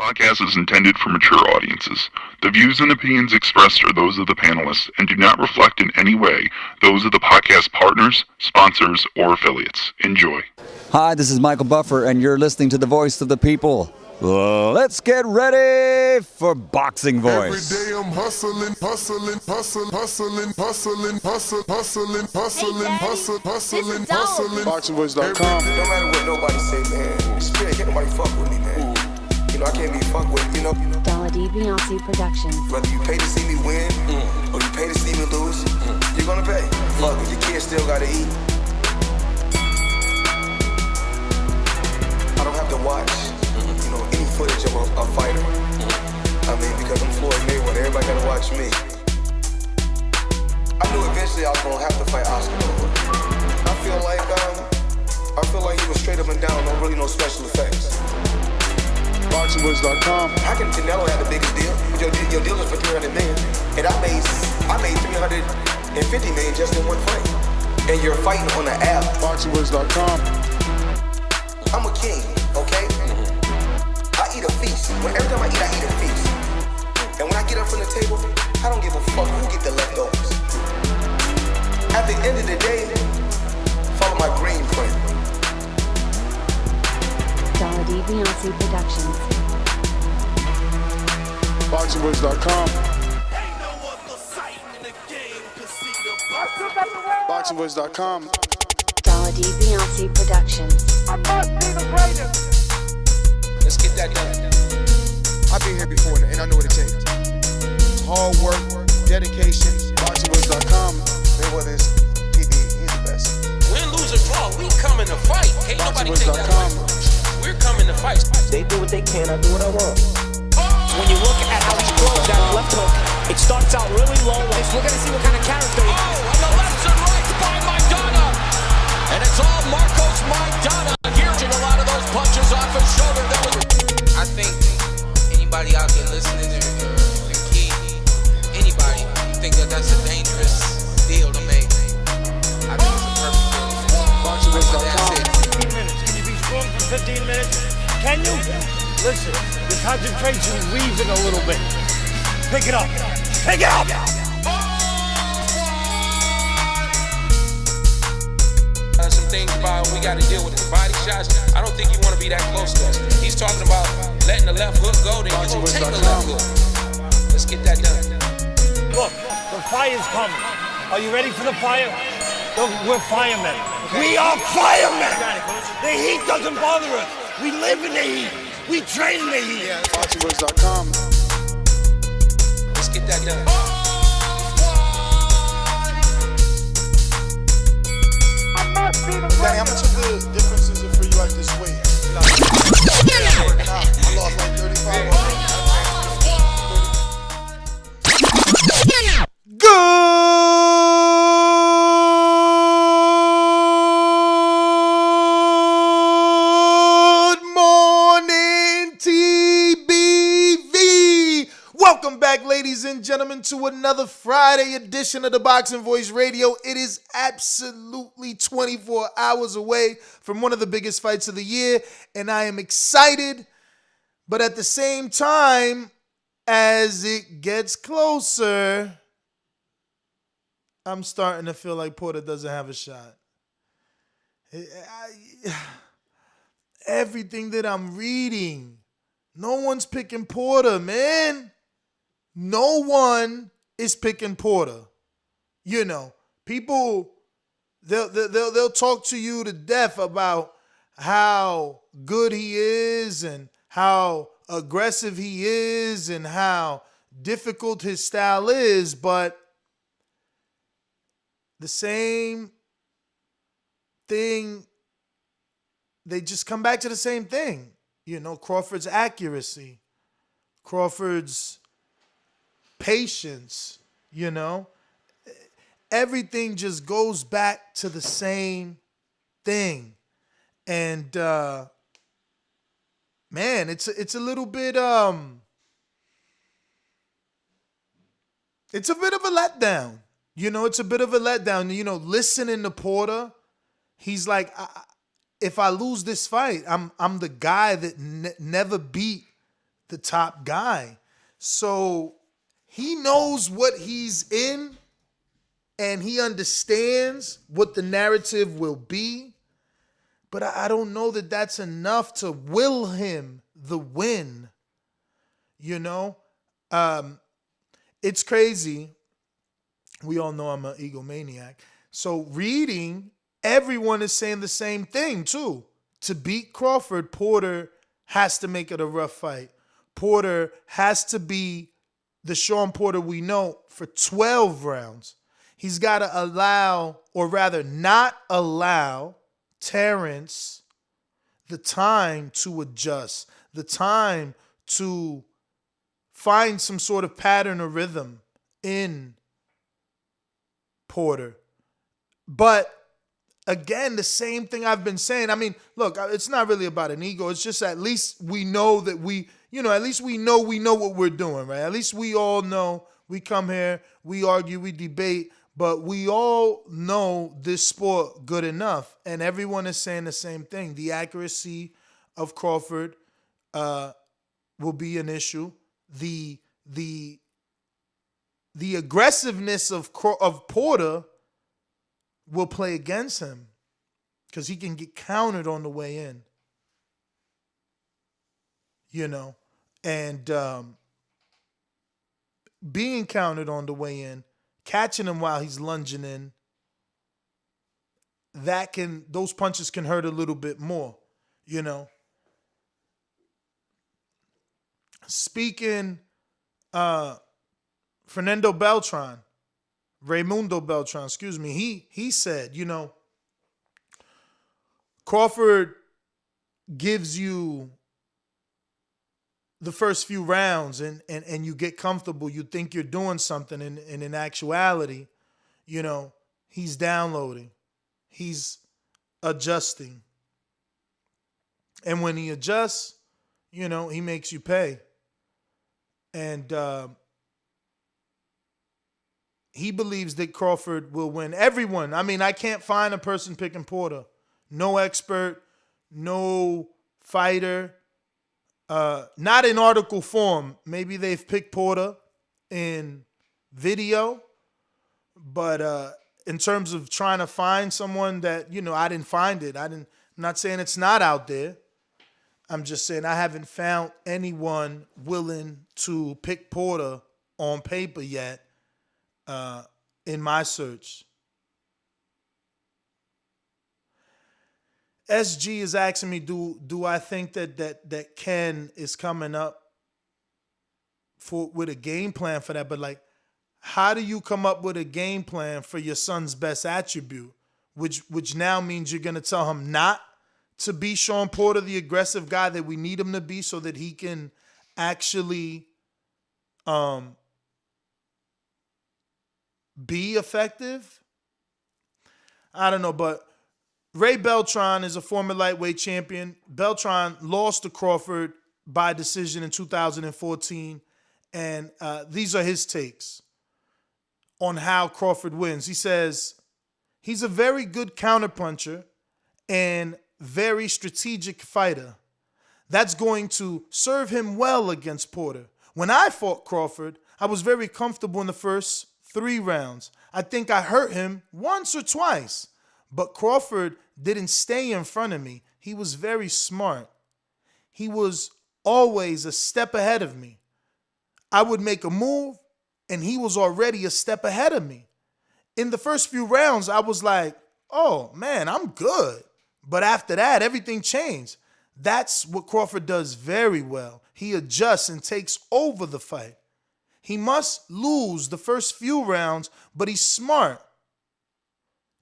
podcast is intended for mature audiences. The views and opinions expressed are those of the panelists and do not reflect in any way those of the podcast partners, sponsors, or affiliates. Enjoy. Hi, this is Michael Buffer, and you're listening to the Voice of the People. Let's get ready for Boxing Voice. Every day I'm hustling. Hey, Daddy, BoxingVoice.com. No matter what nobody say, man, spirit, can't nobody fuck with me, man. You know, I can't be fucked with, you know. Dolla Dibiase Productions. Whether you pay to see me win, or you pay to see me lose, you're gonna pay. Fuck it, your kids still gotta eat. I don't have to watch, you know, any footage of a fighter. I mean, because I'm Floyd Mayweather, everybody gotta watch me. I knew eventually I was gonna have to fight Oscar. I feel like he was straight up and down, no special effects. BoxingVoice.com. How can Canelo have the biggest deal? Your deal is for $300 million, and I made $350 million just in one fight. And you're fighting on the app. BoxingVoice.com. I'm a king, okay? I eat a feast. Every time I eat a feast. And when I get up from the table, I don't give a fuck who get the leftovers. At the end of the day, follow my green print. Dolla Dibiase Productions. BoxingVoice.com. BoxingVoice.com. Dolla Dibiase Productions. Let's get that done. I've been here before and I know what it takes. Hard work, dedication. BoxingVoice.com. Mayweather is PB, he's the best. Win, lose, or draw, we coming to fight. Can't nobody take that away. We're coming to fight. They do what they can, I do what I want. When you look at how he throws that left hook, it starts out really low. We're going to see what kind of character he has. Oh, and the lefts and rights by Maidana. And it's all Marcos Maidana. Here's a lot of those punches off his shoulder. I think anybody out there listening or key, anybody, you think that that's a dangerous deal to make. I think it's a perfect deal. BoxingVoice.com. That's it. 15 minutes. Can you be strong for 15 minutes? Can you? Listen, the concentration is leaving a little bit. Pick it up. Pick it up! Some things about we got to deal with his body shots. I don't think you want to be that close to us. He's talking about letting the left hook go, then you won't take the left hook. Let's get that done. Look, the fire's coming. Are you ready for the fire? Look, we're firemen. We are firemen! The heat doesn't bother us. We live in the heat. We train in the heat. BoxingVoice.com. Let's get that done. Danny, how much of the difference is it for you like this weight? I lost like 35. Good morning, TBV. Welcome back, ladies and gentlemen, to another Friday edition of the Boxing Voice Radio. It is absolutely 24 hours away from one of the biggest fights of the year, and I am excited, but at the same time, as it gets closer, I'm starting to feel like Porter doesn't have a shot. Everything that I'm reading, no one's picking Porter, man. No one is picking Porter. You know, people, they'll talk to you to death about how good he is and how aggressive he is and how difficult his style is, but the same thing, they just come back to the same thing. You know, Crawford's accuracy, Crawford's patience, you know. Everything just goes back to the same thing. And man, it's a little bit it's a bit of a letdown. You know, it's a bit of a letdown. You know, listening to Porter, he's like, if I lose this fight, I'm the guy that never beat the top guy. So he knows what he's in, and he understands what the narrative will be. But I don't know that that's enough to will him the win. You know? It's crazy. We all know I'm an egomaniac. So reading, everyone is saying the same thing too. To beat Crawford, Porter has to make it a rough fight. Porter has to be the Shawn Porter we know for 12 rounds. He's got to allow, or rather not allow, Terence the time to adjust, the time to find some sort of pattern or rhythm in Porter. But again, the same thing I've been saying. I mean, look, it's not really about an ego. It's just at least we know that at least we know what we're doing, right? At least we all know. We come here, we argue, we debate, but we all know this sport good enough. And everyone is saying the same thing. The accuracy of Crawford will be an issue. The aggressiveness of Porter will play against him because he can get countered on the way in. You know, and being countered on the way in, catching him while he's lunging in, those punches can hurt a little bit more, you know. Speaking, Raimundo Beltran, he said, you know, Crawford gives you the first few rounds and you get comfortable. You think you're doing something, and in actuality, you know, he's downloading. He's adjusting. And when he adjusts, you know, he makes you pay. And he believes that Crawford will win. Everyone. I mean, I can't find a person picking Porter. No expert, no fighter. Not in article form. Maybe they've picked Porter in video, but in terms of trying to find someone that, you know, I didn't find it. I'm not saying it's not out there. I'm just saying I haven't found anyone willing to pick Porter on paper yet in my search. SG is asking me, do I think that Ken is coming up with a game plan for that? But like, how do you come up with a game plan for your son's best attribute, which now means you're gonna tell him not to be Shawn Porter, the aggressive guy that we need him to be, so that he can actually be effective? I don't know, but Ray Beltran is a former lightweight champion. Beltran lost to Crawford by decision in 2014, and these are his takes on how Crawford wins. He says he's a very good counterpuncher and very strategic fighter. That's going to serve him well against Porter. When I fought Crawford, I was very comfortable in the first 3 rounds. I think I hurt him once or twice, but Crawford didn't stay in front of me. He was very smart. He was always a step ahead of me. I would make a move, and he was already a step ahead of me. In the first few rounds, I was like, oh, man, I'm good. But after that, everything changed. That's what Crawford does very well. He adjusts and takes over the fight. He must lose the first few rounds, but he's smart.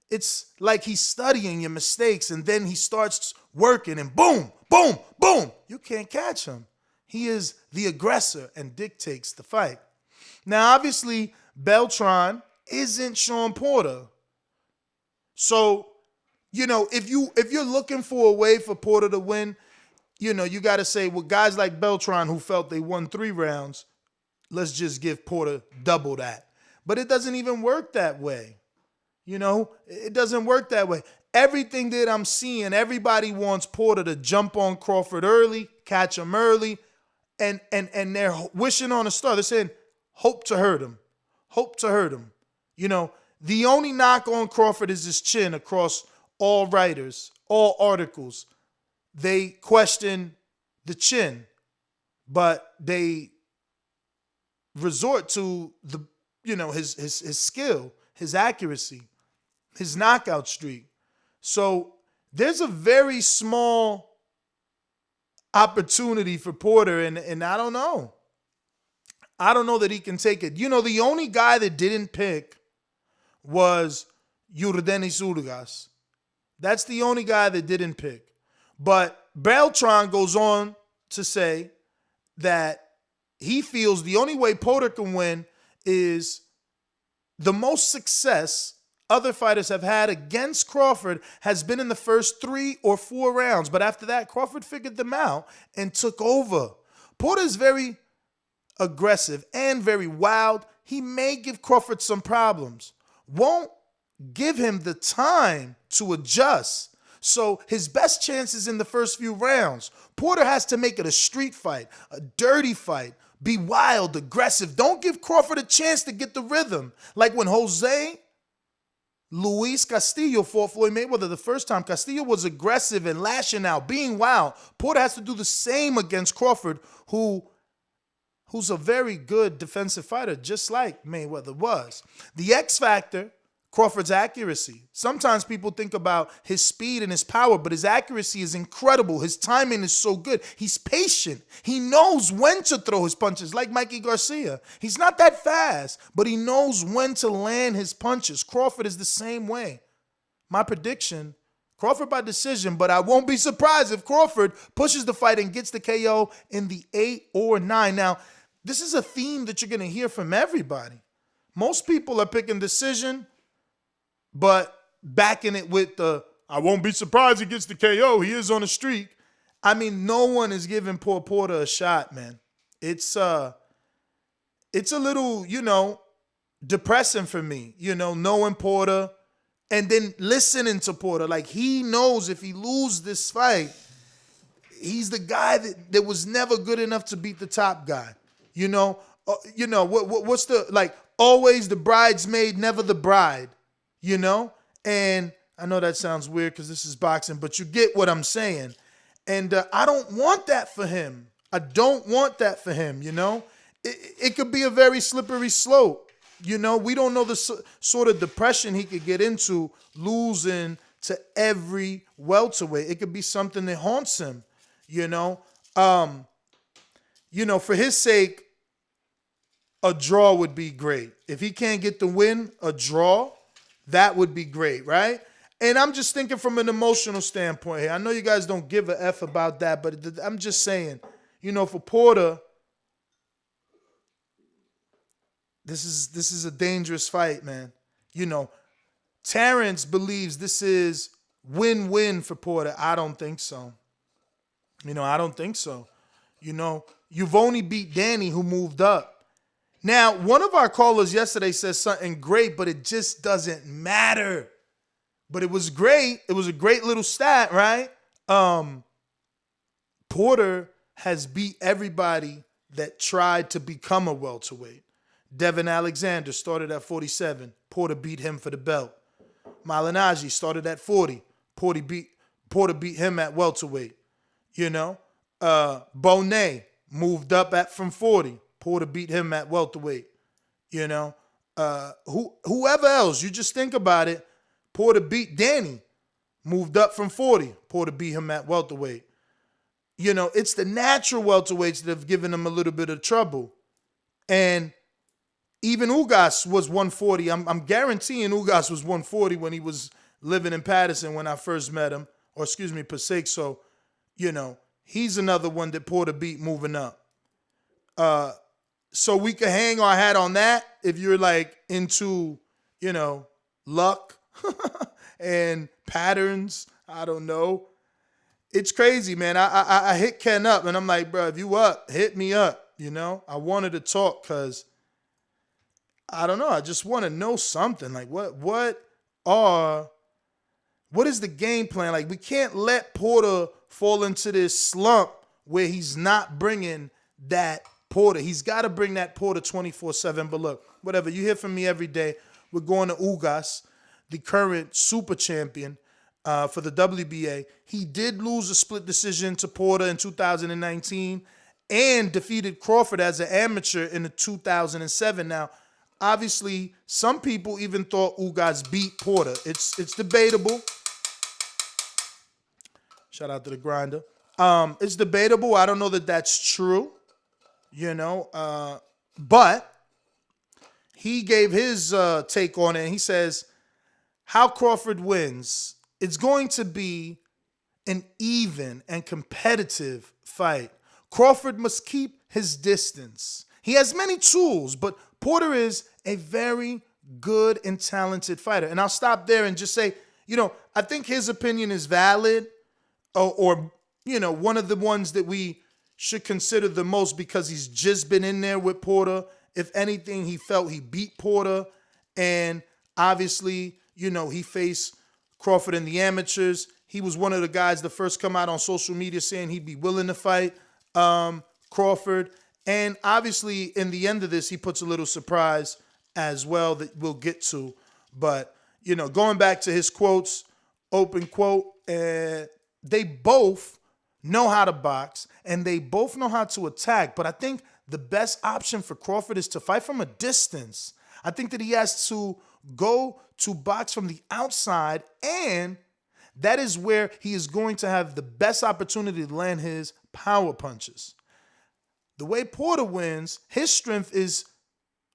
It's like he's studying your mistakes, and then he starts working, and boom, boom, boom. You can't catch him. He is the aggressor and dictates the fight. Now, obviously, Beltran isn't Shawn Porter. So, you know, if you're looking for a way for Porter to win, you know, you got to say, well, guys like Beltran who felt they won 3 rounds, let's just give Porter double that. But it doesn't even work that way. You know, it doesn't work that way. Everything that I'm seeing, everybody wants Porter to jump on Crawford early, catch him early, and they're wishing on a star. They're saying, hope to hurt him. Hope to hurt him. You know, the only knock on Crawford is his chin across all writers, all articles. They question the chin, but they resort to the, you know, his skill, his accuracy, his knockout streak. So there's a very small opportunity for Porter, and I don't know. I don't know that he can take it. You know, the only guy that didn't pick was Yordenis Ugas. That's the only guy that didn't pick. But Beltran goes on to say that he feels the only way Porter can win is the most success other fighters have had against Crawford has been in the first 3 or 4 rounds. But after that, Crawford figured them out and took over. Porter is very aggressive and very wild. He may give Crawford some problems. Won't give him the time to adjust. So his best chances in the first few rounds. Porter has to make it a street fight, a dirty fight. Be wild, aggressive. Don't give Crawford a chance to get the rhythm. Like when Jose Luis Castillo fought Floyd Mayweather the first time. Castillo was aggressive and lashing out, being wild. Porter has to do the same against Crawford, who's a very good defensive fighter, just like Mayweather was. The X factor, Crawford's accuracy. Sometimes people think about his speed and his power, but his accuracy is incredible. His timing is so good. He's patient. He knows when to throw his punches, like Mikey Garcia. He's not that fast, but he knows when to land his punches. Crawford is the same way. My prediction, Crawford by decision, but I won't be surprised if Crawford pushes the fight and gets the KO in the 8 or 9. Now, this is a theme that you're going to hear from everybody. Most people are picking decision, but backing it with the, I won't be surprised he gets the KO. He is on a streak. I mean, no one is giving poor Porter a shot, man. It's a little, you know, depressing for me, you know, knowing Porter and then listening to Porter. Like, he knows if he loses this fight, he's the guy that was never good enough to beat the top guy. You know, what's the, like, always the bridesmaid, never the bride. You know, and I know that sounds weird because this is boxing, but you get what I'm saying. And I don't want that for him. I don't want that for him, you know. It could be a very slippery slope. You know, we don't know the sort of depression he could get into losing to every welterweight. It could be something that haunts him, you know. For his sake, a draw would be great. If he can't get the win, a draw, that would be great, right? And I'm just thinking from an emotional standpoint here. I know you guys don't give a F about that, but I'm just saying, you know, for Porter, this is a dangerous fight, man. You know, Terence believes this is win-win for Porter. I don't think so. You know, I don't think so. You know, you've only beat Danny, who moved up. Now, one of our callers yesterday said something great, but it just doesn't matter. But it was great. It was a great little stat, right? Porter has beat everybody that tried to become a welterweight. Devin Alexander started at 47. Porter beat him for the belt. Malignaggi started at 40. Porter beat him at welterweight. You know, Bonet moved up from 40. Porter beat him at welterweight. You know, whoever else, you just think about it. Porter beat Danny, moved up from 40. Porter beat him at welterweight. You know, it's the natural welterweights that have given him a little bit of trouble. And even Ugas was 140. I'm guaranteeing Ugas was 140 when he was living in Patterson when I first met him. Or excuse me, Passaic. So, you know, he's another one that Porter beat moving up. So we could hang our hat on that if you're like into, you know, luck and patterns. I don't know. It's crazy, man. I hit Ken up and I'm like, bro, if you up, hit me up. You know, I wanted to talk because I don't know. I just want to know something. Like what is the game plan? Like, we can't let Porter fall into this slump where he's not bringing that Porter. He's got to bring that Porter 24/7. But look, whatever. You hear from me every day. We're going to Ugas, the current super champion for the WBA. He did lose a split decision to Porter in 2019 and defeated Crawford as an amateur in the 2007. Now, obviously, some people even thought Ugas beat Porter. It's debatable. Shout out to the grinder. It's debatable. I don't know that that's true, but he gave his take on it. And he says, how Crawford wins, it's going to be an even and competitive fight. Crawford must keep his distance. He has many tools, but Porter is a very good and talented fighter. And I'll stop there and just say, I think his opinion is valid or one of the ones that we should consider the most because he's just been in there with Porter. If anything, he felt he beat Porter. And obviously, he faced Crawford in the amateurs. He was one of the guys that first come out on social media saying he'd be willing to fight Crawford. And obviously, in the end of this, he puts a little surprise as well that we'll get to. But, going back to his quotes, open quote, they both know how to box and they both know how to attack. But I think the best option for Crawford is to fight from a distance. I think that he has to go to box from the outside, and that is where he is going to have the best opportunity to land his power punches. The way Porter wins, his strength is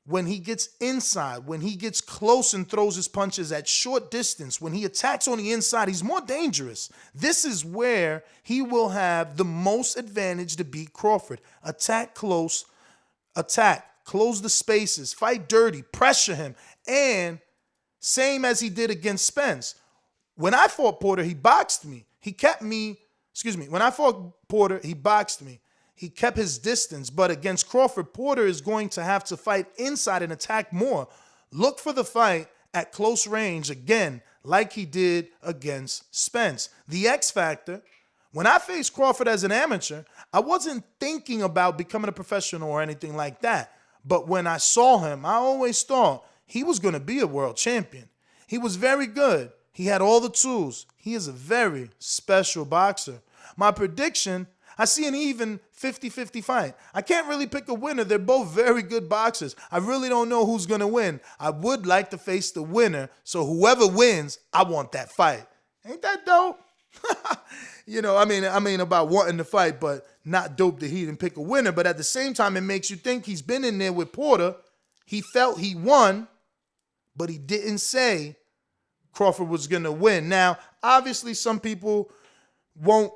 when he gets inside, when he gets close and throws his punches at short distance, when he attacks on the inside, he's more dangerous. This is where he will have the most advantage to beat Crawford. Attack close, close the spaces, fight dirty, pressure him, and same as he did against Spence. When I fought Porter, he boxed me. When I fought Porter, he boxed me. He kept his distance, but against Crawford, Porter is going to have to fight inside and attack more. Look for the fight at close range again, like he did against Spence. The X factor, when I faced Crawford as an amateur, I wasn't thinking about becoming a professional or anything like that. But when I saw him, I always thought he was going to be a world champion. He was very good. He had all the tools. He is a very special boxer. My prediction, I see an even 50-50 fight. I can't really pick a winner. They're both very good boxers. I really don't know who's going to win. I would like to face the winner, so whoever wins, I want that fight. Ain't that dope? I mean about wanting to fight, but not dope that he didn't pick a winner. But at the same time, it makes you think he's been in there with Porter. He felt he won, but he didn't say Crawford was going to win. Now, obviously, some people won't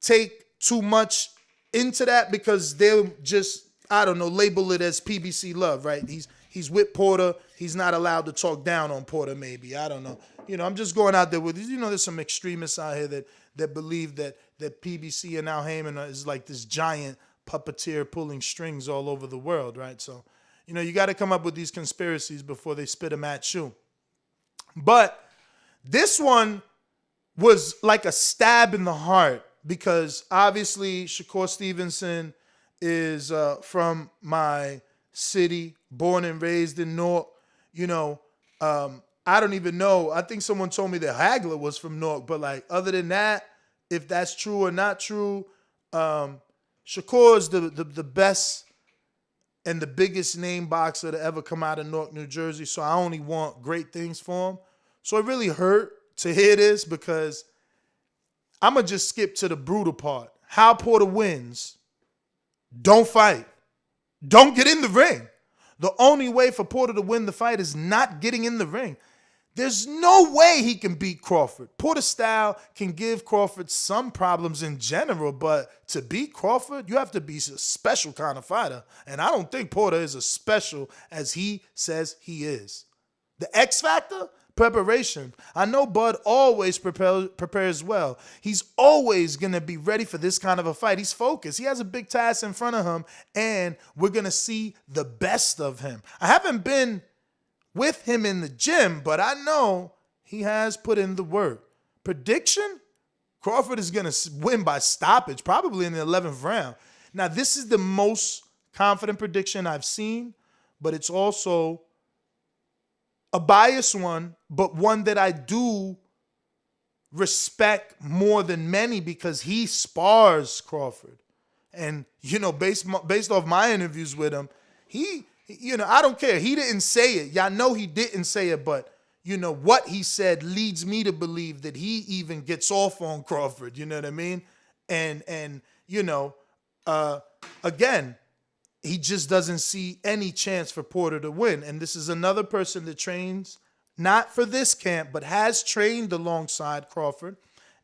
take too much into that because they'll just, label it as PBC love, right? He's with Porter. He's not allowed to talk down on Porter, maybe. I don't know. I'm just going out there with, there's some extremists out here that believe that PBC and Al Heyman is like this giant puppeteer pulling strings all over the world, right? So, you got to come up with these conspiracies before they spit them at you. But this one was like a stab in the heart because obviously Shakur Stevenson is from my city, born and raised in Newark. I don't even know. I think someone told me that Hagler was from Newark, but other than that, if that's true or not true, Shakur is the best and the biggest name boxer to ever come out of Newark, New Jersey. So I only want great things for him. So it really hurt to hear this because I'm going to just skip to the brutal part. How Porter wins. Don't fight. Don't get in the ring. The only way for Porter to win the fight is not getting in the ring. There's no way he can beat Crawford. Porter's style can give Crawford some problems in general, but to beat Crawford, you have to be a special kind of fighter. And I don't think Porter is as special as he says he is. The X factor? Preparation. I know Bud always prepares well. He's always going to be ready for this kind of a fight. He's focused. He has a big task in front of him, and we're going to see the best of him. I haven't been with him in the gym, but I know he has put in the work. Prediction? Crawford is going to win by stoppage, probably in the 11th round. Now, this is the most confident prediction I've seen, but it's also a biased one, but one that I do respect more than many because he spars Crawford. And, based off my interviews with him, I don't care. He didn't say it. Y'all know he didn't say it, but, what he said leads me to believe that he even gets off on Crawford. You know what I mean? And again, he just doesn't see any chance for Porter to win. And this is another person that trains, not for this camp, but has trained alongside Crawford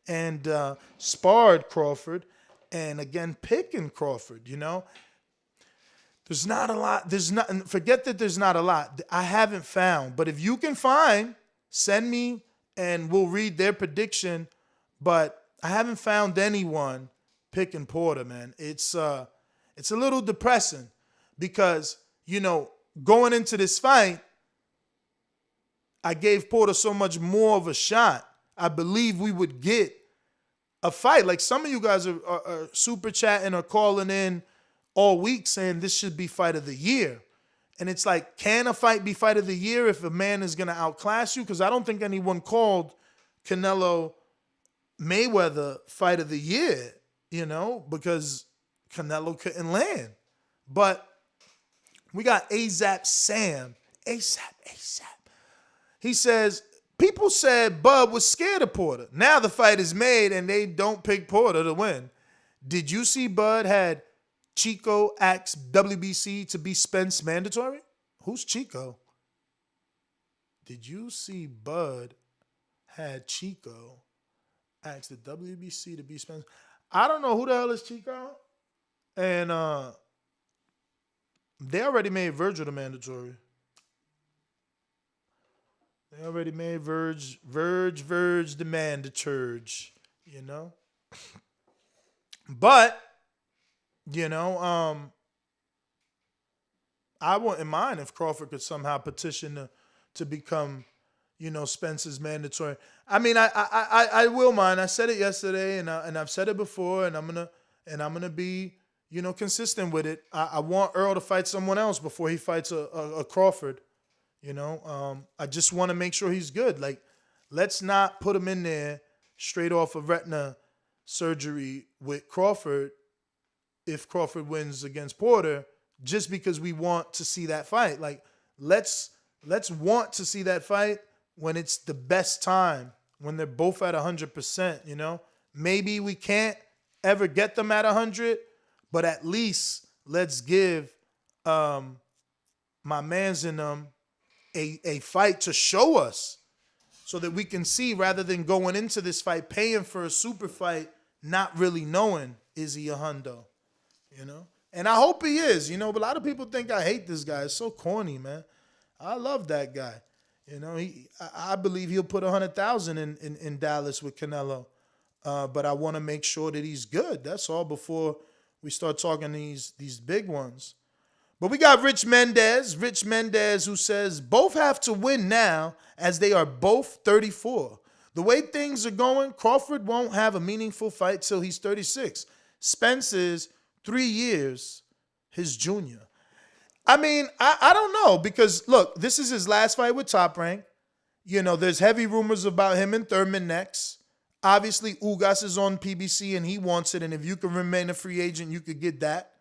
and sparred Crawford. And again, picking Crawford, There's not a lot. Forget that there's not a lot. I haven't found. But if you can find, send me and we'll read their prediction. But I haven't found anyone picking Porter, man. It's a little depressing because, going into this fight, I gave Porter so much more of a shot. I believe we would get a fight. Like some of you guys are super chatting or calling in all week saying this should be fight of the year. And it's like, can a fight be fight of the year if a man is going to outclass you? Because I don't think anyone called Canelo Mayweather fight of the year, because Canelo couldn't land. But we got ASAP Sam. ASAP. He says, people said Bub was scared of Porter. Now the fight is made and they don't pick Porter to win. Did you see Bud had Chico ask WBC to be Spence mandatory? Who's Chico? Did you see Bud had Chico ask the WBC to be Spence? I don't know who the hell is Chico. And they already made Virgil the mandatory. They already made Verge the mandatory, But, I wouldn't mind if Crawford could somehow petition to become, Spence's mandatory. I mean, I will mind. I said it yesterday, and I've said it before, and I'm gonna be, consistent with it. I want Earl to fight someone else before he fights a Crawford. I just want to make sure he's good. Like, let's not put him in there straight off of retina surgery with Crawford if Crawford wins against Porter, just because we want to see that fight. Like, let's want to see that fight when it's the best time, when they're both at 100%, Maybe we can't ever get them at 100, but at least let's give my mans in them a fight to show us so that we can see, rather than going into this fight paying for a super fight, not really knowing, is he a hundo, And I hope he is, but a lot of people think I hate this guy. It's so corny, man. I love that guy. I believe he'll put 100,000 in Dallas with Canelo. But I want to make sure that he's good. That's all, before we start talking these big ones. But we got Rich Mendez, who says both have to win now as they are both 34. The way things are going, Crawford won't have a meaningful fight till he's 36. Spence is 3 years his junior. I mean, I don't know, because, look, this is his last fight with Top Rank. There's heavy rumors about him and Thurman next. Obviously, Ugas is on PBC and he wants it, and if you can remain a free agent, you could get that.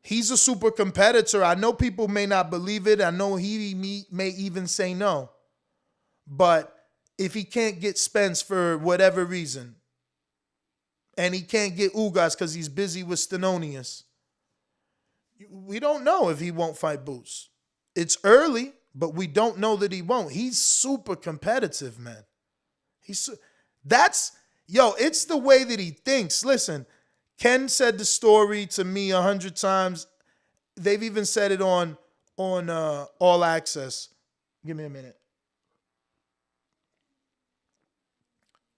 He's a super competitor. I know people may not believe it. I know he may even say no. But if he can't get Spence for whatever reason, and he can't get Ugas because he's busy with Stenonius, we don't know if he won't fight Boots. It's early, but we don't know that he won't. He's super competitive, man. It's the way that he thinks. Listen, Ken said the story to me 100 times. They've even said it on All Access. Give me a minute.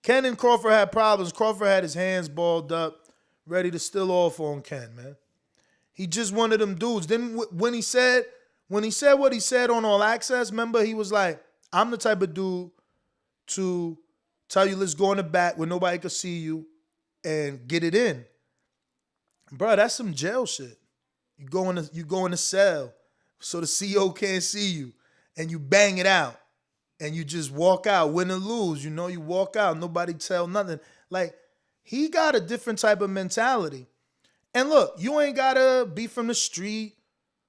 Ken and Crawford had problems. Crawford had his hands balled up, ready to still off on Ken, man. He just one of them dudes. Then when he said what he said on All Access, remember, he was like, I'm the type of dude to tell you, let's go in the back where nobody could see you and get it in. Bro, that's some jail shit. You go in a cell so the CO can't see you, and you bang it out, and you just walk out, win or lose. You know, you walk out, nobody tell nothing. Like, he got a different type of mentality. And look, you ain't gotta be from the street,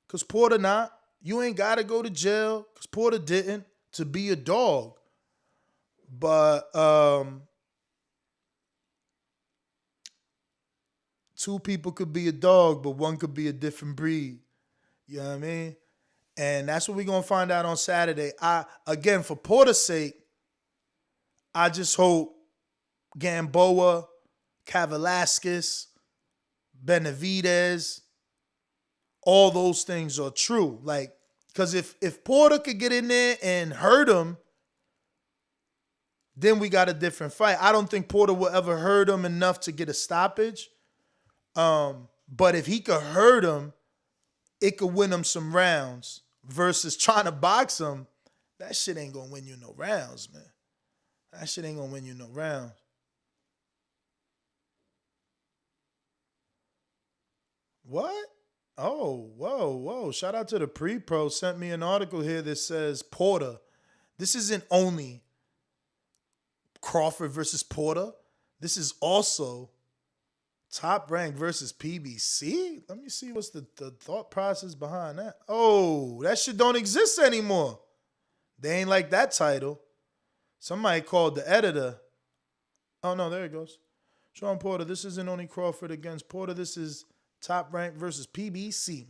cause Porter not. You ain't gotta go to jail, cause Porter didn't, to be a dog. But two people could be a dog, but one could be a different breed. You know what I mean? And that's what we're going to find out on Saturday. Again, for Porter's sake, I just hope Gamboa, Kavalaskis, Benavidez, all those things are true. Like, because if Porter could get in there and hurt him, then we got a different fight. I don't think Porter will ever hurt him enough to get a stoppage. But if he could hurt him, it could win him some rounds versus trying to box him. That shit ain't gonna win you no rounds, man. That shit ain't gonna win you no rounds. What? Oh, whoa. Shout out to the pre-pro. Sent me an article here that says Porter. This isn't only Crawford versus Porter. This is also Top Rank versus PBC? Let me see what's the thought process behind that. Oh, that shit don't exist anymore. They ain't like that title. Somebody called the editor. Oh, no, there it goes. Shawn Porter, this isn't only Crawford against Porter. This is Top Rank versus PBC.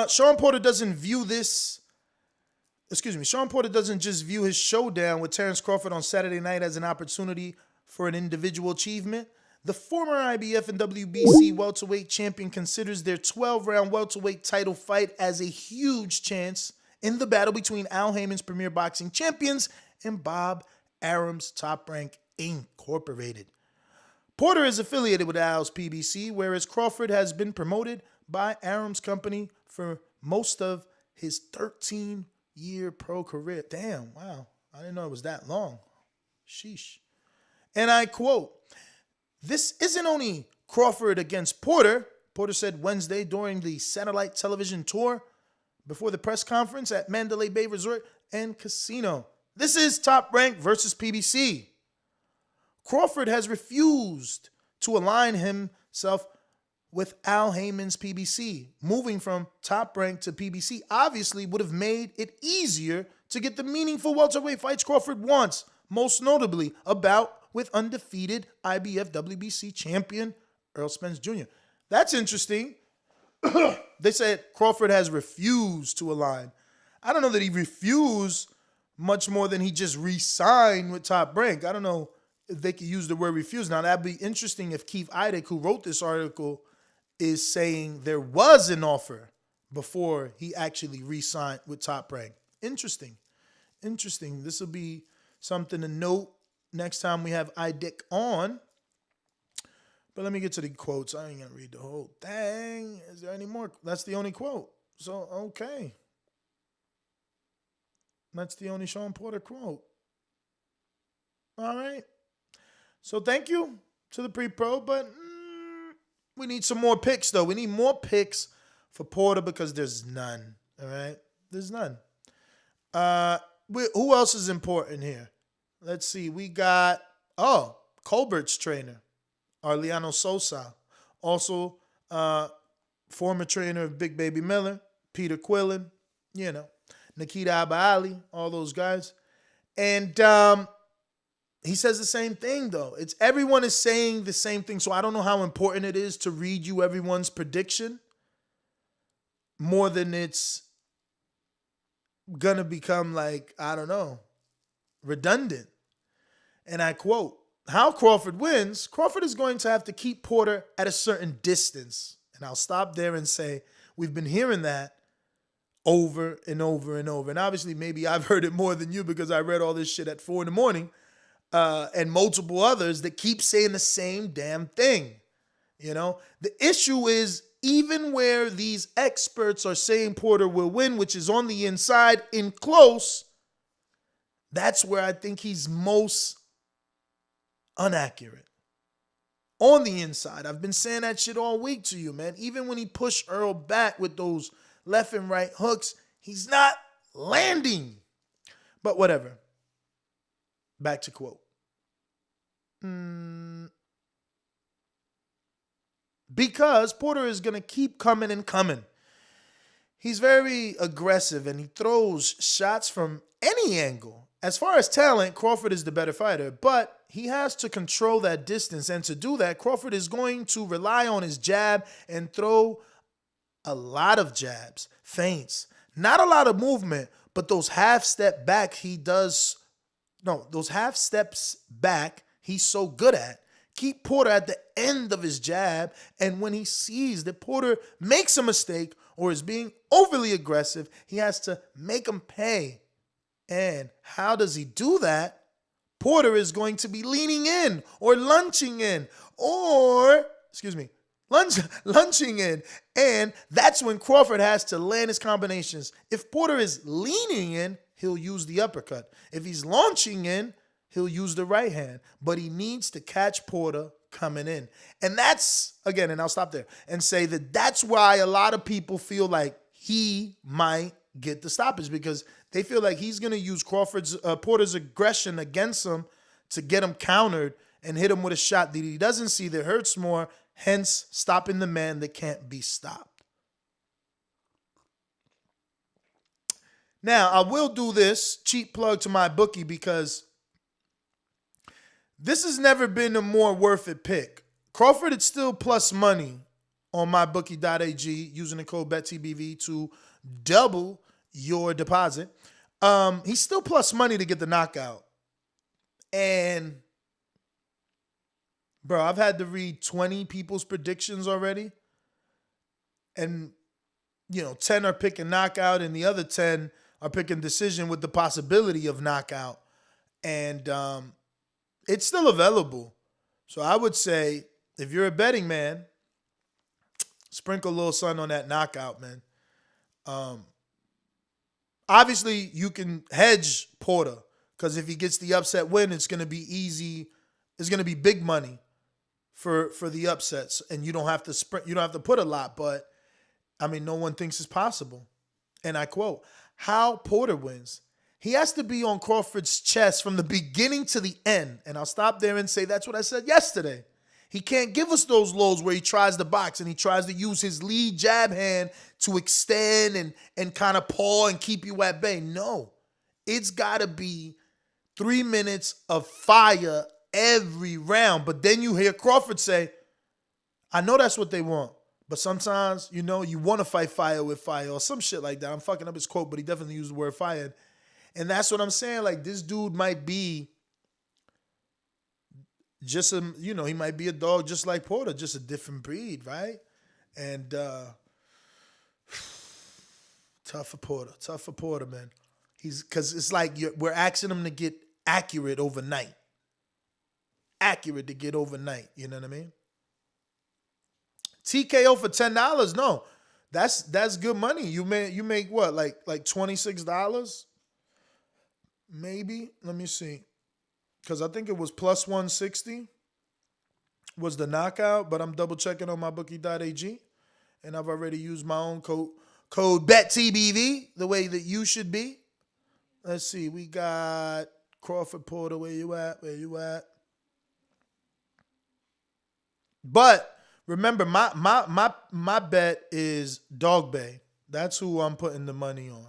Shawn Porter doesn't view this... Shawn Porter doesn't just view his showdown with Terence Crawford on Saturday night as an opportunity for an individual achievement. The former IBF and WBC welterweight champion considers their 12-round welterweight title fight as a huge chance in the battle between Al Haymon's Premier Boxing Champions and Bob Arum's Top Rank Incorporated. Porter is affiliated with Al's PBC, whereas Crawford has been promoted by Arum's company for most of his 13-year pro career. Damn, wow. I didn't know it was that long. Sheesh. And I quote, "This isn't only Crawford against Porter," Porter said Wednesday during the satellite television tour before the press conference at Mandalay Bay Resort and Casino. "This is Top Rank versus PBC. Crawford has refused to align himself with Al Haymon's PBC. Moving from Top Rank to PBC obviously would have made it easier to get the meaningful welterweight fights Crawford wants, most notably a bout with undefeated IBF WBC champion Earl Spence Jr." That's interesting. They said Crawford has refused to align. I don't know that he refused much more than he just re-signed with Top Rank. I don't know if they could use the word refuse. Now, that'd be interesting if Keith Idek, who wrote this article, is saying there was an offer before he actually re-signed with Top Rank. Interesting. This will be something to note next time we have Idek on. But let me get to the quotes. I ain't going to read the whole thing. Is there any more? That's the only quote. So, okay. That's the only Shawn Porter quote. All right. So, thank you to the pre-pro. But we need some more picks, though. We need more picks for Porter because there's none. All right? There's none. Who else is important here? Let's see. We got, Colbert's trainer, Arliano Sosa. Also, former trainer of Big Baby Miller, Peter Quillen, Nikita Abali, all those guys. And he says the same thing, though. Everyone is saying the same thing, so I don't know how important it is to read you everyone's prediction more than it's going to become redundant. And I quote, "How Crawford wins, Crawford is going to have to keep Porter at a certain distance." And I'll stop there and say, we've been hearing that over and over and over. And obviously, maybe I've heard it more than you because I read all this shit at 4 a.m, and multiple others that keep saying the same damn thing. The issue is, even where these experts are saying Porter will win, which is on the inside in close, that's where I think he's most inaccurate on the inside. I've been saying that shit all week to you, man. Even when he pushed Earl back with those left and right hooks, he's not landing. But whatever. Back to quote. Because Porter is going to keep coming and coming. He's very aggressive and he throws shots from any angle. As far as talent, Crawford is the better fighter, but he has to control that distance. And to do that, Crawford is going to rely on his jab and throw a lot of jabs, feints, not a lot of movement, but those half step back those half steps back he's so good at. Keep Porter at the end of his jab, and when he sees that Porter makes a mistake or is being overly aggressive, he has to make him pay. And how does he do that? Porter is going to be leaning in or lunging in lunging in. And that's when Crawford has to land his combinations. If Porter is leaning in, he'll use the uppercut. If he's launching in, he'll use the right hand. But he needs to catch Porter coming in. And that's, again, and I'll stop there and say that that's why a lot of people feel like he might get the stoppage, because they feel like he's going to use Porter's aggression against him to get him countered and hit him with a shot that he doesn't see that hurts more, hence stopping the man that can't be stopped. Now, I will do this cheap plug to my bookie because this has never been a more worth it pick. Crawford is still plus money on mybookie.ag using the code BETTBV to double your deposit. He's still plus money to get the knockout. And, bro, I've had to read 20 people's predictions already. And, 10 are picking knockout and the other 10 are picking decision with the possibility of knockout. And it's still available. So I would say, if you're a betting man, sprinkle a little sun on that knockout, man. Obviously, you can hedge Porter because if he gets the upset win, it's going to be easy. It's going to be big money for the upsets, and you don't have to sprint. You don't have to put a lot, but I mean, no one thinks it's possible. And I quote, how Porter wins. He has to be on Crawford's chest from the beginning to the end. And I'll stop there and say that's what I said yesterday. He can't give us those lows where he tries to box and he tries to use his lead jab hand to extend and kind of paw and keep you at bay. No, it's got to be 3 minutes of fire every round. But then you hear Crawford say, I know that's what they want. But sometimes, you want to fight fire with fire or some shit like that. I'm fucking up his quote, but he definitely used the word fire. And that's what I'm saying. Like, this dude might be just he might be a dog just like Porter, just a different breed, right? And tough for Porter, man. Because it's like we're asking him to get accurate overnight. Accurate to get overnight, you know what I mean? TKO for $10, no. That's good money. You make what, like $26? Maybe. Let me see. Because I think it was plus 160 was the knockout, but I'm double checking on mybookie.ag. And I've already used my own code BETTBV, the way that you should be. Let's see. We got Crawford Porter. Where you at? But remember, my bet is Dog Bay. That's who I'm putting the money on.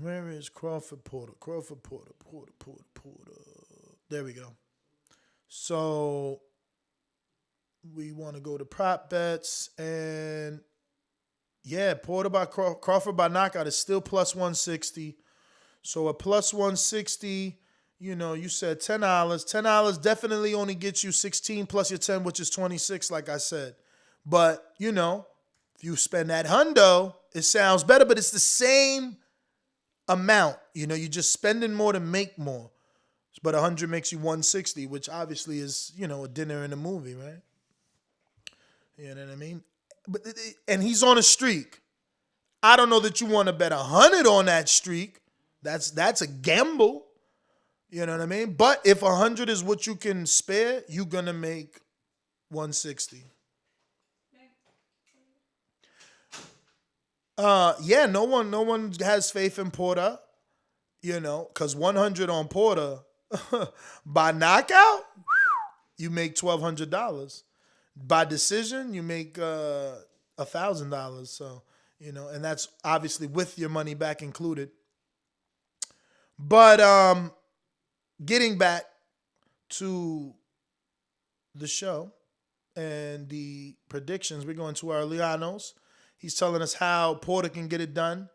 Where is Crawford Porter? Porter. There we go. So we want to go to prop bets. And yeah, Porter by Crawford by knockout is still plus 160. So a plus 160, you said $10. $10 definitely only gets you 16 plus your 10, which is 26, like I said. But, if you spend that hundo, it sounds better, but it's the same amount. You're just spending more to make more. But 100 makes you 160, which obviously is, a dinner and a movie, right? You know what I mean? And he's on a streak. I don't know that you want to bet 100 on that streak. That's a gamble. You know what I mean? But if 100 is what you can spare, you're going to make 160. Yeah, no one has faith in Porter, you know, because 100 on Porter by knockout, you make $1,200. By decision, you make $1,000. So, you know, and that's obviously with your money back included. But getting back to the show and the predictions, we're going to our Lianos. He's telling us how Porter can get it done.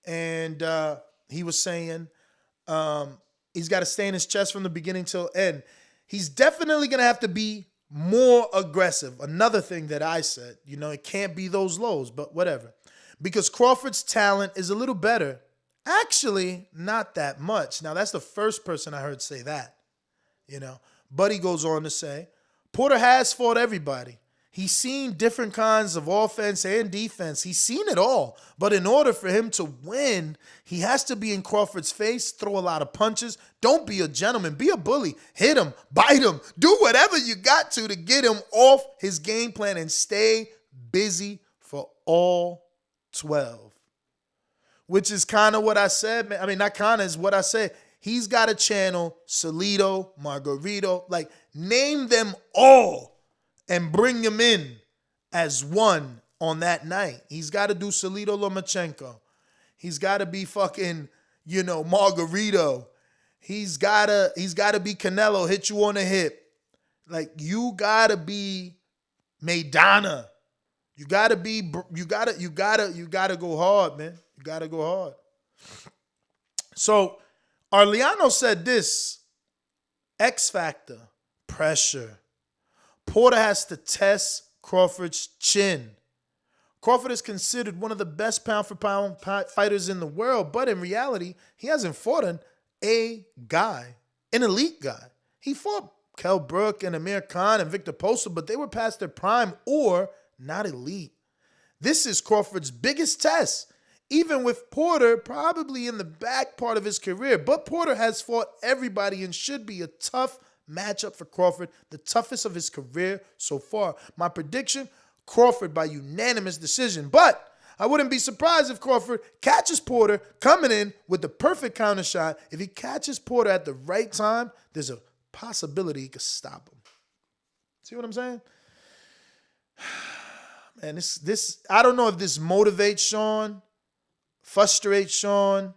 And he was saying he's got to stay in his chest from the beginning till end. He's definitely going to have to be more aggressive. Another thing that I said, you know, it can't be those lows, but whatever. Because Crawford's talent is a little better. Actually, not that much. Now, that's the first person I heard say that, you know. But he goes on to say, Porter has fought everybody. He's seen different kinds of offense and defense. He's seen it all. But in order for him to win, he has to be in Crawford's face, throw a lot of punches. Don't be a gentleman. Be a bully. Hit him. Bite him. Do whatever you got to get him off his game plan and stay busy for all 12. Which is kind of what I said. I mean, not kind of, is what I said. He's got to channel Salido, Margarito, like name them all. And bring him in as one on that night. He's got to do Salido Lomachenko. He's got to be fucking, you know, Margarito. He's got to be Canelo, hit you on the hip. Like, you got to be Maidana. You got to go hard, man. You got to go hard. So, Arliano said this, X factor, pressure. Porter has to test Crawford's chin. Crawford is considered one of the best pound-for-pound fighters in the world, but in reality, he hasn't fought an elite guy. He fought Kell Brook and Amir Khan and Victor Posta, but they were past their prime or not elite. This is Crawford's biggest test, even with Porter probably in the back part of his career. But Porter has fought everybody and should be a tough matchup for Crawford, the toughest of his career so far. My prediction, Crawford by unanimous decision. But I wouldn't be surprised if Crawford catches Porter coming in with the perfect counter shot. If he catches Porter at the right time, there's a possibility he could stop him. See what I'm saying? Man, this I don't know if this motivates Shawn, frustrates Shawn,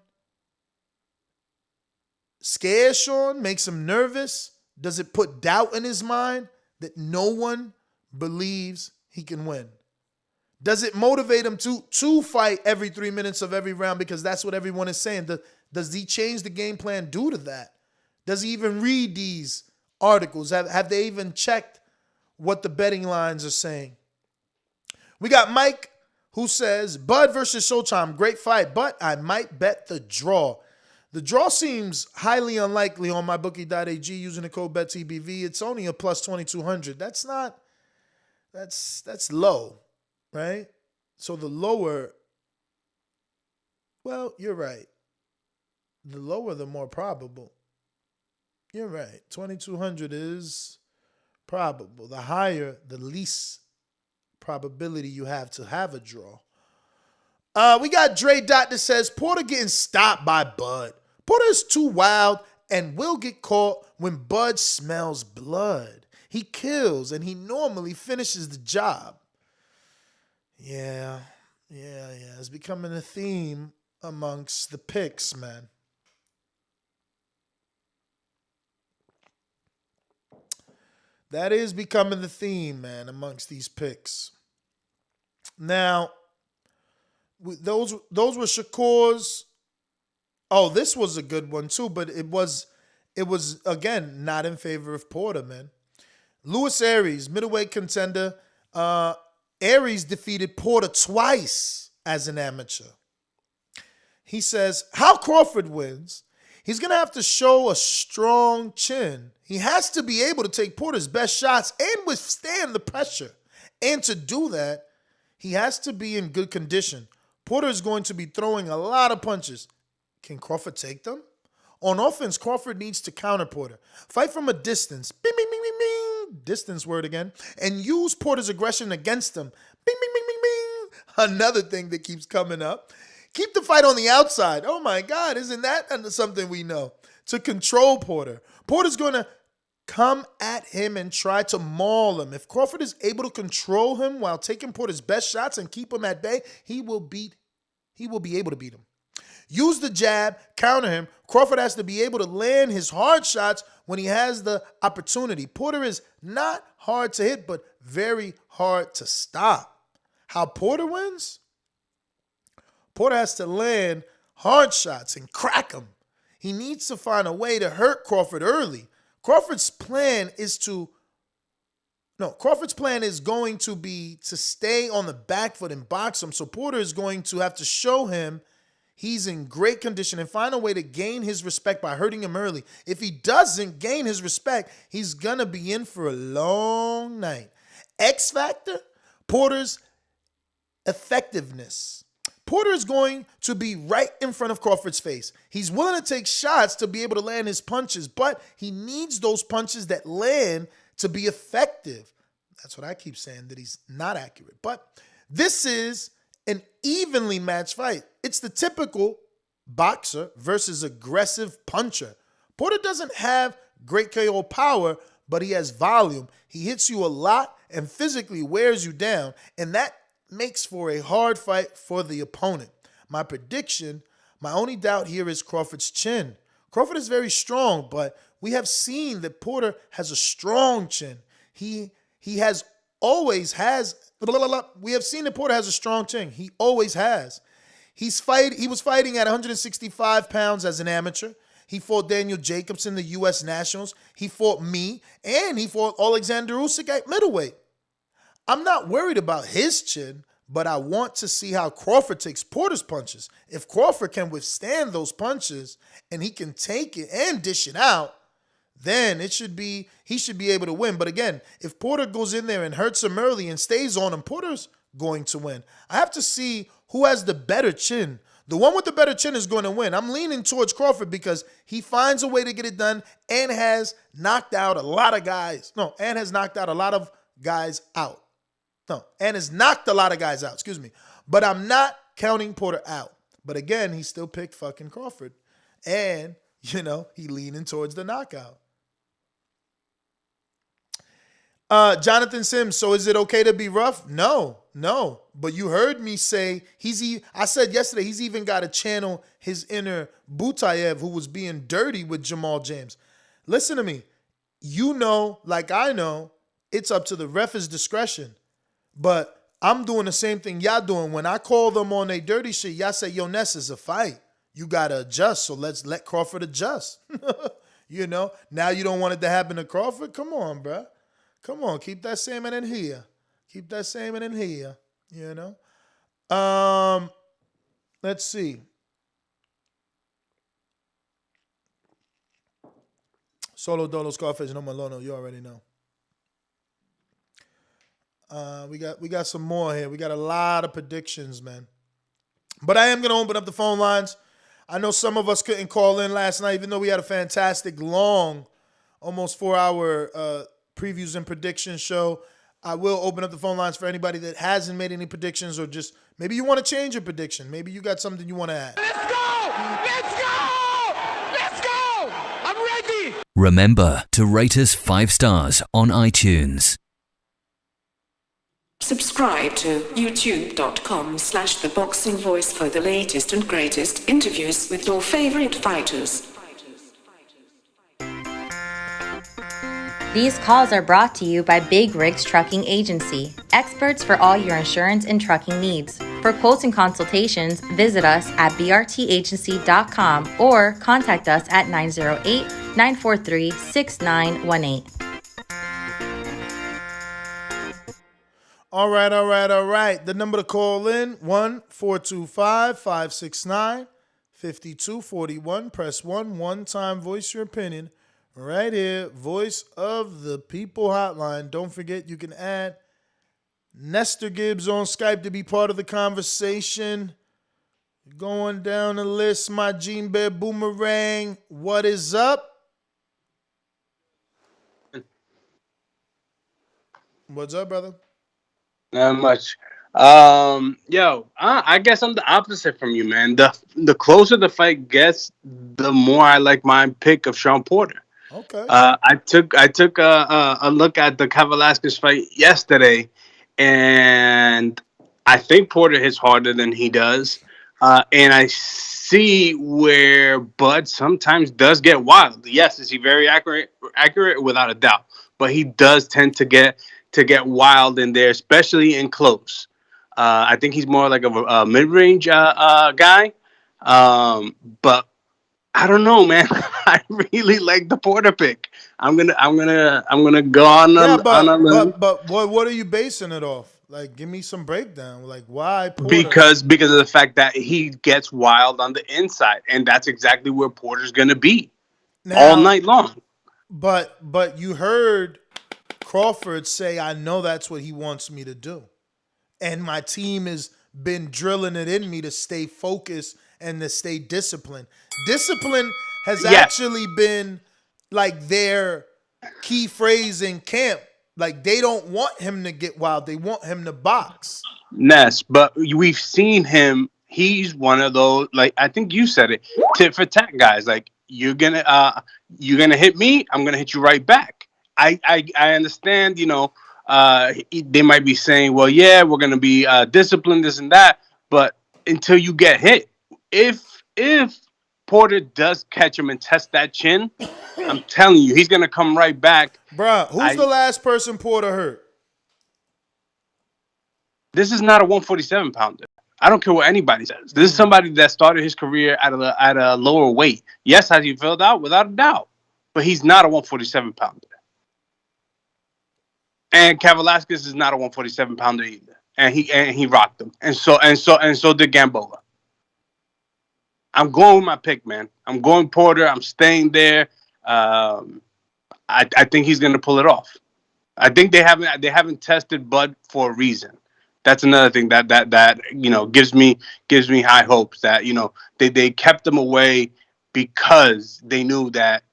scares Shawn, makes him nervous. Does it put doubt in his mind that no one believes he can win? Does it motivate him to fight every 3 minutes of every round because that's what everyone is saying? Does he change the game plan due to that? Does he even read these articles? Have they even checked what the betting lines are saying? We got Mike who says, Bud versus Showtime, great fight, but I might bet the draw. The draw seems highly unlikely on mybookie.ag using the code BETTBV. It's only a plus 2,200. That's low, right? So the lower, well, you're right. The lower, the more probable. You're right. 2,200 is probable. The higher, the least probability you have to have a draw. We got Dre Dot that says, Porter getting stopped by Bud. Porter is too wild and will get caught when Bud smells blood. He kills and he normally finishes the job. Yeah. It's becoming a theme amongst the picks, man. That is becoming the theme, man, amongst these picks. Now, those were Shakur's. Oh, this was a good one too, but it was again not in favor of Porter, man. Luis Aries, middleweight contender. Aries defeated Porter twice as an amateur. He says how Crawford wins. He's going to have to show a strong chin. He has to be able to take Porter's best shots and withstand the pressure. And to do that, he has to be in good condition. Porter is going to be throwing a lot of punches. Can Crawford take them? On offense, Crawford needs to counter Porter. Fight from a distance. Bing, bing, bing, bing, bing. Distance word again. And use Porter's aggression against him. Bing, bing, bing, bing, bing. Another thing that keeps coming up. Keep the fight on the outside. Oh my God, isn't that something we know? To control Porter. Porter's going to come at him and try to maul him. If Crawford is able to control him while taking Porter's best shots and keep him at bay, he will be able to beat him. Use the jab, counter him. Crawford has to be able to land his hard shots when he has the opportunity. Porter is not hard to hit, but very hard to stop. How Porter wins? Porter has to land hard shots and crack them. He needs to find a way to hurt Crawford early. Crawford's plan is going to be to stay on the back foot and box him. So Porter is going to have to show him he's in great condition and find a way to gain his respect by hurting him early. If he doesn't gain his respect, he's going to be in for a long night. X factor, Porter's effectiveness. Porter is going to be right in front of Crawford's face. He's willing to take shots to be able to land his punches, but he needs those punches that land to be effective. That's what I keep saying, that he's not accurate. But this is an evenly matched fight. It's the typical boxer versus aggressive puncher. Porter doesn't have great KO power, but he has volume. He hits you a lot and physically wears you down, and that makes for a hard fight for the opponent. My prediction, my only doubt here is Crawford's chin. Crawford is very strong, but we have seen that Porter has a strong chin. We have seen that Porter has a strong chin. He always has. He was fighting at 165 pounds as an amateur. He fought Daniel Jacobs in the U.S. Nationals. He fought me, and he fought Alexander Usyk at middleweight. I'm not worried about his chin, but I want to see how Crawford takes Porter's punches. If Crawford can withstand those punches and he can take it and dish it out, then he should be able to win. But again, if Porter goes in there and hurts him early and stays on him, Porter's going to win. I have to see who has the better chin. The one with the better chin is going to win. I'm leaning towards Crawford because he finds a way to get it done and has knocked out a lot of guys. And has knocked a lot of guys out. But I'm not counting Porter out. But again, he still picked fucking Crawford. And, he leaning towards the knockout. Jonathan Sims, so is it okay to be rough? No. But you heard me say, I said yesterday, he's even got to channel his inner Butayev, who was being dirty with Jamal James. Listen to me. Like I know, it's up to the ref's discretion. But I'm doing the same thing y'all doing. When I call them on their dirty shit, y'all say, yo, Ness, is a fight. You got to adjust, so let's let Crawford adjust. Now you don't want it to happen to Crawford? Come on, bruh. Come on, keep that salmon in here. Let's see. Solo Dolo, Scarface, no Malono, you already know. We got some more here. We got a lot of predictions, man. But I am going to open up the phone lines. I know some of us couldn't call in last night, even though we had a fantastic, long, almost 4-hour previews and predictions show. I will open up the phone lines for anybody that hasn't made any predictions, or just maybe you want to change your prediction. Maybe you got something you want to add. Let's go! I'm ready! Remember to rate us 5 stars on iTunes. Subscribe to youtube.com/theboxingvoice for the latest and greatest interviews with your favorite fighters. These calls are brought to you by Big Rigs Trucking Agency, experts for all your insurance and trucking needs. For quotes and consultations, visit us at brtagency.com or contact us at 908-943-6918. All right. The number to call in, 1-425-569-5241. Press 1. One time, voice your opinion. Right here, Voice of the People hotline. Don't forget, you can add Nestor Gibbs on Skype to be part of the conversation. Going down the list, my Gene Bear Boomerang. What is up? What's up, brother? Not much. I guess I'm the opposite from you, man. The closer the fight gets, the more I like my pick of Shawn Porter. Okay. I took a look at the Velasquez fight yesterday, and I think Porter hits harder than he does. And I see where Bud sometimes does get wild. Yes, is he very accurate? Accurate, without a doubt. But he does tend to get wild in there, especially in close. I think he's more like a mid-range guy. But I don't know, man. I really like the Porter pick. I'm gonna go on a limb. But what are you basing it off? Like, give me some breakdown. Like, why Porter? Because of the fact that he gets wild on the inside, and that's exactly where Porter's gonna be all night long. But you heard Crawford say, "I know that's what he wants me to do, and my team has been drilling it in me to stay focused and to stay disciplined." Discipline has actually been like their key phrase in camp. Like, they don't want him to get wild. They want him to box. Ness, but we've seen him. He's one of those, like, I think you said it, tit for tat guys. Like, you're gonna hit me, I'm gonna hit you right back. I understand, they might be saying, well, yeah, we're gonna be disciplined, this and that, but until you get hit, if Porter does catch him and test that chin, I'm telling you, he's gonna come right back. Bruh, who's the last person Porter hurt? This is not a 147 pounder. I don't care what anybody says. This is somebody that started his career at a lower weight. Yes, has he filled out? Without a doubt. But he's not a 147 pounder. And Velasquez is not a 147 pounder either. And he rocked him. And so did Gamboa. I'm going with my pick, man. I'm going Porter. I'm staying there. I think he's gonna pull it off. I think they haven't tested Bud for a reason. That's another thing that gives me high hopes that they kept him away because they knew that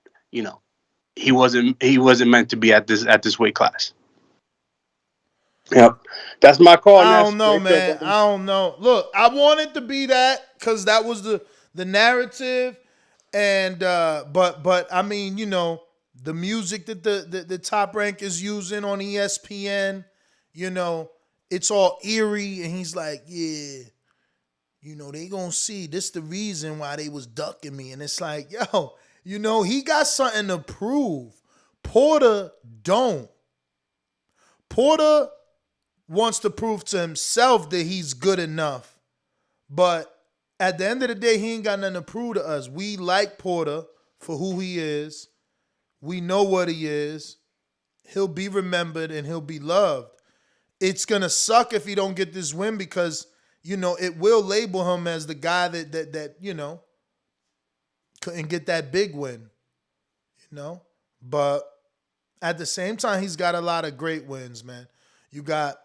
he wasn't meant to be at this weight class. Yep, that's my call. I don't know, man. I don't know. Look, I wanted to be that because that was the narrative, and but I mean, the music that the Top Rank is using on ESPN, it's all eerie, and he's like, yeah, they gonna see this the reason why they was ducking me, and it's like, yo, he got something to prove. Porter don't. Porter wants to prove to himself that he's good enough, but at the end of the day, he ain't got nothing to prove to us. We like Porter for who he is. We know what he is. He'll be remembered and he'll be loved. It's going to suck if he don't get this win because, it will label him as the guy that couldn't get that big win, But at the same time, he's got a lot of great wins, man. You got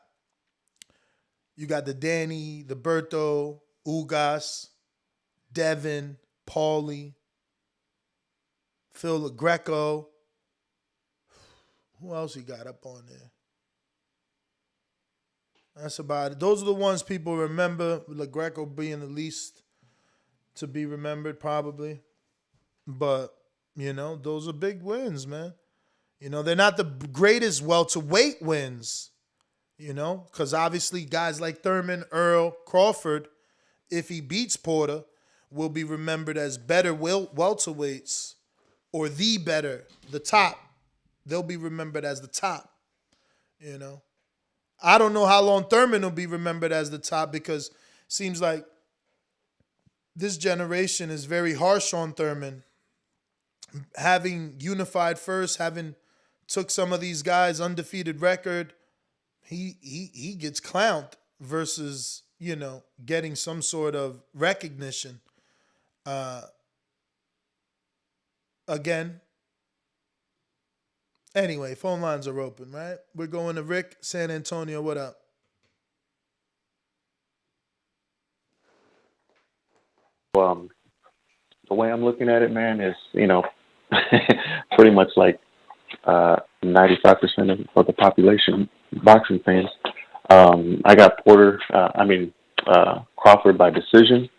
the Danny, the Berto, Ugas, Devin, Paulie, Phil LaGreco. Who else he got up on there? That's about it. Those are the ones people remember. LaGreco being the least to be remembered, probably. But, those are big wins, man. They're not the greatest welterweight wins, because obviously guys like Thurman, Earl, Crawford, if he beats Porter, will be remembered as better welterweights or the top. They'll be remembered as the top, I don't know how long Thurman will be remembered as the top because it seems like this generation is very harsh on Thurman. Having unified first, having took some of these guys' undefeated record, he gets clowned versus, getting some sort of recognition. Again. Anyway, phone lines are open, right? We're going to Rick, San Antonio. What up? The way I'm looking at it, man, is, pretty much like 95% of the population, boxing fans. I got Crawford by decision.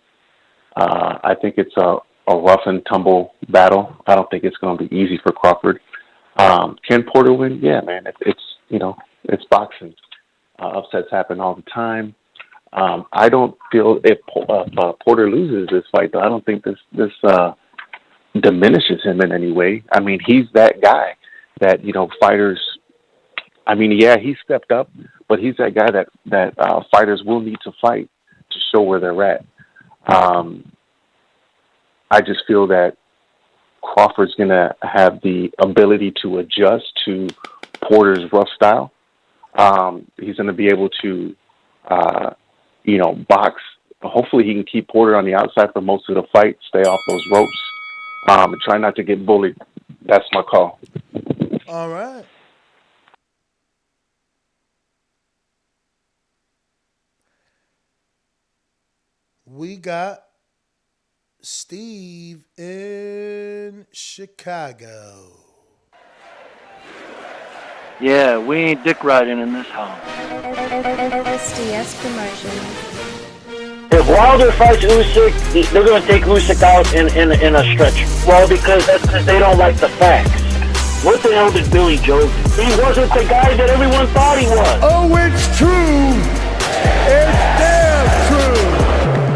I think it's a rough and tumble battle. I don't think it's going to be easy for Crawford. Can Porter win? Yeah, man. It's boxing. Upsets happen all the time. I don't feel if Porter loses this fight, though, I don't think this diminishes him in any way. I mean, he's that guy that, fighters, he stepped up, but he's that guy that fighters will need to fight to show where they're at. I just feel that Crawford's going to have the ability to adjust to Porter's rough style. He's going to be able to, box. Hopefully he can keep Porter on the outside for most of the fight, stay off those ropes, and try not to get bullied. That's my call. All right. We got Steve in Chicago. Yeah, we ain't dick riding in this house. SDS Promotions. If Wilder fights Usyk, they're going to take Usyk out in a stretcher. Well, because they don't like the facts. What the hell did Billy Joe do? He wasn't the guy that everyone thought he was. Oh, it's true. It's damn true.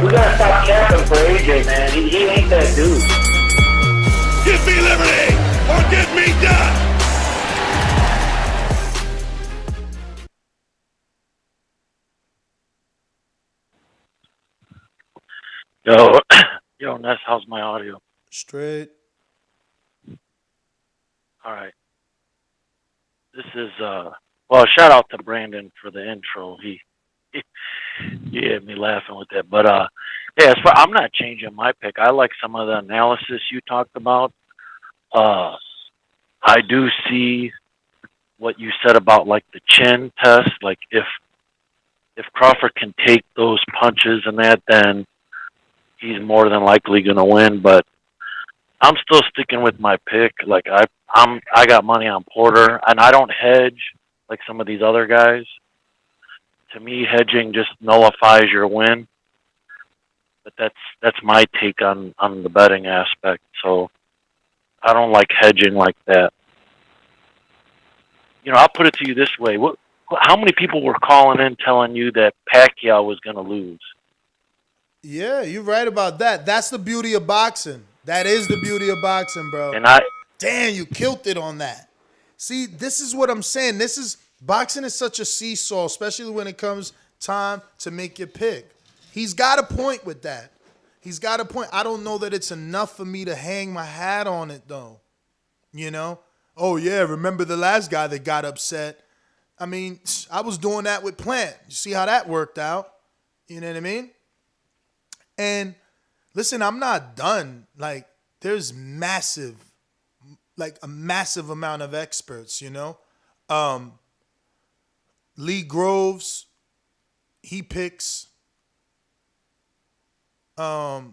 We got to stop capping for AJ, man. He ain't that dude. Give me liberty or give me death. Yo, Ness, how's my audio? Straight. All right. This is, shout out to Brandon for the intro. He had me laughing with that. But, I'm not changing my pick. I like some of the analysis you talked about. I do see what you said about, like, the chin test. Like, if Crawford can take those punches and that, then he's more than likely going to win. But I'm still sticking with my pick. Like, I got money on Porter, and I don't hedge like some of these other guys. To me, hedging just nullifies your win. But that's my take on the betting aspect. So I don't like hedging like that. I'll put it to you this way. How many people were calling in telling you that Pacquiao was going to lose? Yeah, you're right about that. That's the beauty of boxing. That is the beauty of boxing, bro. Damn, you killed it on that. See, this is what I'm saying. Boxing is such a seesaw, especially when it comes time to make your pick. He's got a point with that. He's got a point. I don't know that it's enough for me to hang my hat on it, though. Oh, yeah, remember the last guy that got upset? I mean, I was doing that with Plant. You see how that worked out? You know what I mean? And listen, I'm not done. Like, there's a massive amount of experts, Lee Groves, he picks. Anson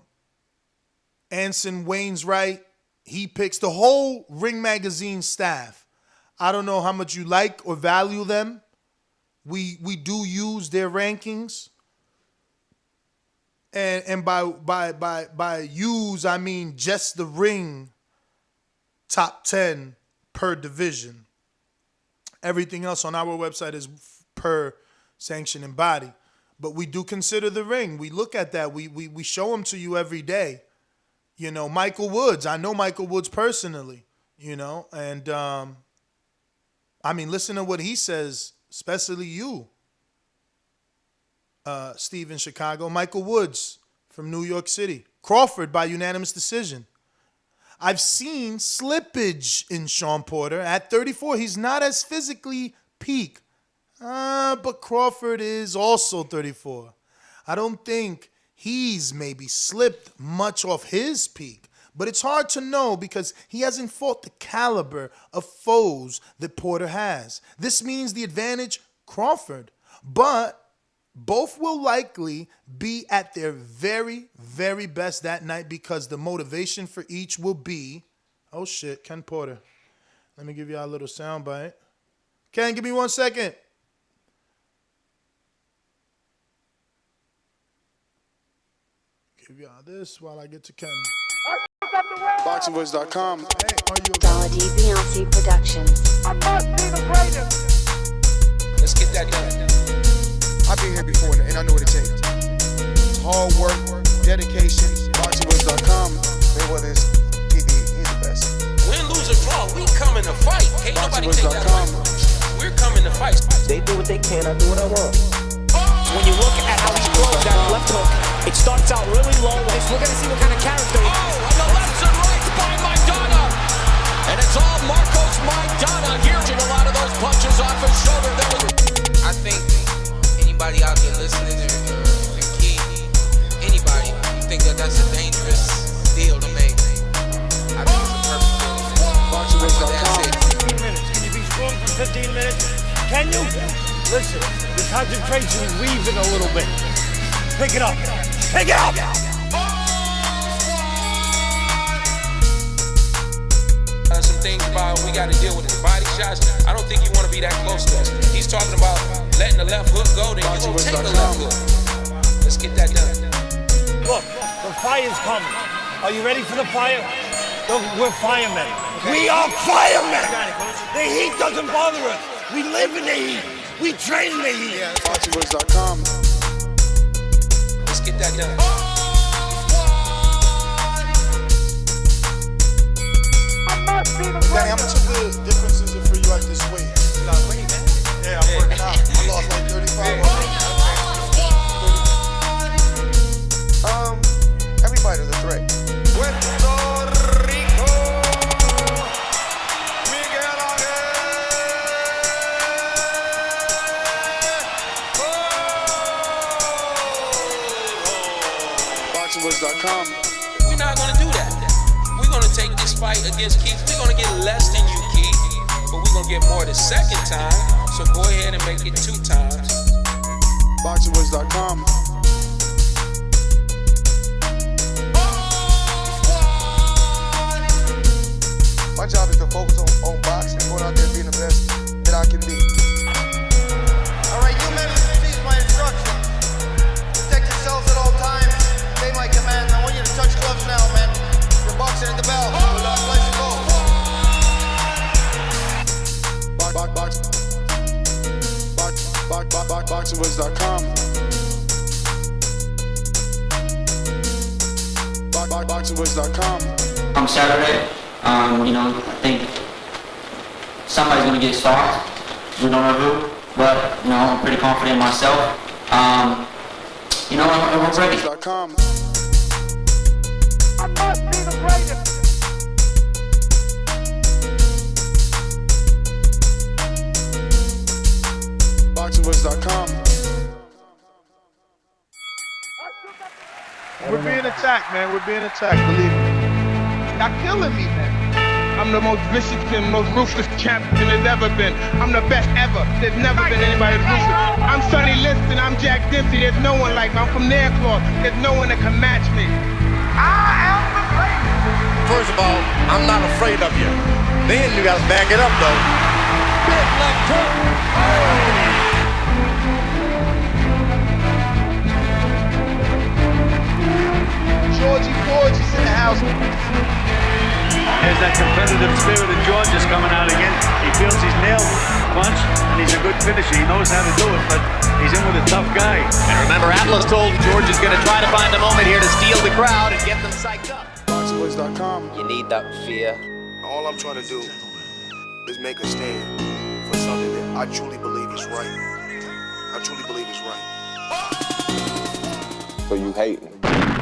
Wainwright, he picks. The whole Ring Magazine staff. I don't know how much you like or value them. We do use their rankings. And by use, I mean just the ring top 10 per division. Everything else on our website is per sanctioning body. But we do consider the ring. We look at that. We show them to you every day. Michael Woods. I know Michael Woods personally, and listen to what he says, especially you. Steve in Chicago. Michael Woods from New York City. Crawford by unanimous decision. I've seen slippage in Shawn Porter. At 34, he's not as physically peak. But Crawford is also 34. I don't think he's maybe slipped much off his peak. But it's hard to know because he hasn't fought the caliber of foes that Porter has. This means the advantage Crawford. But Both will likely be at their very, very best that night because the motivation for each will be, oh shit, Ken Porter. Let me give y'all a little sound bite. Ken, give me 1 second. Give y'all this while I get to Ken. BoxingVoice.com. Dolla Dibiase Productions. I must be the greatest. Let's get that done. I've been here before and I know what it takes. Hard work, dedication. BoxingVoice.com. Mayweather is he's the best. Win, lose, or draw, we coming to fight. Can't nobody take that away from us. We're coming to fight. They do what they can, I do what I want. When you look at how he throws that left hook, it starts out really low. We're going to see what kind of character he has. Oh, and the lefts and rights by Maidana. And it's all Marcos Maidana here. A lot of those punches off his shoulder. I think anybody out there listening or key, anybody, think that that's a dangerous deal to make. I think it's a perfect deal. BoxingVoice.com. 15 minutes. Can you be strong for 15 minutes? Can you? Listen, the concentration is leaving a little bit. Pick it up. Pick it up! Some things about we got to deal with his body shots. I don't think you want to be that close to us. He's talking about letting the left hook go, then you're going to take the left hook. Let's get that done. Look, the fire's coming. Are you ready for the fire? Look, we're firemen. We are firemen! The heat doesn't bother us. We live in the heat. We train in the heat. BoxingVoice.com. Let's get that done. Danny, how much of the difference is it for you at this weight? Yeah, I'm working out. I lost like 35 Everybody's a threat. Puerto Rico, Miguel Ángel. BoxingVoice.com. We're not going to do that. We're going to take this fight against Keith. We're going to get less than you, Keith, but we're going to get more the second time. So go ahead and make it 2 times. BoxingVoice.com. My job is to focus on boxing and going out there being the best that I can be. All right, you men receive my instructions. Protect yourselves at all times. Obey my commands. I want you to touch gloves now, man. You're boxing at the bell. Let's go. BoxingVoice.com. BoxingVoice.com. On Saturday, I think somebody's going to get stalked. We don't know who, but, I'm pretty confident in myself. We're ready. BoxingVoice.com. I must be the greatest. BoxingVoice.com. We're being attacked, man. We're being attacked, believe me. Y'all killing me, man. I'm the most vicious and most ruthless champion there's ever been. I'm the best ever. There's never been anybody as ruthless. I'm Sonny Liston. I'm Jack Dempsey. There's no one like me. I'm from Nairclaw. There's no one that can match me. I am the greatest. First of all, I'm not afraid of you. Then you gotta back it up, though. Big left hook. Georgie Porgy's in the house. There's that competitive spirit of George is coming out again. He feels he's nailed punch, and he's a good finisher. He knows how to do it, but he's in with a tough guy. And remember, Atlas told George is going to try to find a moment here to steal the crowd and get them psyched up. BoxingVoice.com. You need that fear. All I'm trying to do is make a stand for something that I truly believe is right. I truly believe is right. So you hating?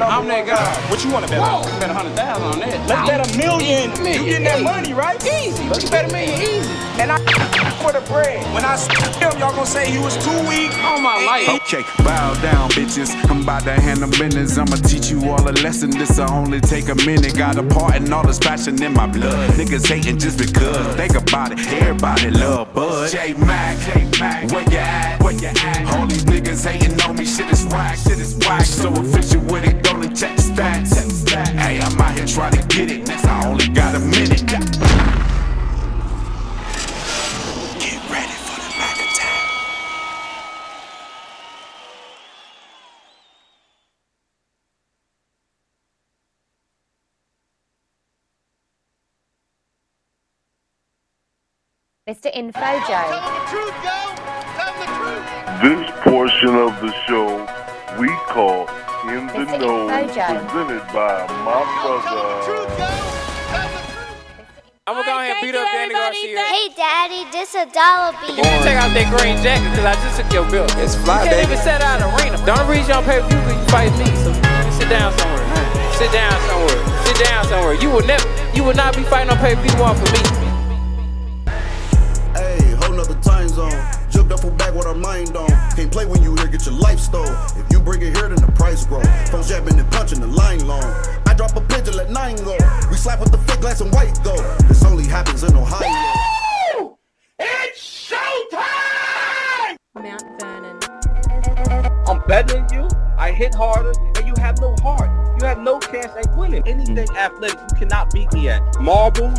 I'm that guy. What you want to bet on? Bet 100,000 on that. Let's bet $1 million. You getting that money, right? Easy. Let's bet $1 million easy. And I for the bread. When I him, y'all gonna say he was too weak. Oh my life. Okay, bow down, bitches. I'm about to handle business. I'ma teach you all a lesson. This'll only take a minute. Got a part in all this passion in my blood. Niggas hating just because. Think about it. Everybody love Bud. J Mac, where you at? Where you at? All these niggas hating on me. Shit is whack. Shit is whack. So official with it. Go and check the stats. Hey, I'm out here trying to get it. Next, I only got a minute. Get ready for the back attack. Mr. Info Joe. This portion of the show we call In the Mr. Know, Info presented by my brother. I'm gonna go ahead and beat up Danny Garcia. Hey, Daddy, this a dollar bill. You can take out that green jacket because I just took your bill. It's fly, you can't even set out an arena. The only reason you don't pay per view because you fight me. So you sit down somewhere. Sit down somewhere. Sit down somewhere. You will not be fighting on pay per view one for me. Hey, whole nother time zone. Jug duffel bag with our mind on. Can't play when you here, get your life stole. If you bring it here, then the price grow. Phones jabbing and punching the line long. I drop a pigeon, let 9 go. We slap with the fake glass and white go. This only happens in Ohio. Woo! It's showtime! Mount Vernon. I'm better than you. I hit harder, and you have no heart. You have no chance at winning. Anything athletic, you cannot beat me at. Marbles,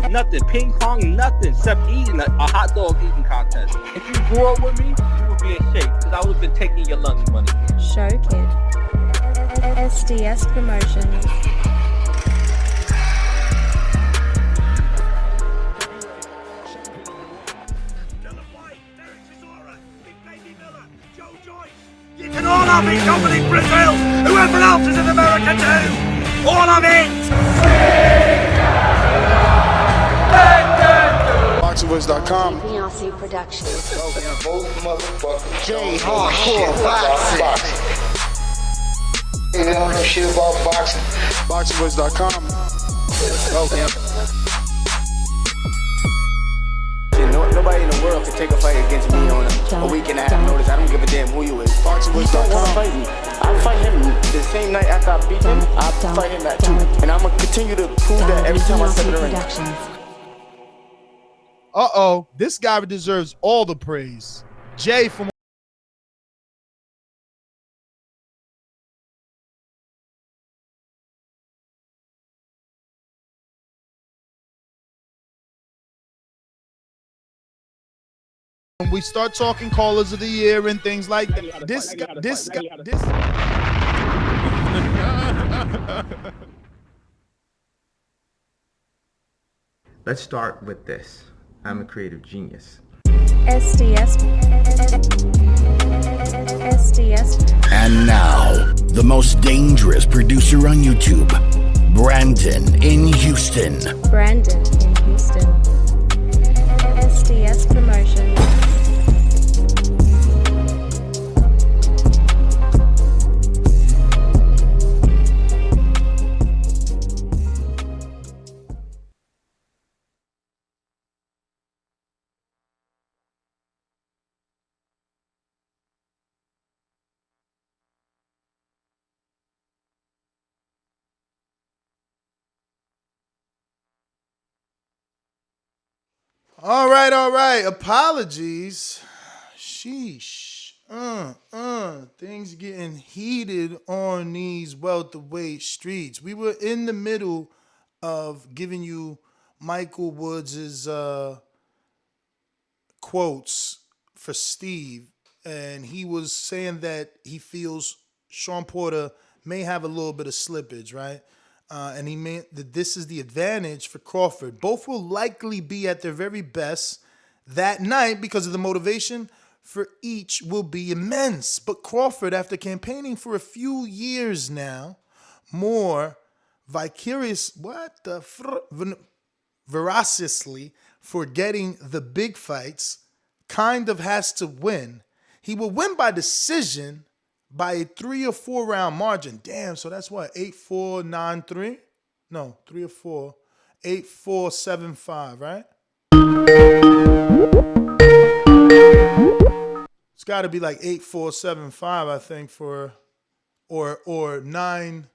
nothing. Ping pong, nothing. Except eating a hot dog eating contest. If you grew up with me, you would be in shape because I would have been taking your lunch money. Show Kid. SDS Promotions. You can all have it, company Brazil. Whoever else is in America too. All of it. BoxingWiz.com. Dibiase Productions. J Hardcore Boxing. You don't know shit about boxing. BoxingWiz.com. Nobody in the world can take a fight against me on a week and a half notice. I don't give a damn who you is. He don't want to fight me. I'll fight him the same night after I beat him. I'll fight him at 2. And I'm going to continue to prove that every time I step in the ring. Uh-oh, this guy deserves all the praise. Jay from when we start talking callers of the year and things like that. This guy. Let's start with this. I'm a creative genius. SDS. And now, the most dangerous producer on YouTube, Brandon in Houston. SDS Promotions. All right. Apologies. Sheesh. Things getting heated on these welterweight streets. We were in the middle of giving you Michael Woods' quotes for Steve, and he was saying that he feels Shawn Porter may have a little bit of slippage, right? And he meant that this is the advantage for Crawford. Both will likely be at their very best that night because of the motivation for each will be immense. But Crawford, after campaigning for a few years now, more voraciously for getting the big fights, kind of has to win. He will win by decision by a 3 or 4 round margin. Damn, so that's what, 8-4, 9-3? No, 3 or 4. 8-4, 7-5, right? got to be like 8-4, 7-5, I think, for or 9,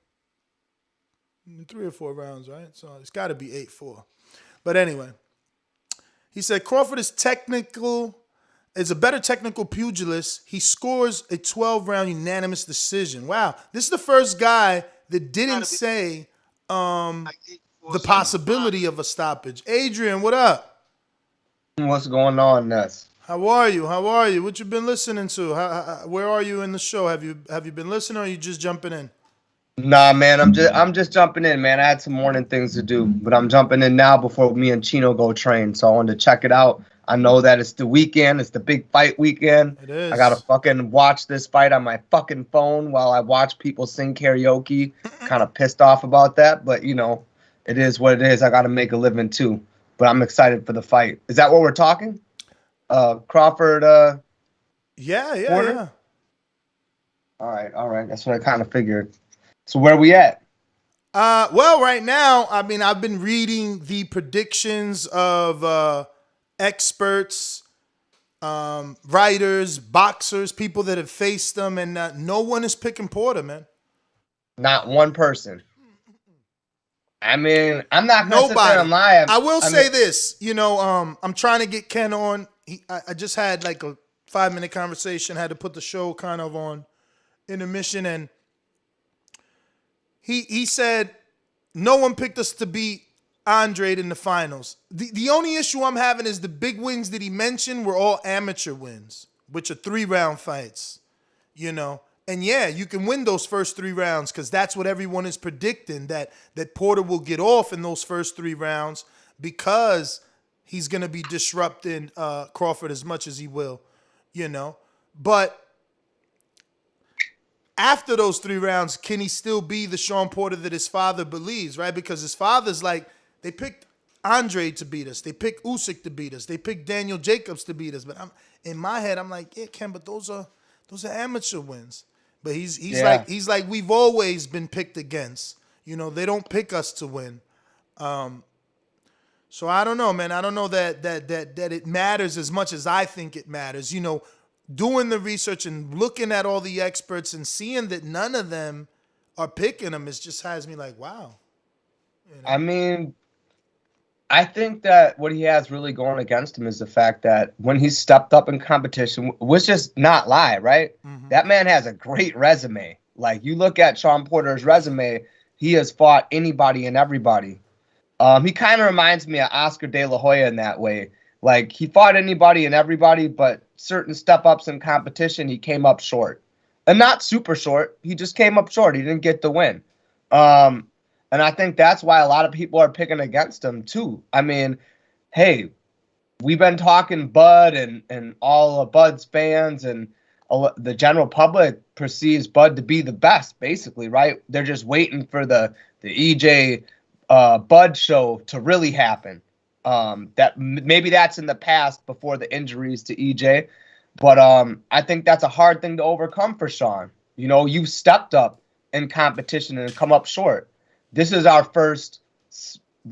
3 or 4 rounds, right? So it's got to be 8-4. But anyway, he said Crawford is a better technical pugilist. He scores a 12-round unanimous decision. Wow, this is the first guy that didn't say the possibility of a stoppage. Adrian, what up? What's going on, Ness? How are you? What you been listening to? Where are you in the show? Have you been listening, or are you just jumping in? Nah, man, I'm just jumping in, man. I had some morning things to do, but I'm jumping in now before me and Chino go train. So I wanted to check it out. I know that it's the weekend. It's the big fight weekend. It is. I gotta fucking watch this fight on my fucking phone while I watch people sing karaoke. Kind of pissed off about that, but you know, it is what it is. I gotta make a living too. But I'm excited for the fight. Is that what we're talking? Crawford. Yeah. Porter? All right. That's what I kind of figured. So where are we at? Well, right now, I mean, I've been reading the predictions of experts, writers, boxers, people that have faced them, and no one is picking Porter, man. Not one person. I mean, I'm not gonna sit there and lie. I will say this, you know, I'm trying to get Ken on. I just had like a 5-minute conversation, had to put the show kind of on intermission, and he said no one picked us to beat Andre in the finals. The only issue I'm having is the big wins that he mentioned were all amateur wins, which are 3-round fights, you know. And yeah, you can win those first 3 rounds because that's what everyone is predicting, that Porter will get off in those first 3 rounds because he's going to be disrupting Crawford as much as he will, you know. But after those 3 rounds, can he still be the Shawn Porter that his father believes, right? Because his father's like, they picked Andre to beat us. They picked Usyk to beat us. They picked Daniel Jacobs to beat us. But in my head, I'm like, yeah, Ken, but those are amateur wins. But he's like we've always been picked against. You know, they don't pick us to win. So I don't know, man. I don't know that it matters as much as I think it matters. You know, doing the research and looking at all the experts and seeing that none of them are picking him, it just has me like, wow. You know? I mean, I think that what he has really going against him is the fact that when he stepped up in competition, was just not lie, right? Mm-hmm. That man has a great resume. Like, you look at Shawn Porter's resume, he has fought anybody and everybody. He kind of reminds me of Oscar De La Hoya in that way. Like, he fought anybody and everybody, but certain step-ups in competition, he came up short. And not super short. He just came up short. He didn't get the win. And I think that's why a lot of people are picking against him, too. I mean, hey, we've been talking Bud and all of Bud's fans and the general public perceives Bud to be the best, basically, right? They're just waiting for the EJ Bud show to really happen. That maybe that's in the past before the injuries to EJ. But I think that's a hard thing to overcome for Shawn. You know, you stepped up in competition and come up short. This is our first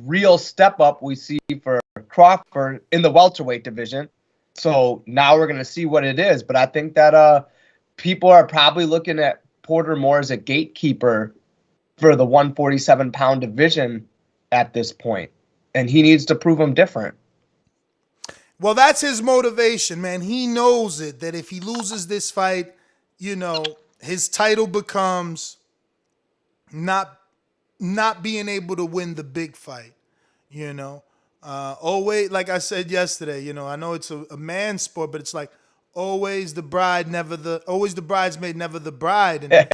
real step up we see for Crawford in the welterweight division. So now we're going to see what it is. But I think that people are probably looking at Porter more as a gatekeeper for the 147-pound division at this point. And he needs to prove him different. Well, that's his motivation, man. He knows it, that if he loses this fight, you know, his title becomes not being able to win the big fight, you know. Always, like I said yesterday, you know, I know it's a man's sport, but it's like always the bridesmaid, never the bride.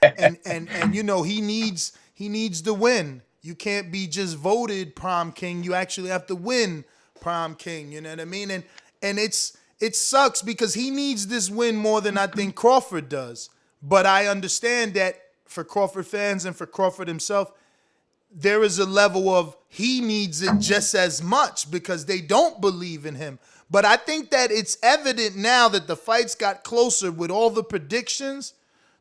And you know, he needs the win. You can't be just voted prom king. You actually have to win prom king. You know what I mean? And it sucks because he needs this win more than I think Crawford does. But I understand that for Crawford fans and for Crawford himself, there is a level of he needs it just as much because they don't believe in him. But I think that it's evident now that the fights got closer with all the predictions.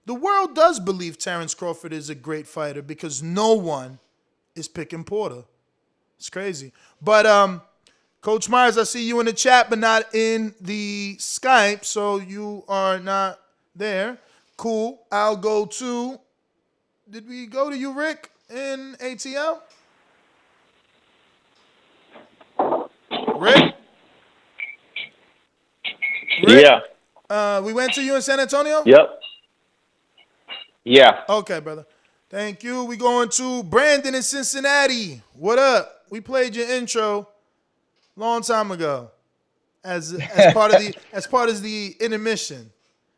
The world does believe Terence Crawford is a great fighter because no one is picking Porter. It's crazy. But Coach Myers, I see you in the chat, but not in the Skype, so you are not there. Cool. I'll go to. Did we go to you, Rick, in ATL? Rick? Yeah. We went to you in San Antonio? Yep. Yeah. Okay, brother. Thank you. We going to Brandon in Cincinnati. What up? We played your intro long time ago as part of the intermission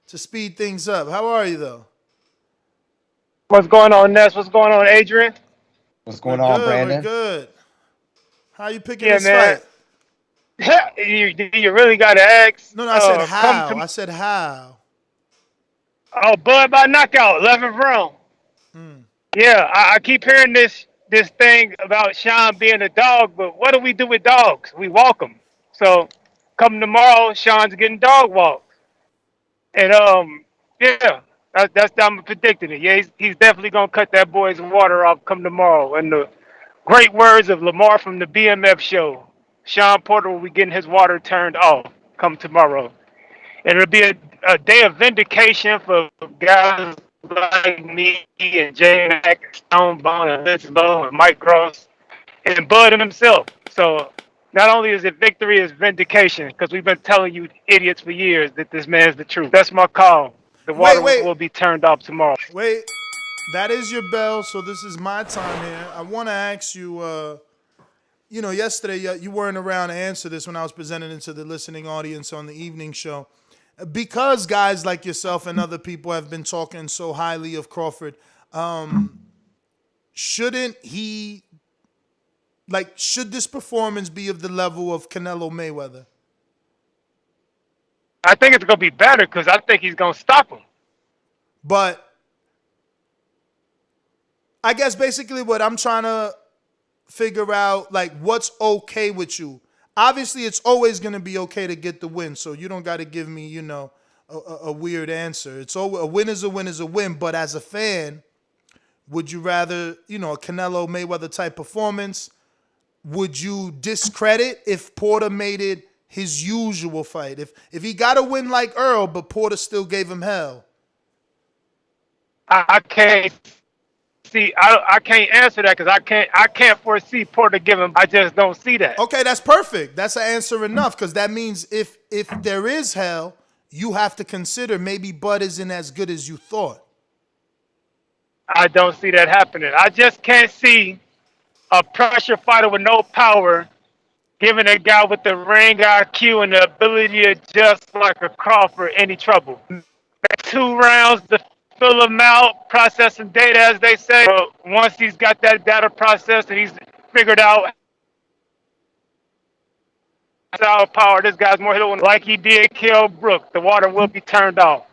to speed things up. How are you though? What's going on, Ness? What's going on, Adrian? What's going on, Brandon? We're good. How you picking this fight? you really got to ask. No, I said how. I said how. Oh, Bud by knockout, 11th round. Yeah, I keep hearing this thing about Shawn being a dog, but what do we do with dogs? We walk them. So come tomorrow, Shawn's getting dog walked. And yeah, that's I'm predicting it. Yeah, he's definitely gonna cut that boy's water off come tomorrow. And the great words of Lamar from the BMF show, Shawn Porter will be getting his water turned off come tomorrow. And it'll be a day of vindication for guys like me and J Mac, Stone Bone, and Vince Lowe, and Mike Gross, and Bud himself. So not only is it victory, it's vindication, because we've been telling you idiots for years that this man's the truth. That's my call. The water will be turned off tomorrow. Wait, that is your bell, so this is my time here. I want to ask you, yesterday you weren't around to answer this when I was presented into the listening audience on the evening show. Because guys like yourself and other people have been talking so highly of Crawford, should this performance be of the level of Canelo Mayweather? I think it's going to be better because I think he's going to stop him. But I guess basically what I'm trying to figure out, like, what's okay with you. Obviously, it's always going to be okay to get the win, so you don't got to give me, a weird answer. It's always, a win is a win is a win, but as a fan, would you rather, a Canelo Mayweather type performance? Would you discredit if Porter made it his usual fight? If he got a win like Earl, but Porter still gave him hell? I can't see. I can't answer that because I can't foresee Porter giving him. I just don't see that. Okay, that's perfect. That's an answer enough, because that means if there is hell, you have to consider maybe Bud isn't as good as you thought. I don't see that happening. I just can't see a pressure fighter with no power giving a guy with the ring IQ and the ability to adjust like a Crawford any trouble. 2 rounds to fill him out, processing data, as they say. But once he's got that data processed and he's figured out how power, this guy's more hittable like he did Kell Brook. The water will be turned off.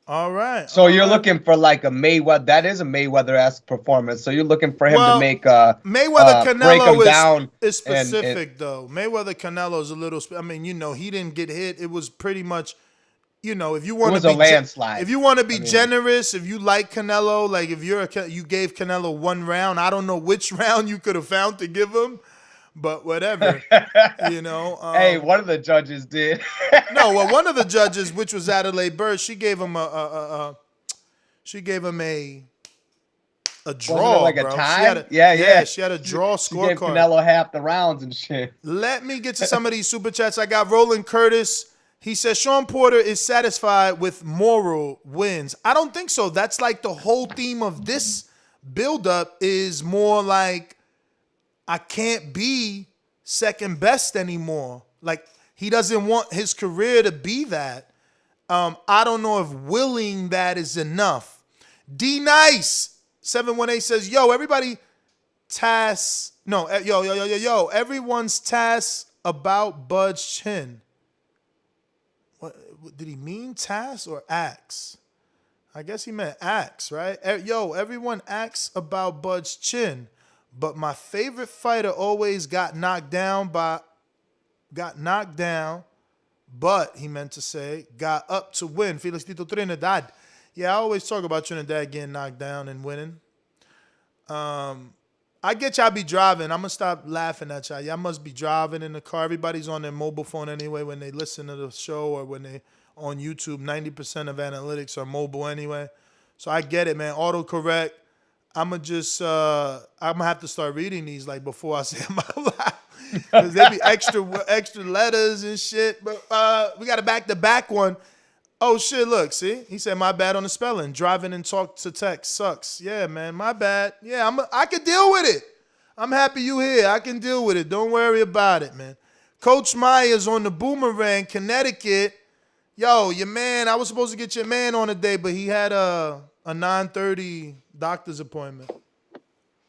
All right. So you're looking for like a Mayweather. That is a Mayweather-esque performance. So you're looking for him to make Mayweather Canelo is specific though. Mayweather Canelo is a little. He didn't get hit. It was pretty much. If you want to be a landslide. If you want to be generous, if you like Canelo, like if you gave Canelo 1 round, I don't know which round you could have found to give him, but whatever. Hey, one of the judges did. One of the judges, which was Adelaide Bird, she gave him a draw, like bro. a tie? She had a draw scorecard. She gave Canelo half the rounds and shit. Let me get to some of these super chats. I got Roland Curtis. He says Shawn Porter is satisfied with moral wins. I don't think so. That's like the whole theme of this buildup is more like I can't be second best anymore. Like he doesn't want his career to be that. I don't know if willing that is enough. D Nice 718 says, everybody everyone's task about Bud's chin. What did he mean, task or axe? I guess he meant axe, right? Everyone asks about Bud's chin, but my favorite fighter always got knocked down, but he meant to say got up to win. Felix Tito Trinidad. Yeah, I always talk about Trinidad getting knocked down and winning. I get y'all be driving. I'm gonna stop laughing at y'all. Y'all must be driving in the car. Everybody's on their mobile phone anyway when they listen to the show or when they on YouTube. 90% of analytics are mobile anyway. So I get it, man. Autocorrect. I'm gonna have to start reading these like before I say them out loud. Because there be extra letters and shit. But we got a back-to-back one. Oh, shit, look, see? He said, my bad on the spelling. Driving and talk to text sucks. Yeah, man, my bad. Yeah, I can deal with it. I'm happy you here. I can deal with it. Don't worry about it, man. Coach Myers on the Boomerang, Connecticut. Yo, your man, I was supposed to get your man on today, but he had a 9:30 doctor's appointment.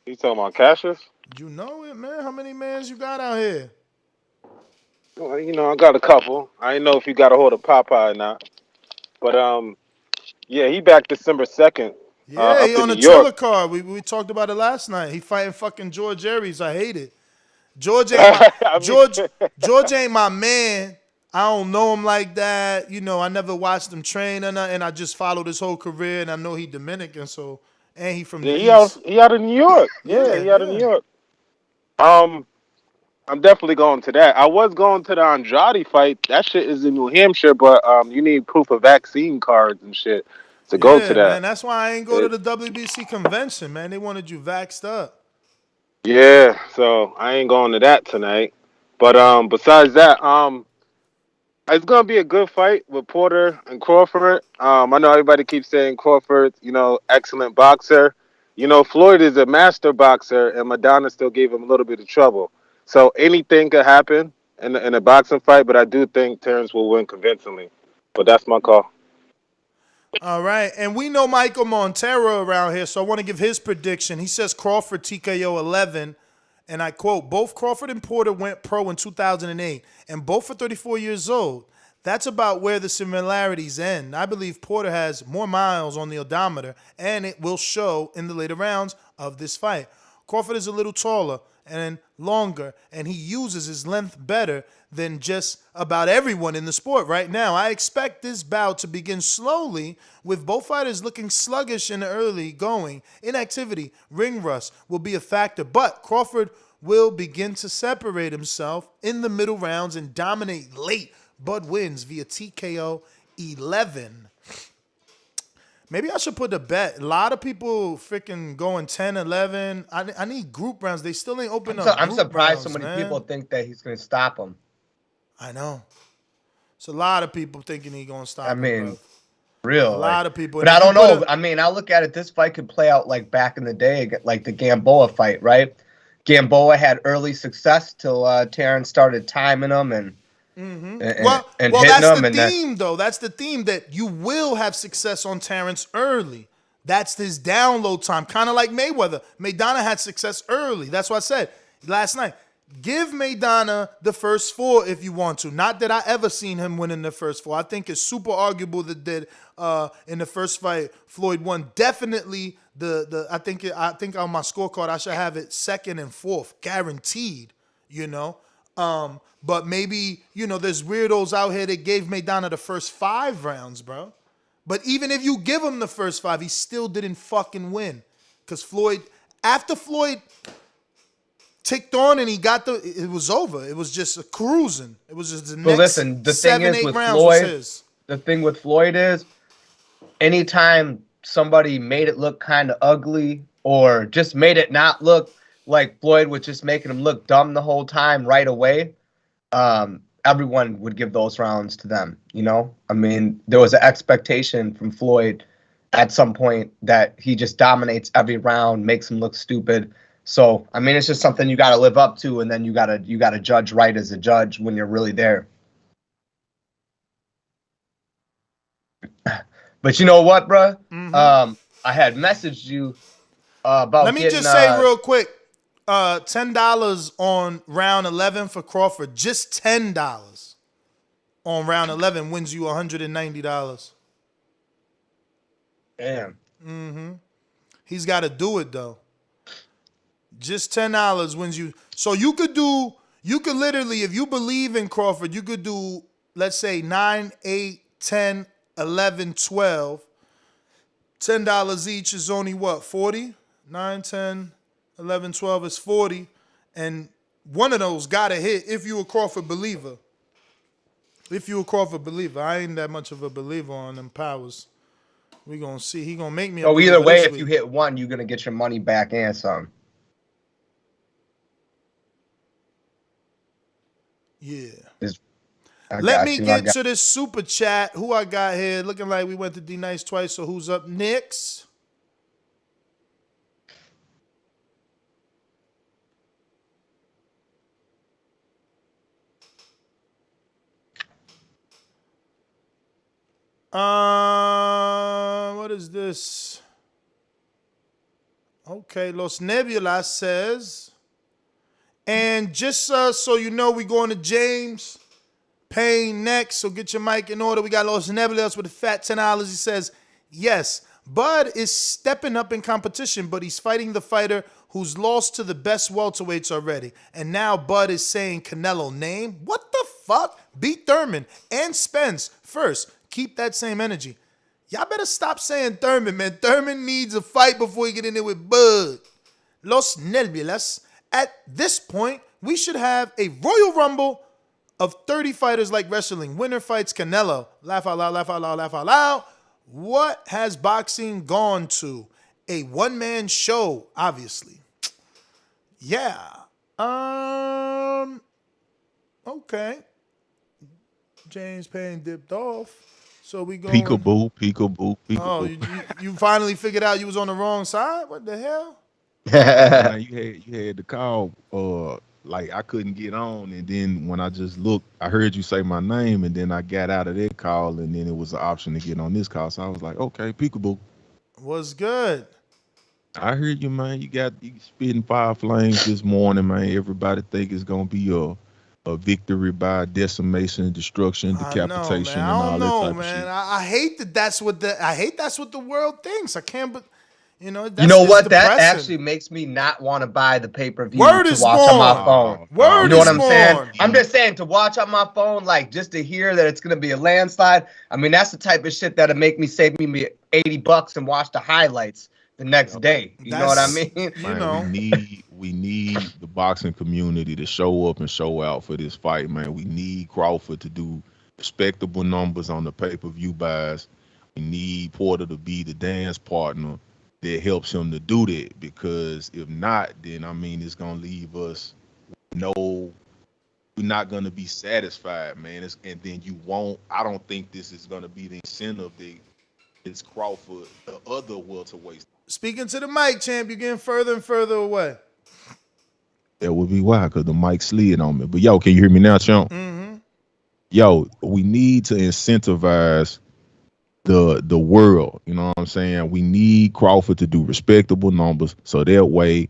You talking about Cassius? You know it, man. How many mans you got out here? Well, I got a couple. I didn't know if you got a hold of Popeye or not. But, yeah, he back December 2nd. Yeah, he up on in the New York. Triller card. We talked about it last night. He fighting fucking George Aries. I hate it. George ain't my, George ain't my man. I don't know him like that. I never watched him train or nothing. I just followed his whole career, and I know he Dominican, and he from the East. He out of New York. Yeah, he out of New York. I'm definitely going to that. I was going to the Andrade fight. That shit is in New Hampshire, but you need proof of vaccine cards and shit to go to that. Man, that's why I ain't go to the WBC convention, man. They wanted you vaxxed up. Yeah, so I ain't going to that tonight. But besides that, it's gonna be a good fight with Porter and Crawford. I know everybody keeps saying Crawford, excellent boxer. Floyd is a master boxer, and Madonna still gave him a little bit of trouble. So anything could happen in a boxing fight, but I do think Terence will win convincingly. But that's my call. All right, and we know Michael Montero around here, so I want to give his prediction. He says Crawford TKO 11, and I quote, both Crawford and Porter went pro in 2008, and both are 34 years old. That's about where the similarities end. I believe Porter has more miles on the odometer, and it will show in the later rounds of this fight. Crawford is a little taller and longer, and he uses his length better than just about everyone in the sport right now. I expect this bout to begin slowly, with both fighters looking sluggish in the early going. Inactivity, ring rust will be a factor, but Crawford will begin to separate himself in the middle rounds and dominate late. Bud wins via TKO 11. Maybe I should put a bet. A lot of people freaking going 10, 11. I need group rounds. They still ain't open up. I'm surprised rounds, so many man. people think that he's going to stop him. I know. It's a lot of people thinking he's going to stop him. Bro. Real. A lot of people. But I don't know. I look at it. This fight could play out like back in the day, like the Gamboa fight, right? Gamboa had early success till Terence started timing him and Well, hitting that's him. the theme, though. That's the theme, that you will have success on Terence early. That's his download time, kind of like Mayweather. Maidana had success early. That's what I said last night. Give Maidana the first four if you want to. Not that I ever seen him win in the first four. I think it's super arguable that in the first fight Floyd won. Definitely I think on my scorecard I should have it second and fourth, guaranteed. But maybe, there's weirdos out here that gave Maidana the first 5 rounds, bro. But even if you give him the first 5, he still didn't fucking win. Because after Floyd ticked on and he got it was over. It was just a cruising. It was just the next 7, 8 rounds was his. The thing with Floyd is, anytime somebody made it look kind of ugly or just made it not look like Floyd was just making him look dumb the whole time right away, everyone would give those rounds to them, there was an expectation from Floyd at some point that he just dominates every round, makes him look stupid. So, it's just something you got to live up to, and then you got to judge right as a judge when you're really there. But you know what, bro? I had messaged you about Let me just say real quick, $10 on round 11 for Crawford. Just $10 on round 11 wins you $190. Damn. He's got to do it, though. Just $10 wins you. So you could literally, if you believe in Crawford, you could do, let's say, 9, 8, 10, 11, 12. $10 each is only what, 40? 9, 10, 11-12 is 40. And one of those got to hit if you a Crawford believer. If you a Crawford believer. I ain't that much of a believer on them powers. We going to see. He going to make me a So believer either way, this if week. you hit one, you're going to get your money back and some. Yeah. I Let got me you, I get got- to this super chat. Who I got here? Looking like we went to D Nice twice. So who's up next? What is this? Okay, Los Nebulas says, and just so you know, we going to James Payne next. So get your mic in order. We got Los Nebulas with a fat $10. He says, yes, Bud is stepping up in competition, but he's fighting the fighter who's lost to the best welterweights already. And now Bud is saying Canelo name. What the fuck? Beat Thurman and Spence first. Keep that same energy. Y'all better stop saying Thurman, man. Thurman needs a fight before he get in there with Bud. Los Nebulas. At this point, we should have a Royal Rumble of 30 fighters like wrestling. Winner fights Canelo. Laugh out loud, laugh out loud, laugh out loud. What has boxing gone to? A one-man show, obviously. Yeah. Okay. James Payne dipped off. So we going. Peekaboo, peekaboo, peekaboo. Oh, you finally figured out you was on the wrong side? What the hell? Man, you had the call. Like I couldn't get on, and then when I just looked, I heard you say my name, and then I got out of that call, and then it was an option to get on this call. So I was like, okay, peekaboo. What's good? I heard you, man. You spitting fire flames this morning, man. Everybody think it's gonna be a victory by decimation, destruction, decapitation, and all that type of shit. I hate that. That's what the world thinks. I can't, but you know. You know what? That depressing. actually makes me not want to buy the pay-per-view Word to is watch on my born. phone. Word you know what is I'm saying? born. I'm just saying to watch on my phone, like just to hear that it's gonna be a landslide. I mean, that's the type of shit that'll make me save me $80 and watch the highlights the next day. You know what I mean? You know. We need the boxing community to show up and show out for this fight, man. We need Crawford to do respectable numbers on the pay-per-view buys. We need Porter to be the dance partner that helps him to do that, because if not, then I mean it's gonna leave us we're not gonna be satisfied, man. And then I don't think this is gonna be the incentive that it's Crawford, the other welterweights. Speaking to the mic, champ, you're getting further and further away. That would be why, because the mic slid on me. But yo, can you hear me now, champ? Mm-hmm. Yo, we need to incentivize the world. You know what I'm saying? We need Crawford to do respectable numbers, so that way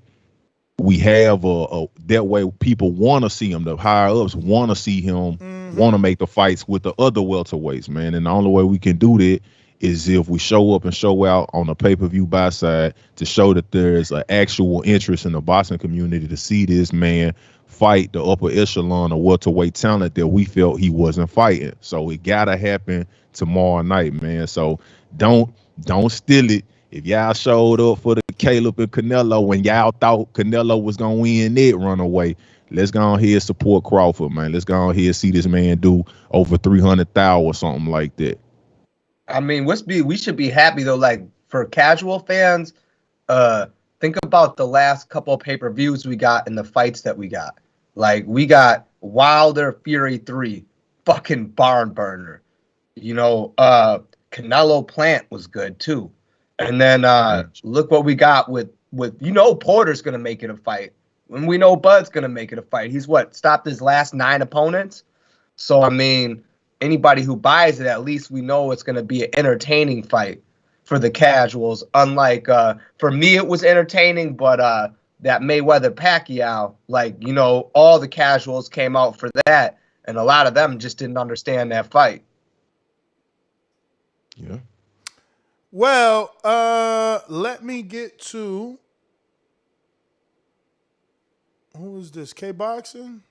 we have that way people want to see him. The higher ups want to see him, want to make the fights with the other welterweights, man. And the only way we can do that is if we show up and show out on the pay-per-view buy side to show that there's an actual interest in the boxing community to see this man fight the upper echelon of welterweight talent that we felt he wasn't fighting. So it gotta happen tomorrow night, man. So don't steal it. If y'all showed up for the Caleb and Canelo when y'all thought Canelo was gonna win that runaway, let's go ahead and support Crawford, man. Let's go ahead and see this man do over 300,000 or something like that. I mean, we should be happy though. Like for casual fans, think about the last couple of pay-per-views we got and the fights that we got. Like we got Wilder Fury 3, fucking barn burner. You know, Canelo Plant was good too. And then look what we got with Porter's gonna make it a fight. When we know Bud's gonna make it a fight. He's stopped his last 9 opponents. So I mean, anybody who buys it, at least we know it's gonna be an entertaining fight for the casuals. Unlike for me, it was entertaining, but that Mayweather Pacquiao, like, you know, all the casuals came out for that, and a lot of them just didn't understand that fight. Yeah. Well, let me get to who is this? K Boxing?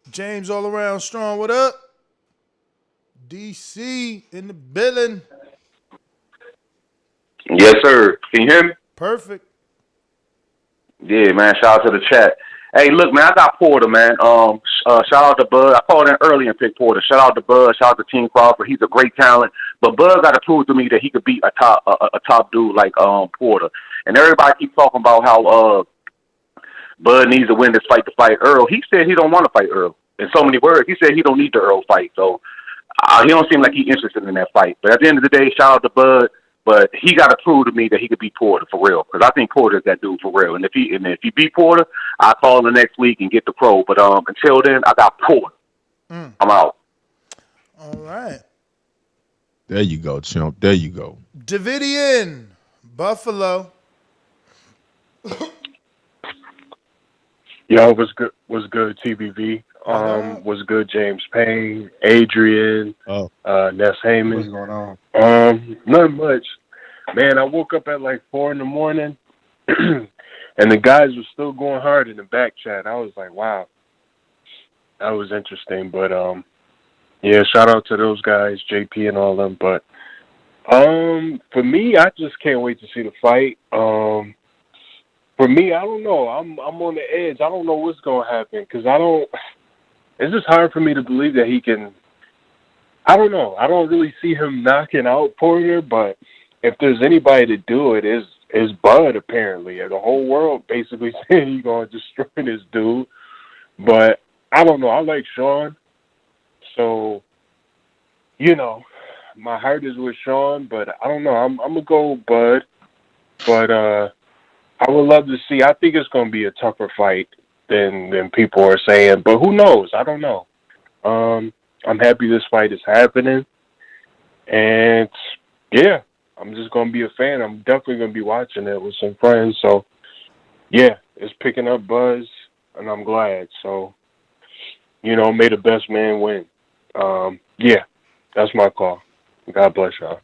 James all around strong. What up? DC in the building. Yes, sir. Can you hear me? Perfect. Yeah, man. Shout out to the chat. Hey, look, man, I got Porter, man. Shout out to Bud. I called in early and picked Porter. Shout out to Bud. Shout out to Team Crawford. He's a great talent, but Bud got to prove to me that he could beat a top dude like Porter. And everybody keeps talking about how Bud needs to win this fight to fight Earl. He said he don't want to fight Earl. In so many words, he said he don't need the Earl fight. So he don't seem like he's interested in that fight. But at the end of the day, shout out to Bud. But he got to prove to me that he could beat Porter for real, because I think Porter's that dude for real. And if he beat Porter, I'll call him next week and get the pro. But until then, I got Porter. I'm out. All right. There you go, chump. There you go. Davidian, Buffalo. Yo, was good, TBV. Was good, James Payne, Adrian, Ness Heyman. What's going on? Not much. Man, I woke up at like 4 a.m. and the guys were still going hard in the back chat. I was like, wow. That was interesting. But yeah, shout out to those guys, JP and all them. But for me, I just can't wait to see the fight. For me, I don't know. I'm on the edge. I don't know what's gonna happen because it's just hard for me to believe that he can. I don't know. I don't really see him knocking out Porter, but if there's anybody to do it, is Bud apparently. The whole world basically saying he's gonna destroy this dude. But I don't know. I like Shawn, so my heart is with Shawn, but I don't know. I'm gonna go Bud, but I would love to see. I think it's gonna be a tougher fight than people are saying, but who knows? I don't know. I'm happy this fight is happening, and yeah, I'm just gonna be a fan. I'm definitely gonna be watching it with some friends. So yeah, it's picking up buzz, and I'm glad. So may the best man win. Yeah, that's my call. God bless y'all.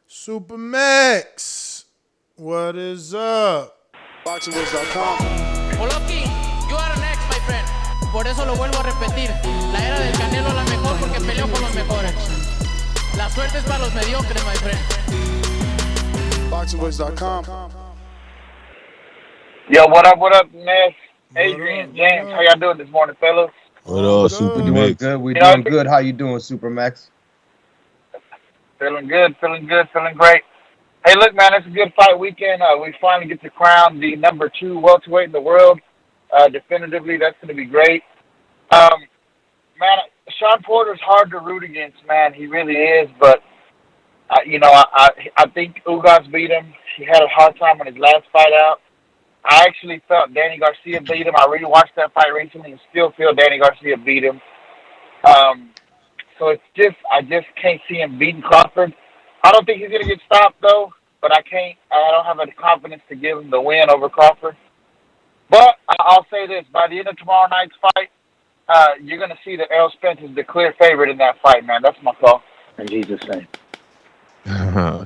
Supermax, what is up? BoxingVoice.com. Oloki, you are next, my friend. Por eso lo vuelvo a repetir. La era del Canelo la mejor porque peleó con los mejores. La suerte es para los mediocres, my friend. BoxingVoice.com. Yo, what up, Ness? Adrian, James, how y'all doing this morning, fellas? What up, Supermax? We're doing good. How you doing, Supermax? Feeling good, feeling great. Hey, look, man, it's a good fight weekend. We finally get to crown the number 2 welterweight in the world. Definitively, that's going to be great. Man, Shawn Porter's hard to root against, man. He really is. But, I think Ugas beat him. He had a hard time on his last fight out. I actually felt Danny Garcia beat him. I rewatched that fight recently and still feel Danny Garcia beat him. So I just can't see him beating Crawford. I don't think he's going to get stopped, though, but I don't have the confidence to give him the win over Crawford. But I'll say this, by the end of tomorrow night's fight, you're going to see that Errol Spence is the clear favorite in that fight, man. That's my call. In Jesus' name.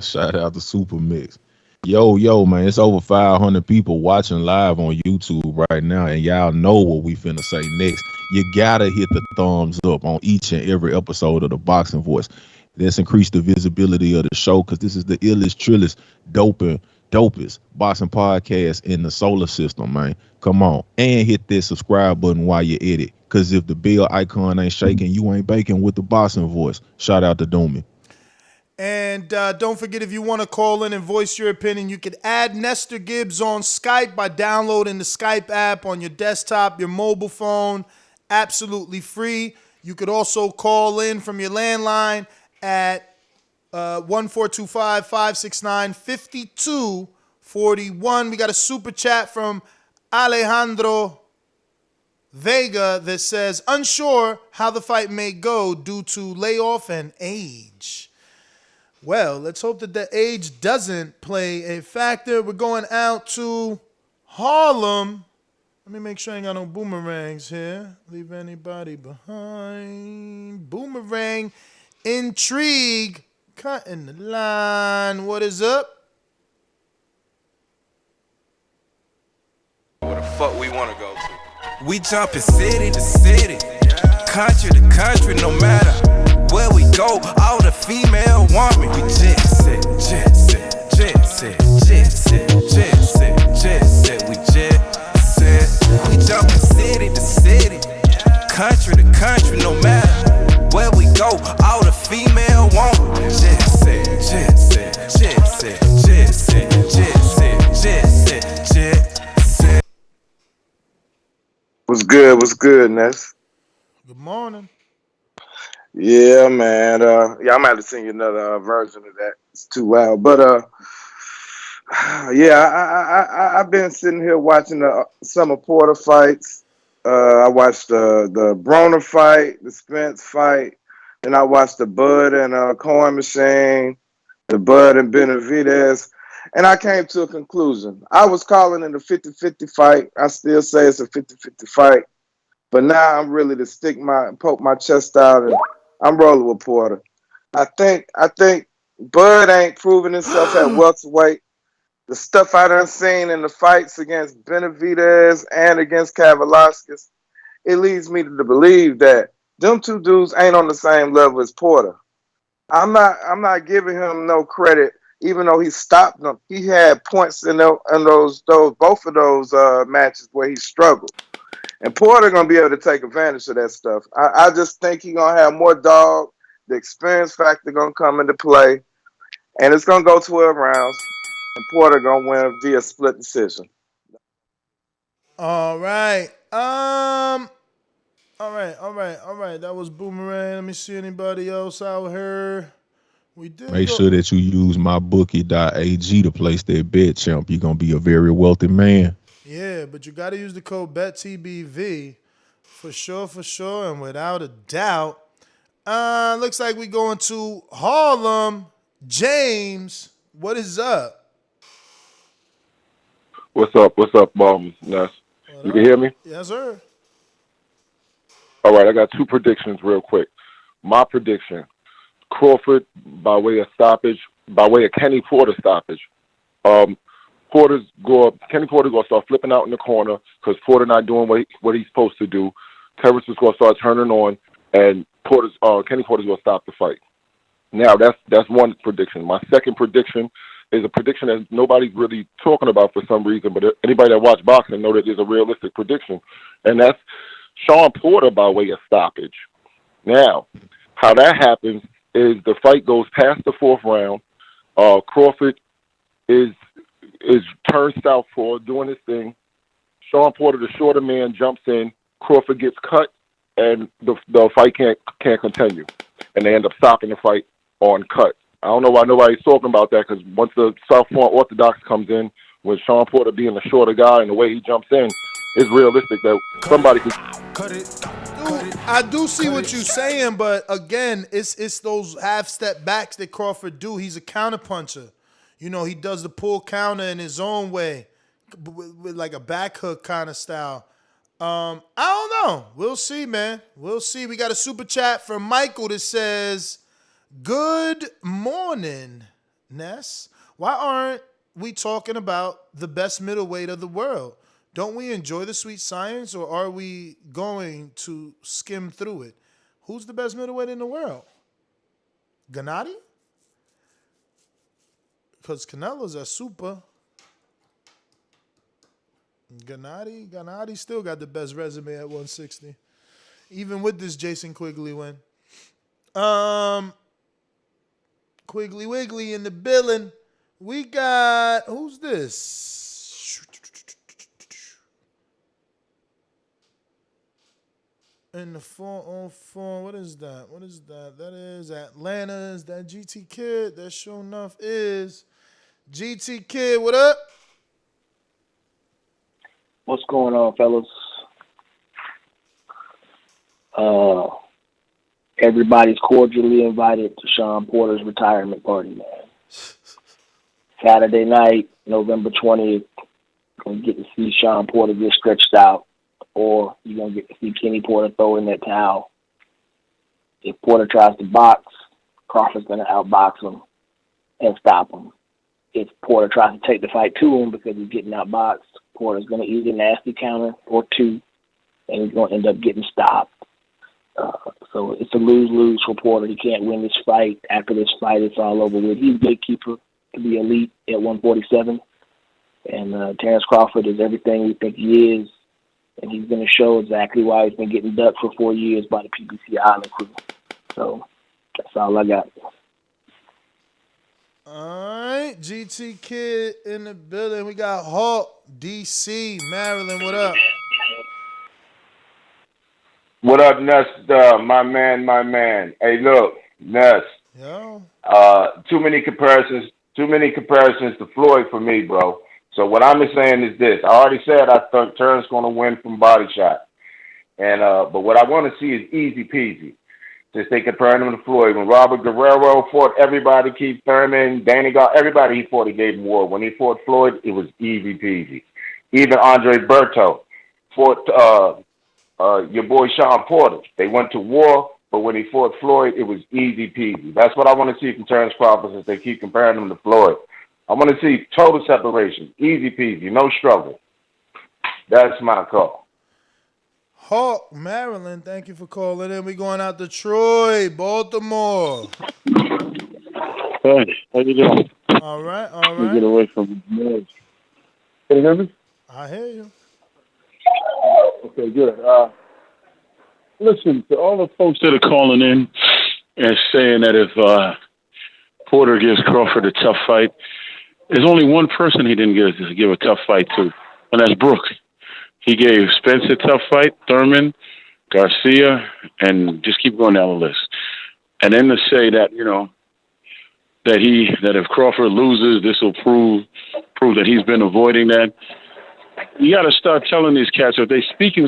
Shout out to Supermix. Yo, man, it's over 500 people watching live on YouTube right now, and y'all know what we finna say next. You gotta hit the thumbs up on each and every episode of the Boxing Voice. Let's increase the visibility of the show, because this is the illest, trillest, dopest boxing podcast in the solar system, man. Come on. And hit that subscribe button while you edit, because if the bell icon ain't shaking, you ain't baking with the Boxing Voice. Shout out to Doomy. And don't forget, if you want to call in and voice your opinion, you could add Nestor Gibbs on Skype by downloading the Skype app on your desktop, your mobile phone, absolutely free. You could also call in from your landline at 1425-569-5241. We got a super chat from Alejandro Vega that says, unsure how the fight may go due to layoff and age. Well, let's hope that the age doesn't play a factor. We're going out to Harlem. Let me make sure I ain't got no boomerangs here. Leave anybody behind. Boomerang Intrigue. Cutting the line. What is up? Where the fuck we want to go to? We jumping city to city, country to country, no matter where we go. All the female want me. We jet set, jet set, jet set, jet set, jet set, jet set. We jet set. We jumping city to city, country to country, no matter where we go. All the female want me. Jet set, jet set, jet set, jet set, jet set, jet set, jet set. What's good? What's good, Ness? Good morning. Yeah, man. I'm gonna have to send you another version of that. It's too wild. But yeah, I've been sitting here watching the Summer Porter fights. I watched the Broner fight, the Spence fight, and I watched the Bud and Coin Machine, the Bud and Benavidez, and I came to a conclusion. I was calling it a 50-50 fight. I still say it's a 50-50 fight, but now I'm really to poke my chest out, and I'm rolling with Porter. I think Bud ain't proven himself at welterweight. The stuff I done seen in the fights against Benavidez and against Kavaliauskas, it leads me to believe that them two dudes ain't on the same level as Porter. I'm not giving him no credit, even though he stopped them. He had points in those both of those matches where he struggled. And Porter gonna be able to take advantage of that stuff. I just think he gonna have more dog. The experience factor gonna come into play, and it's gonna go 12 rounds. And Porter gonna win via split decision. All right. All right. That was Boomerang. Let me see anybody else out here. We did. Make sure that you use mybookie.ag to place that bet, champ. You're gonna be a very wealthy man. Yeah, but you got to use the code BETTBV for sure, and without a doubt. Looks like we going to Harlem. James, what is up? What's up, Ness? You can hear me? Yes, sir. All right, I got two predictions real quick. My prediction, Crawford by way of Kenny Porter stoppage. Kenny Porter gonna start flipping out in the corner because Porter not doing what he's supposed to do. Terence is gonna start turning on, and Kenny Porter's gonna stop the fight. Now that's one prediction. My second prediction is a prediction that nobody's really talking about for some reason, but anybody that watch boxing know that it's a realistic prediction, and that's Shawn Porter by way of stoppage. Now, how that happens is the fight goes past the fourth round. Crawford is turned southpaw doing his thing. Shawn Porter, the shorter man, jumps in. Crawford gets cut, and the fight can't continue, and they end up stopping the fight on cut. I don't know why nobody's talking about that, because once the southpaw orthodox comes in, with Shawn Porter being the shorter guy and the way he jumps in, it's realistic that somebody could. Dude, I do see what you're saying, but again, it's those half step backs that Crawford do. He's a counterpuncher. You know, he does the pull counter in his own way, with like a back hook kind of style. I don't know. We'll see, man. We'll see. We got a super chat from Michael that says, "Good morning, Ness. Why aren't we talking about the best middleweight of the world? Don't we enjoy the sweet science, or are we going to skim through it? Who's the best middleweight in the world? Gennady? Because Canelo's at super. Gennady still got the best resume at 160, even with this Jason Quigley win. Quigley Wiggly in the building. We got, who's this? In the 404, what is that? That is Atlanta. Is that GT Kid? That sure enough is GT Kid. What up? What's going on, fellas? Everybody's cordially invited to Shawn Porter's retirement party, man. Saturday night, November 20th, gonna get to see Shawn Porter get stretched out, or you're gonna get to see Kenny Porter throw in that towel. If Porter tries to box, Crawford's going to outbox him and stop him. If Porter tries to take the fight to him because he's getting outboxed, Porter's going to either nasty counter or two, and he's going to end up getting stopped. So it's a lose-lose for Porter. He can't win this fight. After this fight, it's all over with. He's gatekeeper to be elite at 147, and Terence Crawford is everything we think he is, and he's going to show exactly why he's been getting ducked for 4 years by the PBC Island crew. So that's all I got. All right, GT Kid in the building. We got Hawk, DC, Maryland. What up? What up, Ness? My man. Hey, look, Ness. Yo. Too many comparisons to Floyd for me, bro. So what I'm saying is this. I already said I thought Terence going to win from body shot. And but what I want to see is easy peasy. Since they comparing him to Floyd. When Robert Guerrero fought everybody, Keith Thurman, Danny Gar, everybody he fought, he gave him war. When he fought Floyd, it was easy peasy. Even Andre Berto fought your boy Shawn Porter. They went to war, but when he fought Floyd, it was easy peasy. That's what I want to see from Terence Crawford since they keep comparing him to Floyd. I want to see total separation, easy peasy, no struggle. That's my call. Hawk, Maryland, thank you for calling in. We going out to Troy, Baltimore. Hey, how you doing? All right. Get away from noise. Can you hear me? I hear you. Okay, good. Listen, to all the folks that are calling in and saying that if Porter gives Crawford a tough fight, there's only one person he didn't give a tough fight to, and that's Brooke. He gave Spence a tough fight, Thurman, Garcia, and just keep going down the list. And then to say that, that if Crawford loses, this will prove that he's been avoiding that. You got to start telling these cats if they speak in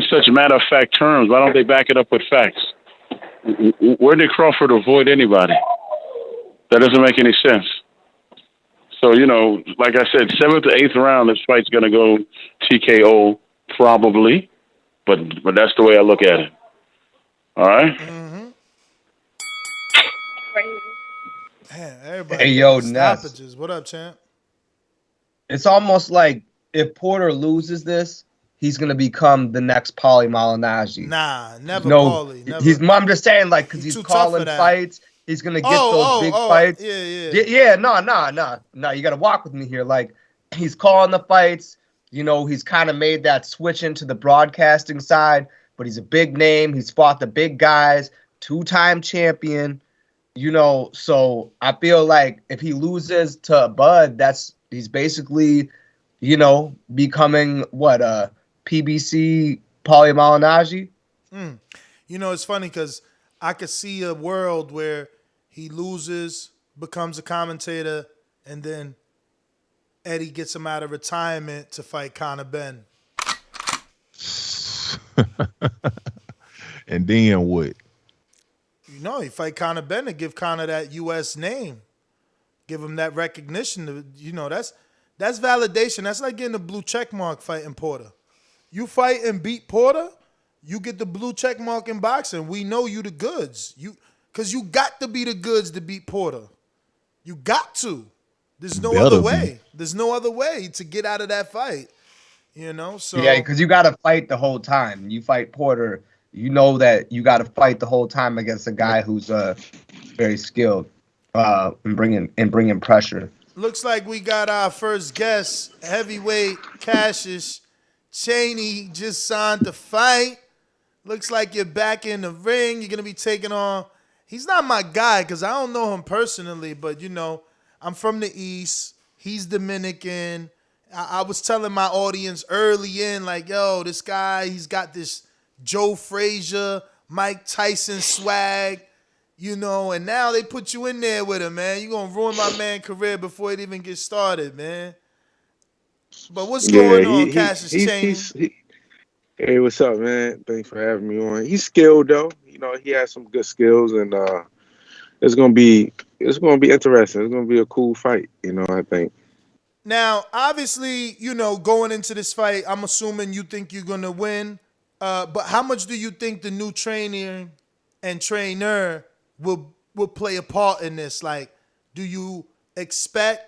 such matter-of-fact terms, why don't they back it up with facts? Where did Crawford avoid anybody? That doesn't make any sense. So, like I said, 7th to 8th round, this fight's going to go TKO probably, but that's the way I look at it. All right? Mm-hmm. Man, everybody Hey, yo, stoppages. Ness. What up, champ? It's almost like if Porter loses this, he's going to become the next Paulie Malignaggi. Nah, never Paulie. Never. I'm just saying, like, because he's calling fights. He's going to get those big fights. Yeah. No. You got to walk with me here. Like, he's calling the fights. He's kind of made that switch into the broadcasting side, but he's a big name. He's fought the big guys, 2-time champion. So I feel like if he loses to Bud, he's basically, becoming what, PBC Paulie Malignaggi? It's funny because I could see a world where he loses, becomes a commentator, and then Eddie gets him out of retirement to fight Conor Ben. And then what? He fight Conor Ben and give Conor that U.S. name. Give him that recognition. That's validation. That's like getting a blue check mark fighting Porter. You fight and beat Porter, you get the blue check mark in boxing. We know you the goods. Because you got to be the goods to beat Porter. You got to. There's no other way. There's no other way to get out of that fight. So yeah, because you got to fight the whole time. You fight Porter, that you got to fight the whole time against a guy who's very skilled in bringing pressure. Looks like we got our first guest, heavyweight Cassius Chaney just signed to fight. Looks like you're back in the ring. You're going to be taking on... He's not my guy because I don't know him personally, but, I'm from the East. He's Dominican. I was telling my audience early in, like, yo, this guy, he's got this Joe Frazier, Mike Tyson swag, and now they put you in there with him, man. You're going to ruin my man's career before it even gets started, man. But what's going on, Cassius Chaney? Hey, what's up, man? Thanks for having me on. He's skilled though. He has some good skills, and it's gonna be interesting. It's gonna be a cool fight. I think. Now, obviously, going into this fight, I'm assuming you think you're gonna win. But how much do you think the new training and trainer will play a part in this? Like, do you expect,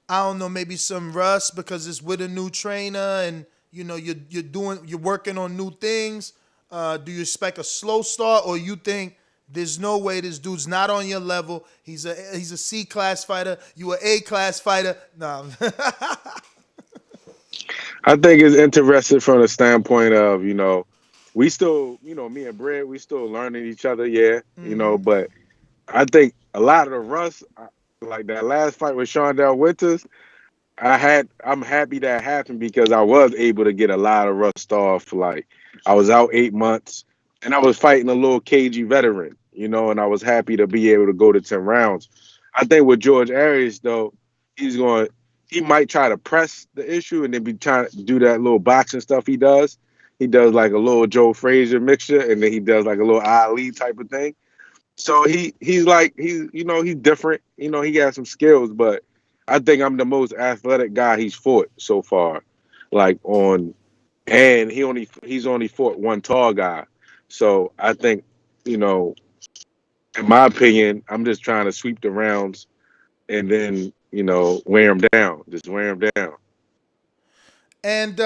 I don't know, maybe some rust because it's with a new trainer and you're working on new things? Do you expect a slow start, or you think there's no way this dude's not on your level? He's a C class fighter. You an A class fighter. No. I think it's interesting from the standpoint of, we still, me and Brad, we still learning each other, but I think a lot of the rust, like that last fight with Shondell Winters, I'm happy that happened because I was able to get a lot of rust off. Like, I was out 8 months and I was fighting a little cagey veteran, and I was happy to be able to go to 10 rounds. I think with George Arias, though, he might try to press the issue and then be trying to do that little boxing stuff he does. He does like a little Joe Frazier mixture, and then he does like a little Ali type of thing. So he's different. He has some skills, but I think I'm the most athletic guy he's fought so far. And he's only fought one tall guy. So I think, in my opinion, I'm just trying to sweep the rounds and then, wear him down. Just wear him down. And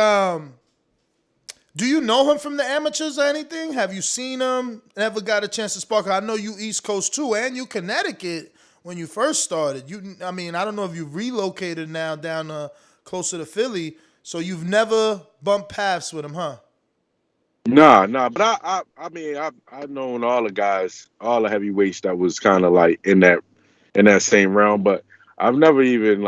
do you know him from the amateurs or anything? Have you seen him? Ever got a chance to spark? I know you East Coast too, and you Connecticut when you first started. I don't know if you relocated now down closer to Philly, so you've never bumped paths with him, huh? Nah. But I've known all the guys, all the heavyweights that was kind of like in that same round, but I've never even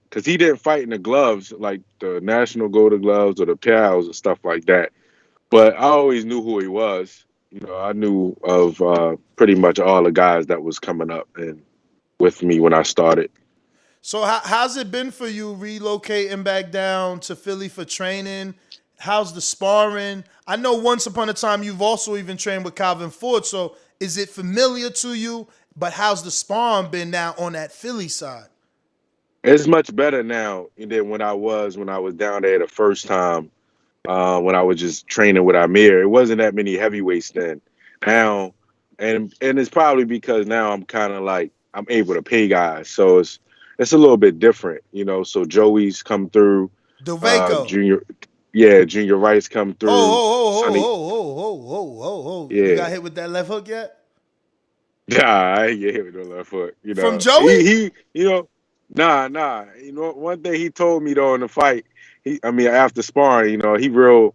because he didn't fight in the gloves, like the National Golden Gloves or the PALs and stuff like that. But I always knew who he was. I knew of pretty much all the guys that was coming up and with me when I started. So how's it been for you relocating back down to Philly for training? How's the sparring? I know once upon a time you've also even trained with Calvin Ford. So is it familiar to you? But how's the sparring been now on that Philly side? It's much better now than when I was down there the first time, when I was just training with Amir. It wasn't that many heavyweights then. Now, and it's probably because now I'm kind of like, I'm able to pay guys. So it's a little bit different, So Joey's come through. Delvaco. Junior Rice come through. Oh. Yeah. You got hit with that left hook yet? Nah, I ain't get hit with the left hook. From Joey? He Nah. One thing he told me though in the fight, after sparring, he real,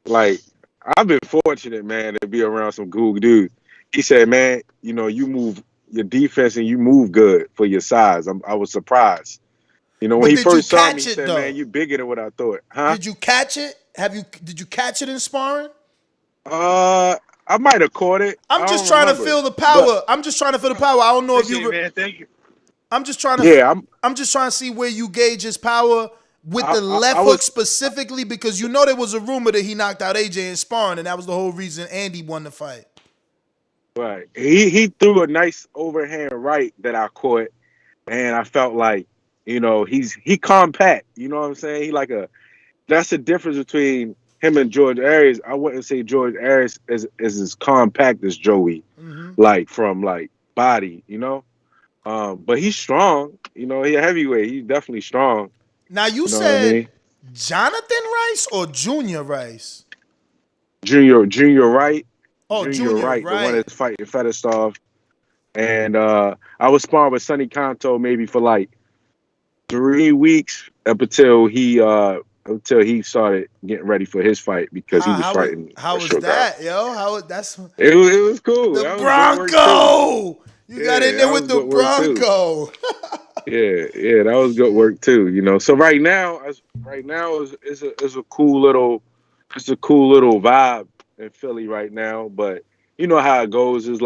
I've been fortunate, man, to be around some cool dudes. He said, man, you move your defense and you move good for your size. I was surprised. When he first saw me, he said, man, you bigger than what I thought. Huh? Did you catch it? Did you catch it in sparring? I might have caught it. I'm just trying to feel the power. I don't know if you man, thank you. I'm just trying to I'm just trying to see where you gauge his power with the left hook specifically, because there was a rumor that he knocked out AJ in sparring, and that was the whole reason Andy won the fight. Right. He threw a nice overhand right that I caught, and I felt like, he compact. You know what I'm saying? That's the difference between him and George Arias. I wouldn't say George Arias is as compact as Joey, from body, but he's strong. He's a heavyweight. He's definitely strong. Now you said Jonathan Rice or Junior Rice? Junior Wright. Oh, Junior Wright. The one that's fighting Fedorov. And I was sparring with Sonny Kanto maybe for 3 weeks up until he started getting ready for his fight, because he was fighting. How was that, yo? It was cool. The Bronco. You got in there with the Bronco. Yeah, that was good work too. So right now it's a cool little vibe in Philly right now. But you know how it goes. Is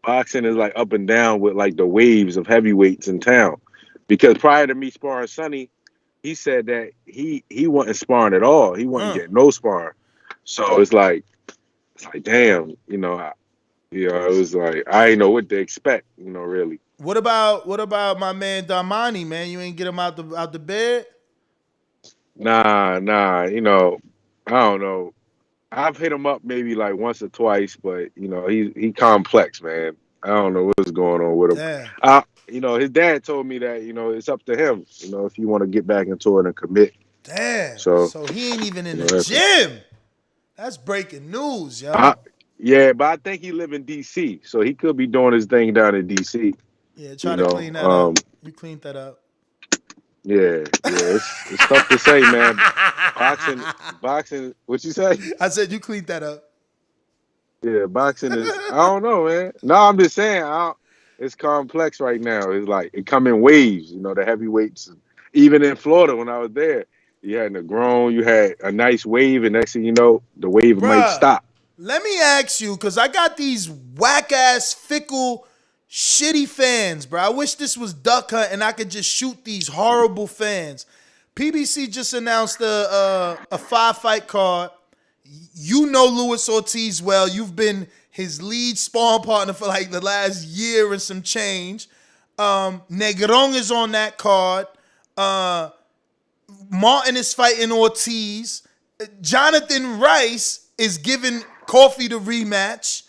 boxing is up and down with the waves of heavyweights in town. Because prior to me sparring Sonny, he said that he wasn't sparring at all. He wasn't getting no sparring. So it's damn, it was I didn't know what to expect, really. What about my man Damani, man? You ain't get him out the bed? Nah, I don't know. I've hit him up maybe like once or twice, but you know, he complex, man. I don't know what's going on with him. Damn. You know, his dad told me that, you know, it's up to him, you know, if you want to get back into it and commit. Damn. So he ain't even in you the know, gym. That's breaking news, yo. yeah, but I think he live in DC, so he could be doing his thing down in DC. Yeah, try You to know, clean that up. You cleaned that up. Yeah, it's tough to say, man. Boxing. What you say? I said you cleaned that up. Yeah, boxing is. I don't know, man. No, I'm just saying. It's complex right now. It's like it come in waves. You know, the heavyweights. Even in Florida, when I was there, you had Negron, you had a nice wave, and next thing you know, the wave might Bruh, stop. let me ask you, because I got these whack-ass, fickle, shitty fans, bro. I wish this was Duck Hunt and I could just shoot these horrible fans. PBC just announced a 5-fight card. You know Luis Ortiz well. You've been his lead sparring partner for like the last year and some change. Negron is on that card. Martin is fighting Ortiz. Jonathan Rice is giving Coffee the rematch.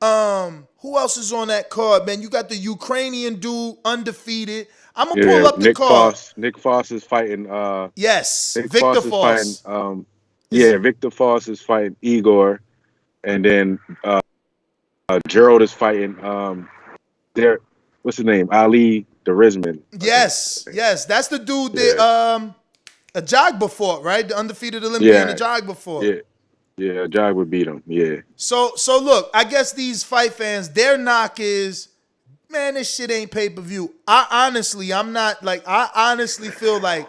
Who else is on that card, man? You got the Ukrainian dude undefeated. I'm gonna pull up the card. Nick Foss is fighting. Yes, Nick Victor Foss is Foss. fighting. Victor Foss is fighting Igor, and then Gerald is fighting. What's his name? Ali Darizman. Yes, that's the dude that Ajagba fought, right? The undefeated Olympian Ajagba fought. Yeah, Ajagba beat him. Yeah. So look, I guess these fight fans, their knock is, man, this shit ain't pay-per-view. I honestly feel like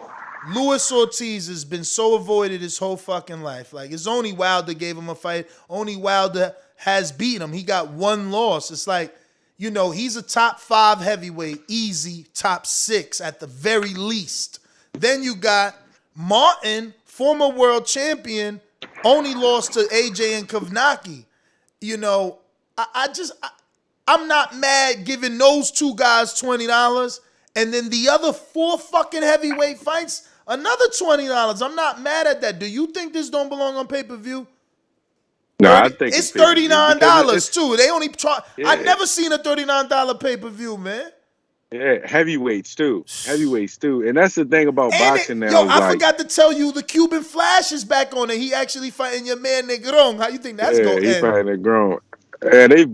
Luis Ortiz has been so avoided his whole fucking life. Like, it's only Wilder gave him a fight. Only Wilder has beat him. He got one loss. It's like, you know, he's a top 5 heavyweight, easy, top 6 at the very least. Then you got Martin, former world champion, only lost to AJ and Kovnacki. You know, I'm not mad giving those two guys $20, and then the other 4 fucking heavyweight fights, another $20. I'm not mad at that. Do you think this don't belong on pay-per-view? No, I think it's $39 too. They only try. I never seen a $39 pay-per-view, man. Yeah, heavyweights too, and that's the thing about boxing now. Yo, I forgot to tell you, the Cuban Flash is back on it. He actually fighting your man Negron. How you think that's going to end? Yeah, he fighting Negron. And they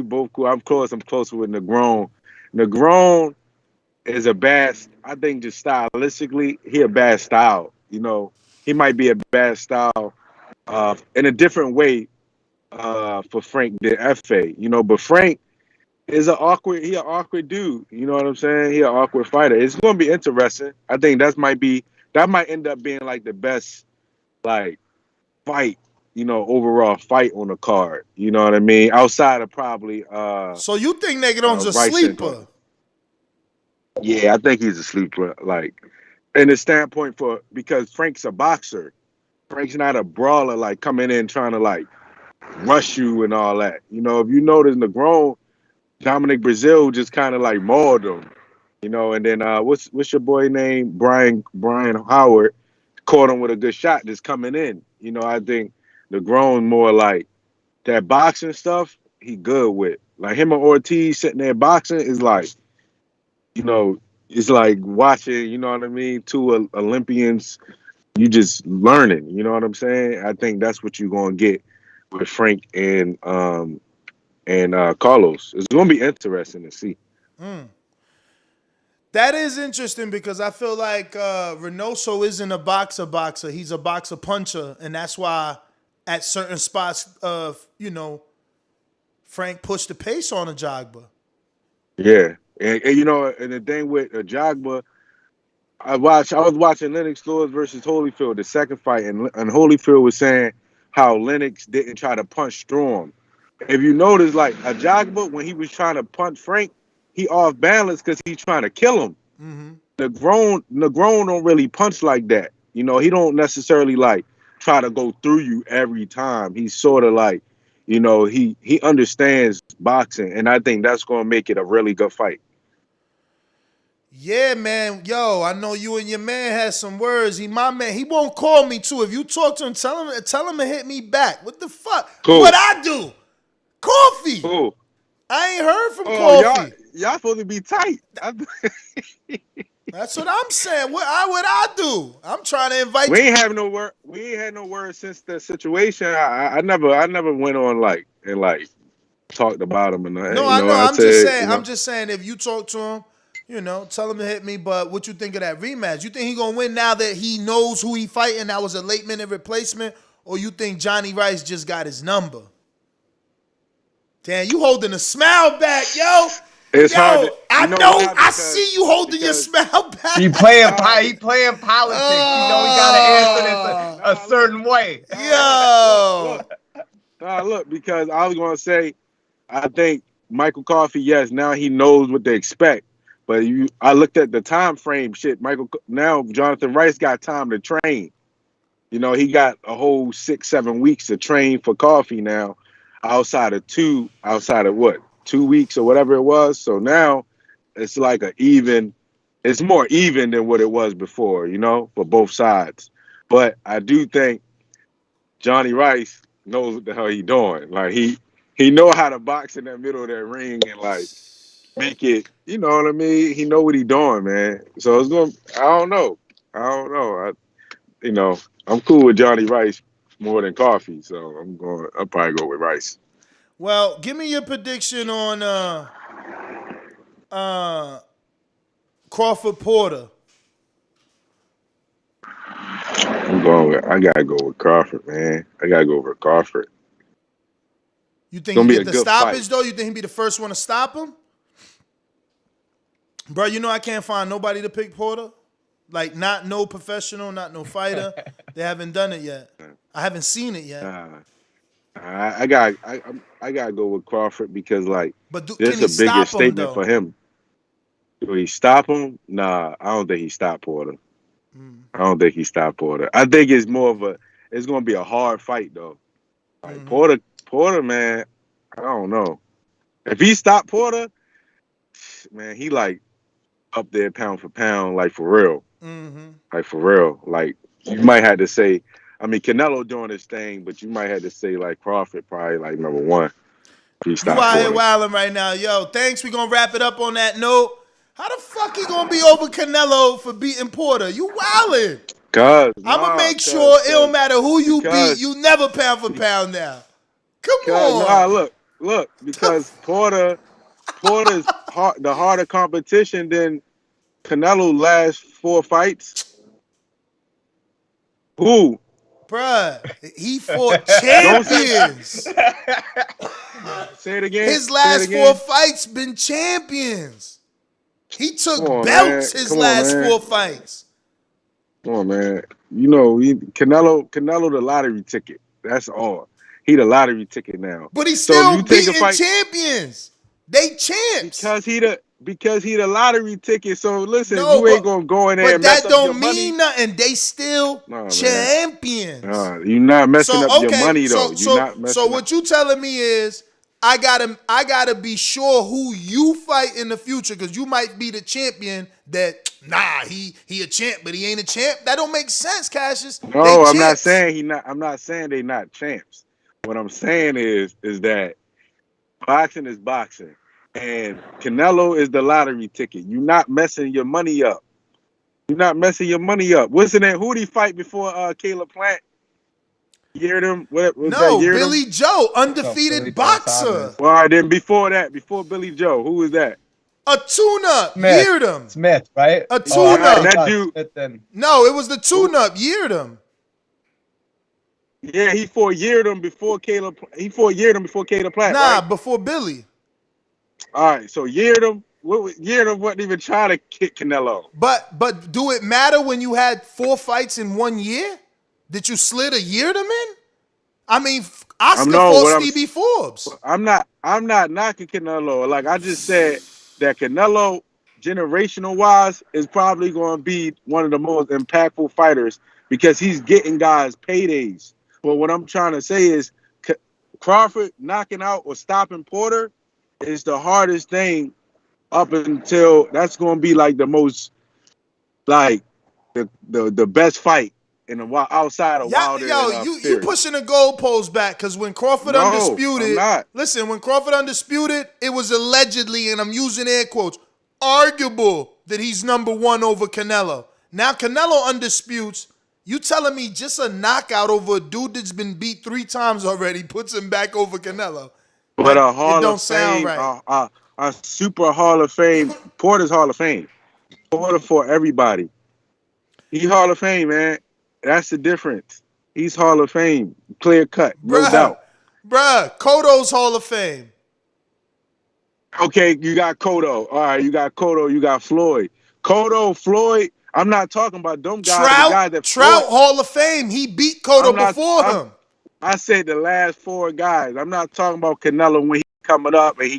both cool. I'm close with Negron. Negron is I think just stylistically, he a bad style. You know, he might be a bad style in a different way for Frank than F.A. You know, but Frank is an awkward dude. You know what I'm saying? He an awkward fighter. It's gonna be interesting. I think that might end up being like the best like fight, you know, overall fight on the card. You know what I mean? Outside of probably So you think Negron's a sleeper? Yeah, I think he's a sleeper. Like in the standpoint because Frank's a boxer. Frank's not a brawler like coming in trying to like rush you and all that. You know, if you notice Negron, Dominic Brazil just kind of like mauled him, you know, and then what's your boy name? Brian Howard caught him with a good shot just coming in. You know, I think Negron more like that boxing stuff he good with. Like him and Ortiz sitting there boxing is like, you know, it's like watching, you know what I mean, 2 Olympians, you just learning, you know what I'm saying? I think that's what you're gonna get with Frank and Carlos. It's going to be interesting to see. That is interesting because I feel like Reynoso isn't a boxer. He's a boxer puncher, and that's why at certain spots you know, Frank pushed the pace on Ajagba. Yeah, and you know, and the thing with Ajagba, I was watching Lennox Lewis versus Holyfield, the second fight, and Holyfield was saying how Lennox didn't try to punch Storm. If you notice, like Ajagba, when he was trying to punch Frank, he off balance because he's trying to kill him. Mm-hmm. Negron don't really punch like that. You know, he don't necessarily like try to go through you every time. He's sort of like, you know, he understands boxing, and I think that's going to make it a really good fight. Yeah, man. Yo, I know you and your man had some words. He my man. He won't call me too. If you talk to him, tell him to hit me back. What the fuck? Cool. What I do? Coffee. Cool. I ain't heard from Oh, Coffee. y'all supposed to be tight. That's what I'm saying. What I do? I'm trying to invite We you. ain't have no word. We ain't had no word since the situation. I never went on and talked about him and No, you I know. I I'm said, just saying. you know, I'm just saying. If you talk to him, tell him to hit me. But what you think of that rematch? You think he gonna win now that he knows who he fighting? That was a late minute replacement, or you think Johnny Rice just got his number? Damn, you holding a smile back, yo. It's hard to, I know know. why? I see you holding your smile back. He playing politics. You know he got to answer this a certain way. Yo. Look, because I was going to say, I think Michael Coffey, yes, now he knows what to expect. But I looked at the time frame, shit. Now Jonathan Rice got time to train. You know, he got a whole 6-7 weeks to train for Coffey now, outside of 2 weeks or whatever it was. So now it's like it's more even than what it was before, for both sides. But I do think Johnny Rice knows what the hell he doing. Like he know how to box in that middle of that ring and make it, you know what I mean? He know what he doing, man. So I don't know. I'm cool with Johnny Rice more than Coffey, so I'll probably go with Rice. Well, give me your prediction on Crawford Porter. I gotta go with Crawford, man. I gotta go with Crawford. You think he get the stoppage though? You think he'd be the first one to stop him? Bro, I can't find nobody to pick Porter. Like, not no professional, not no fighter. They haven't done it yet. I haven't seen it yet. I gotta go with Crawford because there's a bigger statement for him. Do he stop him? Nah, I don't think he stopped Porter. I don't think he stopped Porter. I think it's it's gonna be a hard fight though. Like Porter, man, I don't know. If he stopped Porter, man, he up there pound for pound, for real. Like for real. Like you might have to say, I mean, Canelo doing his thing, but you might have to say Crawford probably number one. If he stopped You out Porter. here wilding right now, yo. Thanks. We gonna wrap it up on that note. How the fuck he gonna be over Canelo for beating Porter? You wilding. I'm gonna make sure it don't matter who you beat. You never pound for pound now. Come on. Nah, look, because Porter's the harder competition than Canelo last 4 fights. Who? Bruh, he fought champions. Say it again. His last 4 fights been champions. He took belts his last 4 fights. Come on, man. Canelo the lottery ticket. That's all. He the lottery ticket now. But he's still beating champions. They champs. Because he the lottery ticket. So listen, you ain't gonna go in there and mess up your money. But that don't mean nothing. They still champions. You're not messing up your money though. So what you telling me is I gotta be sure who you fight in the future because you might be the champion that he a champ, but he ain't a champ. That don't make sense, Cassius. No, I'm not saying I'm not saying they not champs. What I'm saying is that boxing is boxing. And Canelo is the lottery ticket. You're not messing your money up. What's in there? Who did he fight before Caleb Plant? Yeardom? What was that? Yeardom? Billy Joe, undefeated boxer. Well, all right, then before Billy Joe, who was that? A tune-up, Yeardom. Smith, right? A tune-up. That dude. No, it was the tune-up, Yeardom. Yeah, he fought Yeardom before Caleb. He fought Yeardom before Caleb Plant. Nah, right? before Billy. All right, so Yeardom wasn't even trying to kick Canelo. But do it matter when you had 4 fights in 1 year? Did you slid a Yeardom in? I mean, Oscar fought Stevie Forbes. I'm not knocking Canelo. Like I just said that Canelo, generational wise, is probably going to be one of the most impactful fighters because he's getting guys paydays. But what I'm trying to say is Crawford knocking out or stopping Porter is the hardest thing up until that's going to be like the most like the best fight in the outside of Wilder Yo, and you Fury. pushing the goalpost back because when Crawford No, I'm undisputed, not. listen, when Crawford undisputed, it was allegedly, and I'm using air quotes, arguable that he's number one over Canelo. Now Canelo undisputes. You telling me just a knockout over a dude that's been beat 3 times already puts him back over Canelo? But a It Hall don't of sound Fame, right. a super Hall of Fame, Porter's Hall of Fame. Porter for everybody. He's Hall of Fame, man. That's the difference. He's Hall of Fame, clear cut, no doubt. Bruh, Cotto's Hall of Fame. Okay, you got Cotto. All right, you got Cotto. You got Floyd. Cotto, Floyd. I'm not talking about them guys. The guy that Trout Floyd, Hall of Fame. He beat Cotto before him. I said the last 4 guys. I'm not talking about Canelo when he coming up and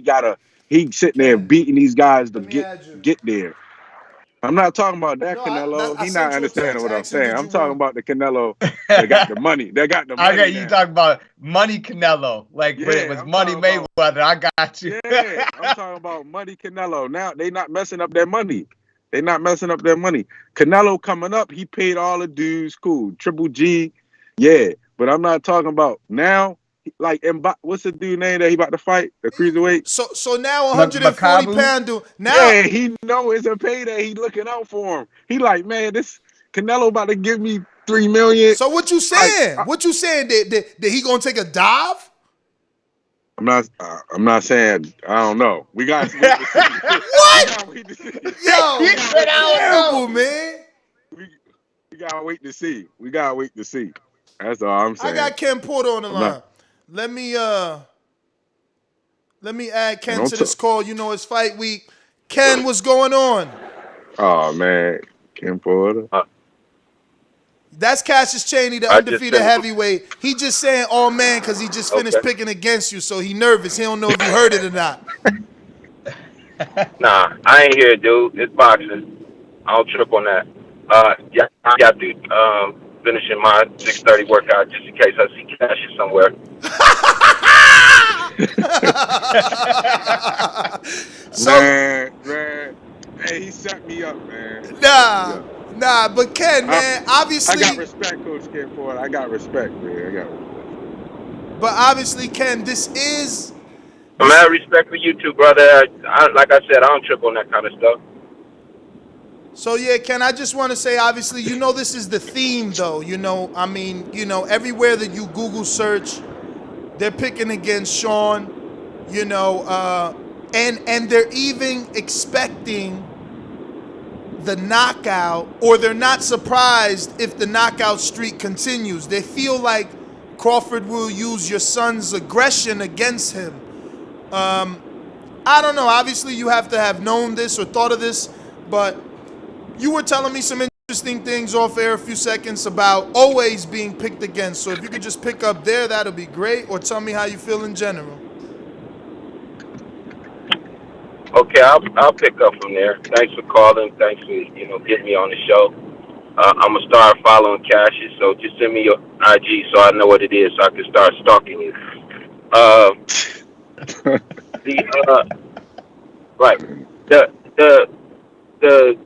he sitting there beating these guys to get there. I'm not talking about that Canelo. He's not understanding what I'm saying. I'm talking about the Canelo that got the money. That got the money. I got you talking about money Canelo. Like when it was Money Mayweather. I got you. Yeah, I'm talking about money Canelo. Now they not messing up their money. They not messing up their money. Canelo coming up, he paid all the dues. Cool. Triple G. Yeah. But I'm not talking about now. Like, what's the dude name that he about to fight? The cruiserweight? So now 140 pound dude. Now, yeah, he know it's a payday. He looking out for him. He like, man, this Canelo about to give me $3 million. So what you saying? What you saying? That he gonna take a dive? I'm not saying. I don't know. We got to wait to see. What? Yo, you said terrible, man. We gotta wait to see. We gotta wait to see. That's all I'm saying. I got Ken Porter on the line. Let me add Ken to this call. You know it's fight week. Ken, what's going on? Oh man, Ken Porter. That's Cassius Chaney, the undefeated heavyweight. He just saying, "Oh man," because he just finished picking against you, so he nervous. He don't know if you heard it or not. Nah, I ain't here, dude. It's boxing. I don't trip on that. Yeah, I got to finishing my 6:30 workout just in case I see Cassius somewhere. Man, hey, he set me up, man. Nah, but Ken, man, obviously. I got respect, Coach Ken Porter. I got respect, man. But obviously, Ken, this is. I have respect for you too, brother. Like I said, I don't trip on that kind of stuff. So yeah, Ken, I just want to say, obviously, you know this is the theme, though. You know, I mean, you know, everywhere that you Google search, they're picking against Shawn. You know, and they're even expecting the knockout, or they're not surprised if the knockout streak continues. They feel like Crawford will use your son's aggression against him. I don't know. Obviously, you have to have known this or thought of this, but you were telling me some interesting things off air a few seconds about always being picked against. So if you could just pick up there, that'll be great. Or tell me how you feel in general. Okay, I'll pick up from there. Thanks for calling. Thanks for getting me on the show. I'm gonna start following Cassius, so just send me your IG so I know what it is, so I can start stalking you. The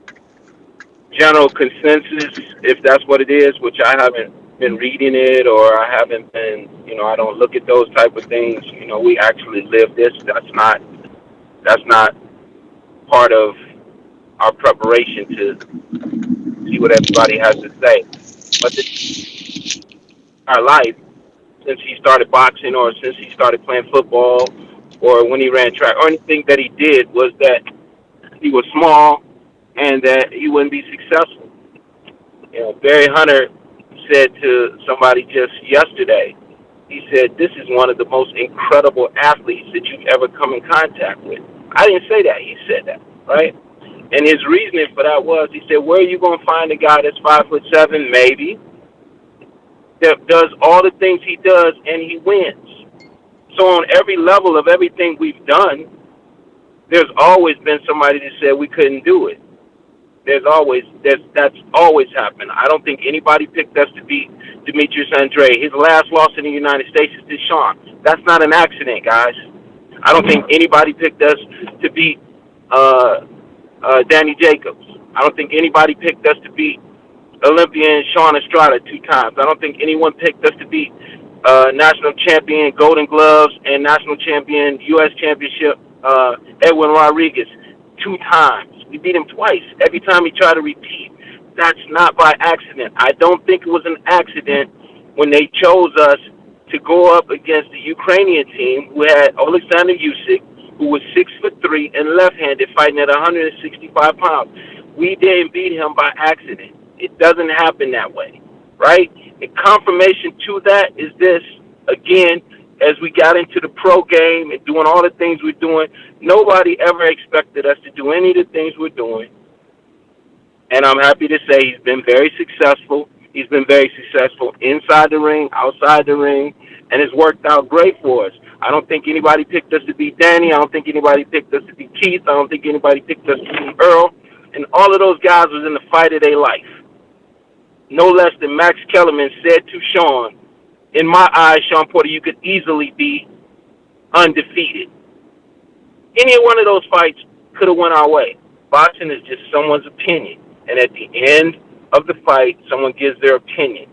general consensus, if that's what it is, which I haven't been reading it, or I haven't been, I don't look at those type of things. We actually live this. That's not part of our preparation to see what everybody has to say. But our life, since he started boxing, or since he started playing football, or when he ran track, or anything that he did, was that he was small and that he wouldn't be successful. Barry Hunter said to somebody just yesterday, he said, "This is one of the most incredible athletes that you've ever come in contact with." I didn't say that. He said that, right? And his reasoning for that was, he said, where are you going to find a guy that's 5'7", maybe, that does all the things he does and he wins? So on every level of everything we've done, there's always been somebody that said we couldn't do it. That's always happened. I don't think anybody picked us to beat Demetrius Andrade. His last loss in the United States is to Shawn. That's not an accident, guys. I don't think anybody picked us to beat Danny Jacobs. I don't think anybody picked us to beat Olympian Sean Estrada 2 times. I don't think anyone picked us to beat national champion Golden Gloves and national champion U.S. Championship Edwin Rodriguez 2 times. We beat him twice. Every time he tried to repeat. That's not by accident. I don't think it was an accident when they chose us to go up against the Ukrainian team who had Alexander Usyk, who was 6'3" and left-handed, fighting at 165 pounds. We didn't beat him by accident. It doesn't happen that way, right? And confirmation to that is this, again, as we got into the pro game and doing all the things we're doing, nobody ever expected us to do any of the things we're doing. And I'm happy to say he's been very successful. He's been very successful inside the ring, outside the ring, and it's worked out great for us. I don't think anybody picked us to beat Danny. I don't think anybody picked us to beat Keith. I don't think anybody picked us to beat Earl. And all of those guys was in the fight of their life. No less than Max Kellerman said to Shawn, in my eyes, Shawn Porter, you could easily be undefeated. Any one of those fights could have went our way. Boxing is just someone's opinion. And at the end of the fight, someone gives their opinion.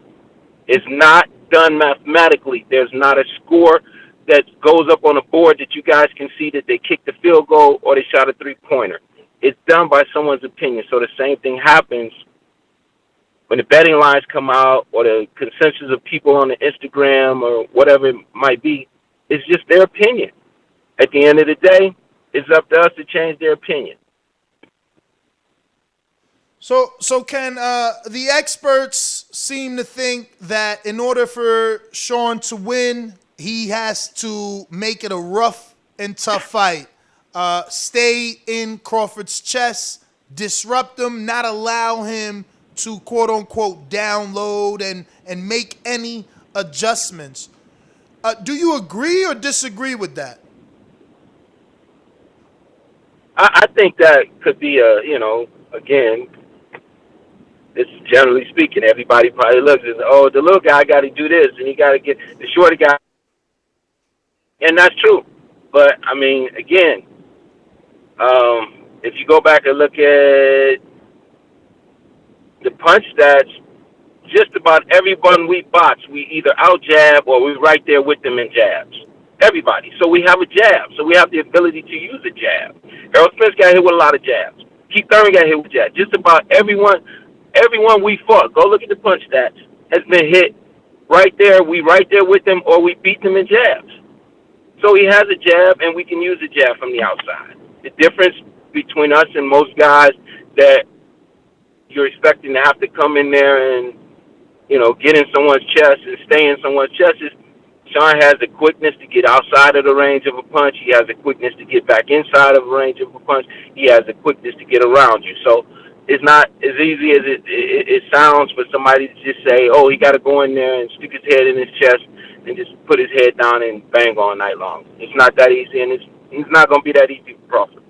It's not done mathematically. There's not a score that goes up on a board that you guys can see that they kicked the field goal or they shot a three-pointer. It's done by someone's opinion. So the same thing happens when the betting lines come out or the consensus of people on the Instagram or whatever it might be. It's just their opinion. At the end of the day, it's up to us to change their opinion. So can the experts seem to think that in order for Shawn to win, he has to make it a rough and tough fight, stay in Crawford's chest, disrupt him, not allow him to quote unquote download and make any adjustments. Do you agree or disagree with that? I think that could be again, it's generally speaking, everybody probably looks at, oh, the little guy got to do this, and he got to get the shorter guy. And that's true. But, I mean, again, if you go back and look at the punch stats, just about everyone we box, we either out-jab or we're right there with them in jabs. Everybody. So we have a jab. So we have the ability to use a jab. Errol Spence got hit with a lot of jabs. Keith Thurman got hit with jabs. Just about everyone we fought, go look at the punch stats, has been hit right there. We right there with them or we beat them in jabs. So he has a jab, and we can use a jab from the outside. The difference between us and most guys that you're expecting to have to come in there and, get in someone's chest and stay in someone's chest is Shawn has the quickness to get outside of the range of a punch. He has the quickness to get back inside of the range of a punch. He has the quickness to get around you. So it's not as easy as it sounds for somebody to just say, oh, he got to go in there and stick his head in his chest and just put his head down and bang all night long. It's not that easy, and it's not going to be that easy for Crawford.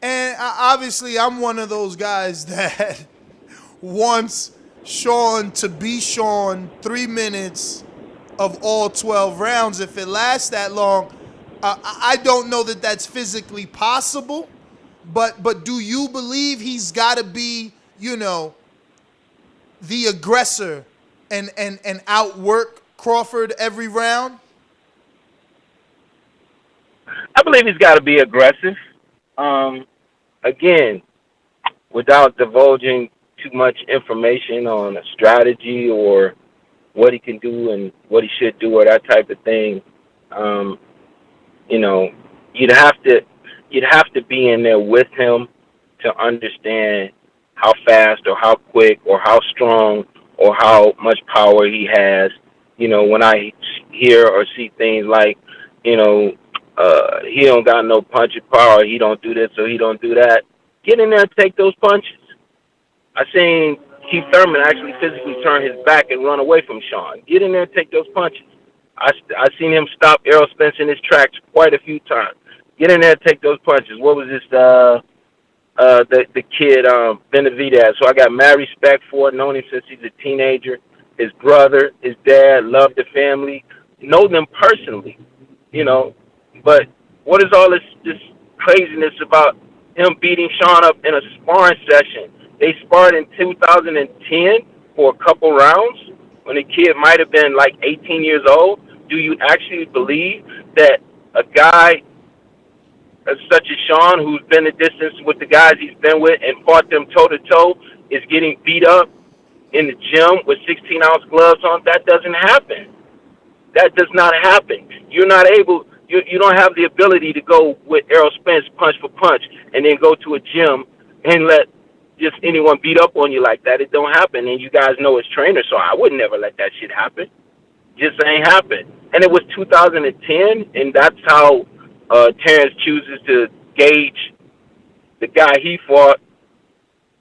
And obviously, I'm one of those guys that wants Shawn to be Shawn 3 minutes of all 12 rounds. If it lasts that long, I don't know that that's physically possible. But do you believe he's got to be, the aggressor and outwork Crawford every round? I believe he's got to be aggressive. Again, without divulging too much information on a strategy or what he can do and what he should do or that type of thing, you'd have to be in there with him to understand how fast or how quick or how strong or how much power he has. When I hear or see things like, he don't got no punching power, he don't do this or he don't do that, get in there and take those punches. I seen Keith Thurman actually physically turn his back and run away from Shawn. Get in there and take those punches. I seen him stop Errol Spence in his tracks quite a few times. Get in there and take those punches. What was this, the kid, Benavidez. So I got mad respect for it, known him since he's a teenager. His brother, his dad, loved the family, know them personally, But what is all this craziness about him beating Shawn up in a sparring session. They sparred in 2010 for a couple rounds when the kid might have been like 18 years old. Do you actually believe that a guy such as Shawn, who's been the distance with the guys he's been with and fought them toe-to-toe, is getting beat up in the gym with 16-ounce gloves on? That doesn't happen. That does not happen. You're not able, you don't have the ability to go with Errol Spence punch for punch and then go to a gym and let just anyone beat up on you like that. It don't happen. And you guys know his trainer, so I would never let that shit happen. Just ain't happen. And it was 2010, and that's how Terence chooses to gauge the guy he fought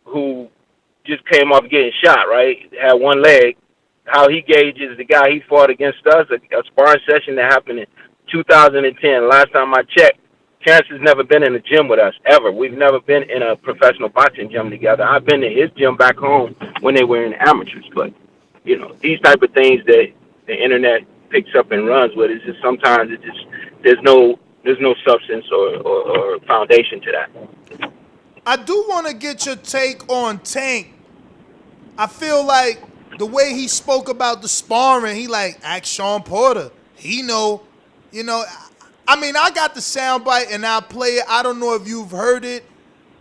who just came off getting shot, right? Had one leg. How he gauges the guy he fought against us, a sparring session that happened in 2010. Last time I checked, Terence has never been in a gym with us, ever. We've never been in a professional boxing gym together. I've been to his gym back home when they were in amateurs. But, you know, these type of things that the internet picks up and runs with, it's just sometimes it just, there's no substance or foundation to that. I do want to get your take on Tank. I feel like the way he spoke about the sparring, he like asked Shawn Porter. He know, you know. I mean, I got the soundbite and I'll play it. I don't know if you've heard it.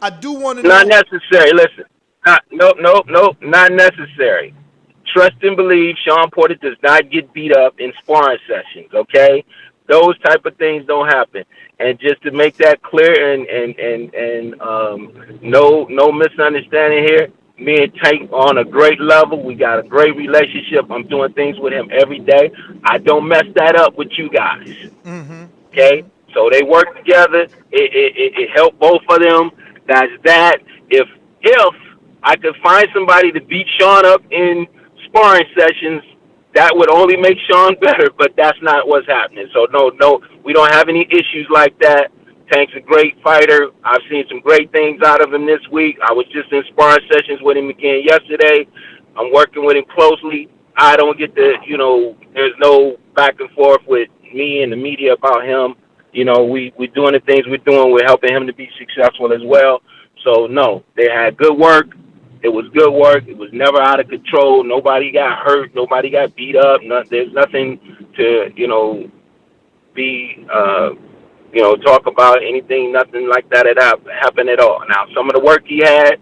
I do want to know. Not necessary. Listen, nope, not necessary. Trust and believe Shawn Porter does not get beat up in sparring sessions, okay? Those type of things don't happen. And just to make that clear and no misunderstanding here, me and Tank on a great level. We got a great relationship. I'm doing things with him every day. I don't mess that up with you guys. Okay? So they work together. It helped both of them. That's that. If I could find somebody to beat Shawn up in sparring sessions, that would only make Shawn better, but that's not what's happening. So no, we don't have any issues like that. Tank's a great fighter. I've seen some great things out of him this week. I was just in sparring sessions with him again yesterday. I'm working with him closely. I don't get the, there's no back and forth with me and the media about him. We're doing the things we're doing. We're helping him to be successful as well. So, no, they had good work. It was good work. It was never out of control. Nobody got hurt. Nobody got beat up. There's nothing to, talk about anything, nothing like that happened at all. Now, some of the work he had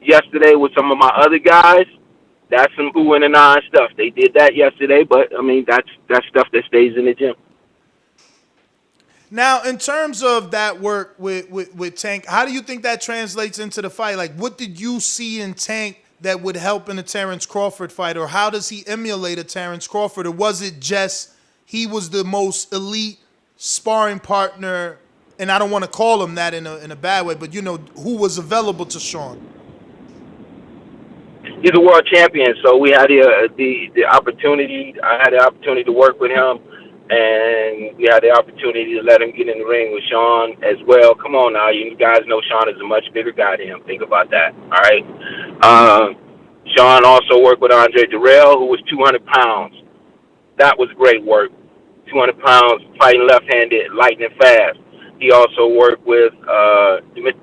yesterday with some of my other guys, that's some ooh and ah stuff. They did that yesterday, but, that's stuff that stays in the gym. Now, in terms of that work with Tank, how do you think that translates into the fight? Like, what did you see in Tank that would help in a Terence Crawford fight? Or how does he emulate a Terence Crawford? Or was it just he was the most elite sparring partner, and I don't want to call him that in a bad way, but who was available to Shawn? He's a world champion, so we had the opportunity. I had the opportunity to work with him, and we had the opportunity to let him get in the ring with Shawn as well. Come on now, you guys know Shawn is a much bigger guy than him. Think about that, all right? Shawn also worked with Andre Durrell, who was 200 pounds. That was great work. 200 pounds, fighting left-handed, lightning fast. He also worked with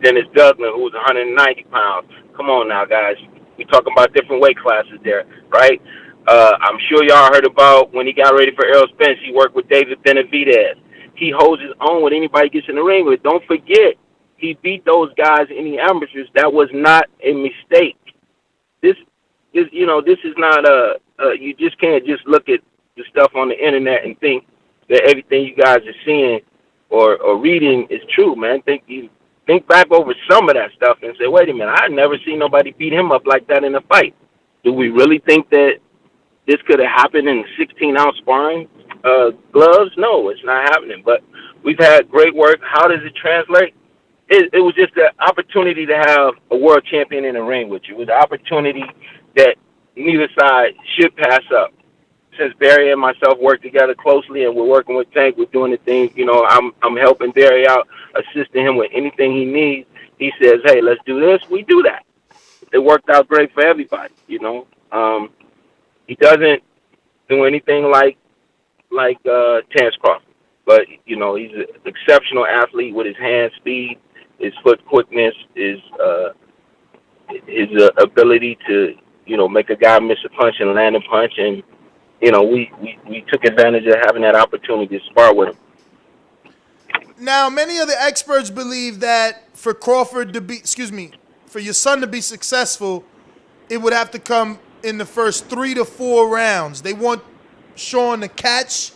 Dennis Dazn, who was 190 pounds. Come on now, guys. We talking about different weight classes there, right? I'm sure y'all heard about when he got ready for Errol Spence, he worked with David Benavidez. He holds his own when anybody gets in the ring with. Don't forget, he beat those guys in the amateurs. That was not a mistake. This is not you just can't just look at the stuff on the internet and think that everything you guys are seeing or reading is true, man. Think back over some of that stuff and say, wait a minute, I've never seen nobody beat him up like that in a fight. Do we really think that this could have happened in 16-ounce sparring gloves? No, it's not happening. But we've had great work. How does it translate? It was just an opportunity to have a world champion in the ring with you. It was an opportunity that neither side should pass up. Since Barry and myself work together closely and we're working with Tank, we're doing the things, I'm helping Barry out, assisting him with anything he needs. He says, hey, let's do this. We do that. It worked out great for everybody, He doesn't do anything like Terence Crawford. but you know, he's an exceptional athlete with his hand speed, his foot quickness, his ability to, you know, make a guy miss a punch and land a punch. And, you know, we took advantage of having that opportunity to spar with him. Now, many of the experts believe that for Crawford to be, for your son to be successful, it would have to come in the first 3 to 4 rounds. They want Shawn to catch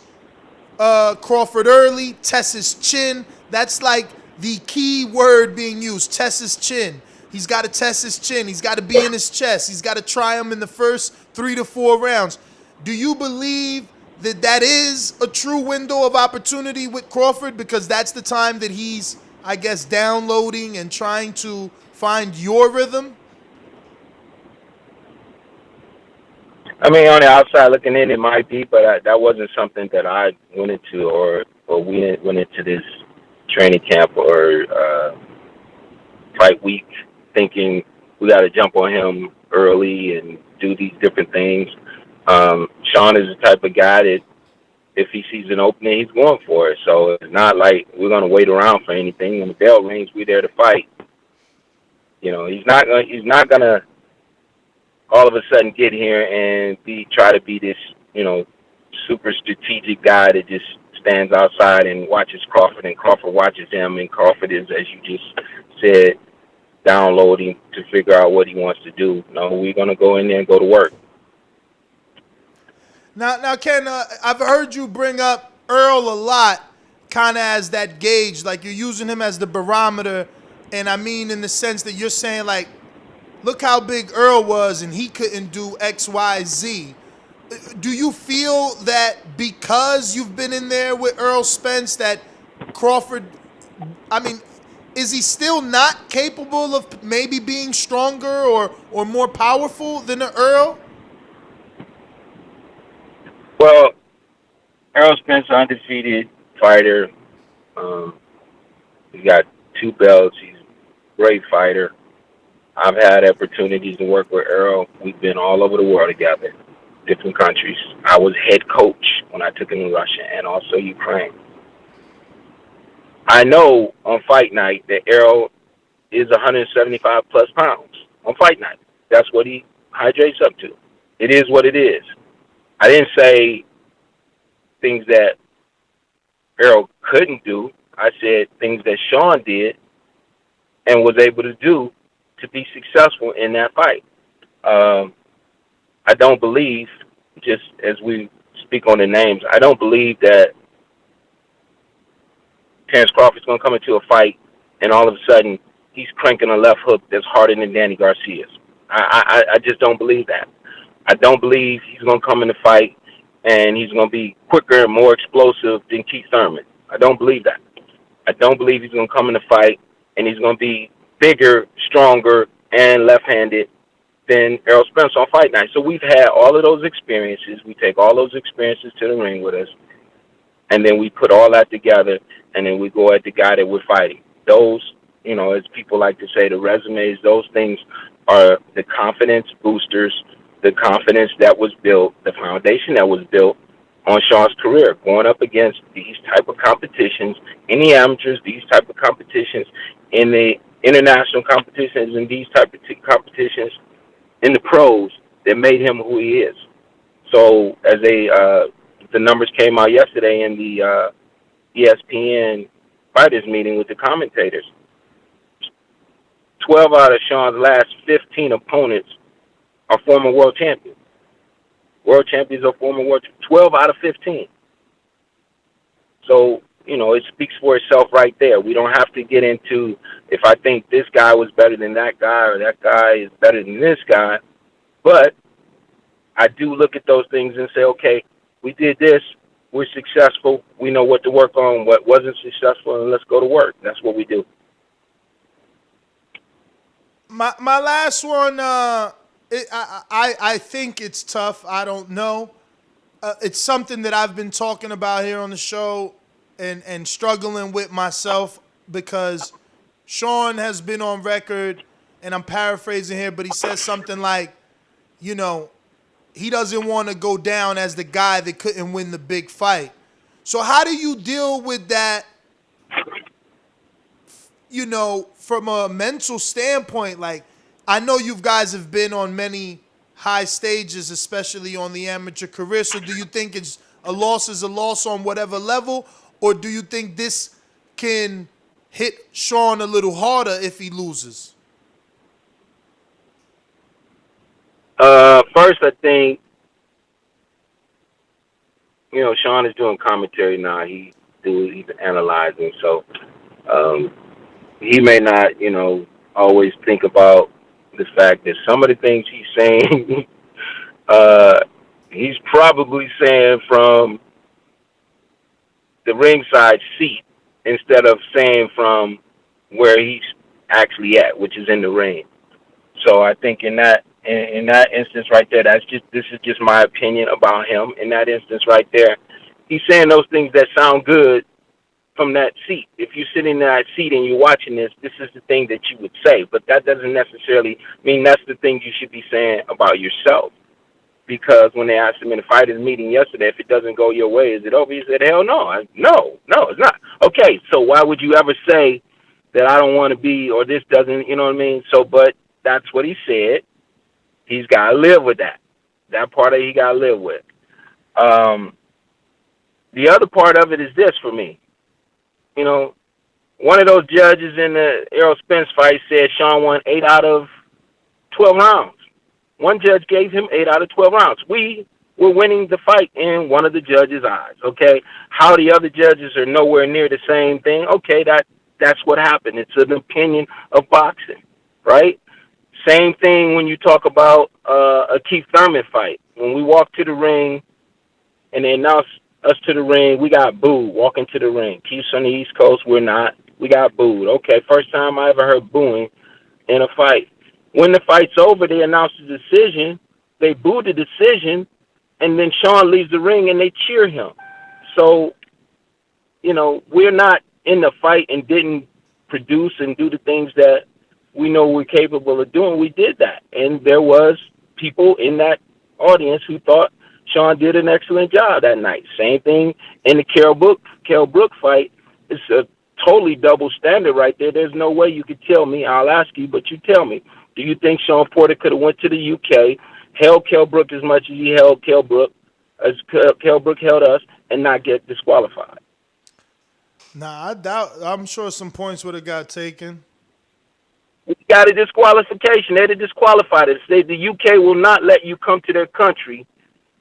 Crawford early, test his chin. That's like the key word being used, test his chin. He's got to test his chin. He's got to be in his chest. He's got to try him in the first 3 to 4 rounds. Do you believe that that is a true window of opportunity with Crawford? Because that's the time that he's, I guess, downloading and trying to find your rhythm? I mean, on the outside looking in, it might be, but that wasn't something that I went into or we went into this training camp or fight week thinking we got to jump on him early and do these different things. Shawn is the type of guy that if he sees an opening, he's going for it. So it's not like we're going to wait around for anything. When the bell rings, we're there to fight. You know, he's not gonna all of a sudden get here and try to be this, you know, super strategic guy that just stands outside and watches Crawford and Crawford watches him, and Crawford is, as you just said, downloading to figure out what he wants to do. No, we're going to go in there and go to work. Now, Ken, I've heard you bring up Earl a lot, kind of as that gauge, like you're using him as the barometer, and I mean in the sense that you're saying, like, look how big Earl was and he couldn't do X, Y, Z. Do you feel that because you've been in there with Earl Spence that Crawford, I mean, is he still not capable of maybe being stronger or more powerful than an Earl? Well, Earl Spence, undefeated fighter. He's got 2 belts. He's a great fighter. I've had opportunities to work with Earl. We've been all over the world together, different countries. I was head coach when I took him to Russia and also Ukraine. I know on fight night that Earl is 175 plus pounds on fight night. That's what he hydrates up to. It is what it is. I didn't say things that Earl couldn't do. I said things that Shawn did and was able to do to be successful in that fight. I don't believe, just as we speak on the names, I don't believe that Terence Crawford's going to come into a fight and all of a sudden he's cranking a left hook that's harder than Danny Garcia's. I just don't believe that. I don't believe he's going to come in the fight and he's going to be quicker and more explosive than Keith Thurman. I don't believe that. I don't believe he's going to come in the fight and he's going to be bigger, stronger, and left-handed than Earl Spence on fight night. So we've had all of those experiences. We take all those experiences to the ring with us, and then we put all that together, and then we go at the guy that we're fighting. Those, you know, as people like to say, the resumes, those things are the confidence boosters, the confidence that was built, the foundation that was built on Shawn's career, going up against these type of competitions in the amateurs, these type of competitions in the international competitions, and these type of competitions in the pros that made him who he is. So as the numbers came out yesterday in the ESPN fighters meeting with the commentators, 12 out of Shawn's last 15 opponents are former world champions. World champions are former world champions. 12 out of 15. So, you know, it speaks for itself right there. We don't have to get into if I think this guy was better than that guy or that guy is better than this guy. But I do look at those things and say, okay, we did this. We're successful. We know what to work on, what wasn't successful, and let's go to work. That's what we do. My last one, I think it's tough. I don't know. It's something that I've been talking about here on the show and struggling with myself because Shawn has been on record, and I'm paraphrasing here, but he says something like, you know, he doesn't want to go down as the guy that couldn't win the big fight. So how do you deal with that, you know, from a mental standpoint? Like, I know you guys have been on many high stages, especially on the amateur career. So do you think it's a loss is a loss on whatever level? Or do you think this can hit Shawn a little harder if he loses? First, I think, you know, Shawn is doing commentary now. He's analyzing, so he may not, you know, always think about the fact that some of the things he's saying, he's probably saying from the ringside seat instead of saying from where he's actually at, which is in the ring. So I think in that instance right there, this is just my opinion about him. In that instance right there, he's saying those things that sound good from that seat. If you're sitting in that seat and you're watching this is the thing that you would say. But that doesn't necessarily mean that's the thing you should be saying about yourself. Because when they asked him in the fighters meeting yesterday, if it doesn't go your way, is it over? He said, hell no. No, it's not. Okay, so why would you ever say that I don't want to be, or this doesn't, you know what I mean? So, but that's what he said. He's got to live with that. That part of it he got to live with. The other part of it is this for me. You know, one of those judges in the Errol Spence fight said Shawn won 8 out of 12 rounds. One judge gave him 8 out of 12 rounds. We were winning the fight in one of the judges' eyes, okay? How the other judges are nowhere near the same thing, okay, that's what happened. It's an opinion of boxing, right? Same thing when you talk about a Keith Thurman fight. When we walked to the ring and they announced us to the ring, we got booed walking to the ring. Keith's on the East Coast, we're not. We got booed. Okay, first time I ever heard booing in a fight. When the fight's over, they announce the decision. They boo the decision, and then Shawn leaves the ring and they cheer him. So, you know, we're not in the fight and didn't produce and do the things that we know we're capable of doing. We did that. And there was people in that audience who thought Shawn did an excellent job that night. Same thing in the Kell Brook fight. It's a totally double standard right there. There's no way you could tell me. I'll ask you, but you tell me. Do you think Shawn Porter could have went to the UK, held Kell Brook as much as he held Kell Brook, as Kell Brook held us, and not get disqualified? Nah, I doubt. I'm sure some points would have got taken. We got a disqualification. They'd have disqualified us. The UK will not let you come to their country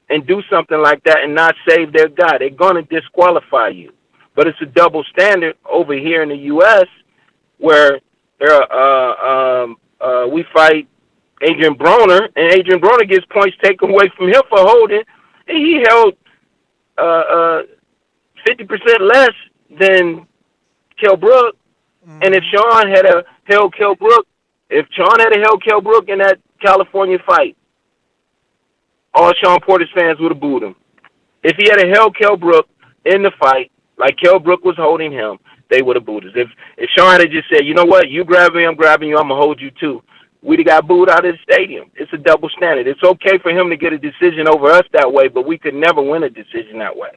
and do something like that and not save their guy. They're going to disqualify you. But it's a double standard over here in the U.S. where we fight Adrian Broner, and Adrian Broner gets points taken away from him for holding, and he held 50% less than Kell Brook. And if Shawn had held Kell Brook in that California fight, all Shawn Porter's fans would have booed him. If he had held Kell Brook in the fight, like Kell Brook was holding him, they would have booed us. If Shawn had just said, you know what, you grab me, I'm grabbing you, I'm going to hold you too, we'd have got booed out of the stadium. It's a double standard. It's okay for him to get a decision over us that way, but we could never win a decision that way.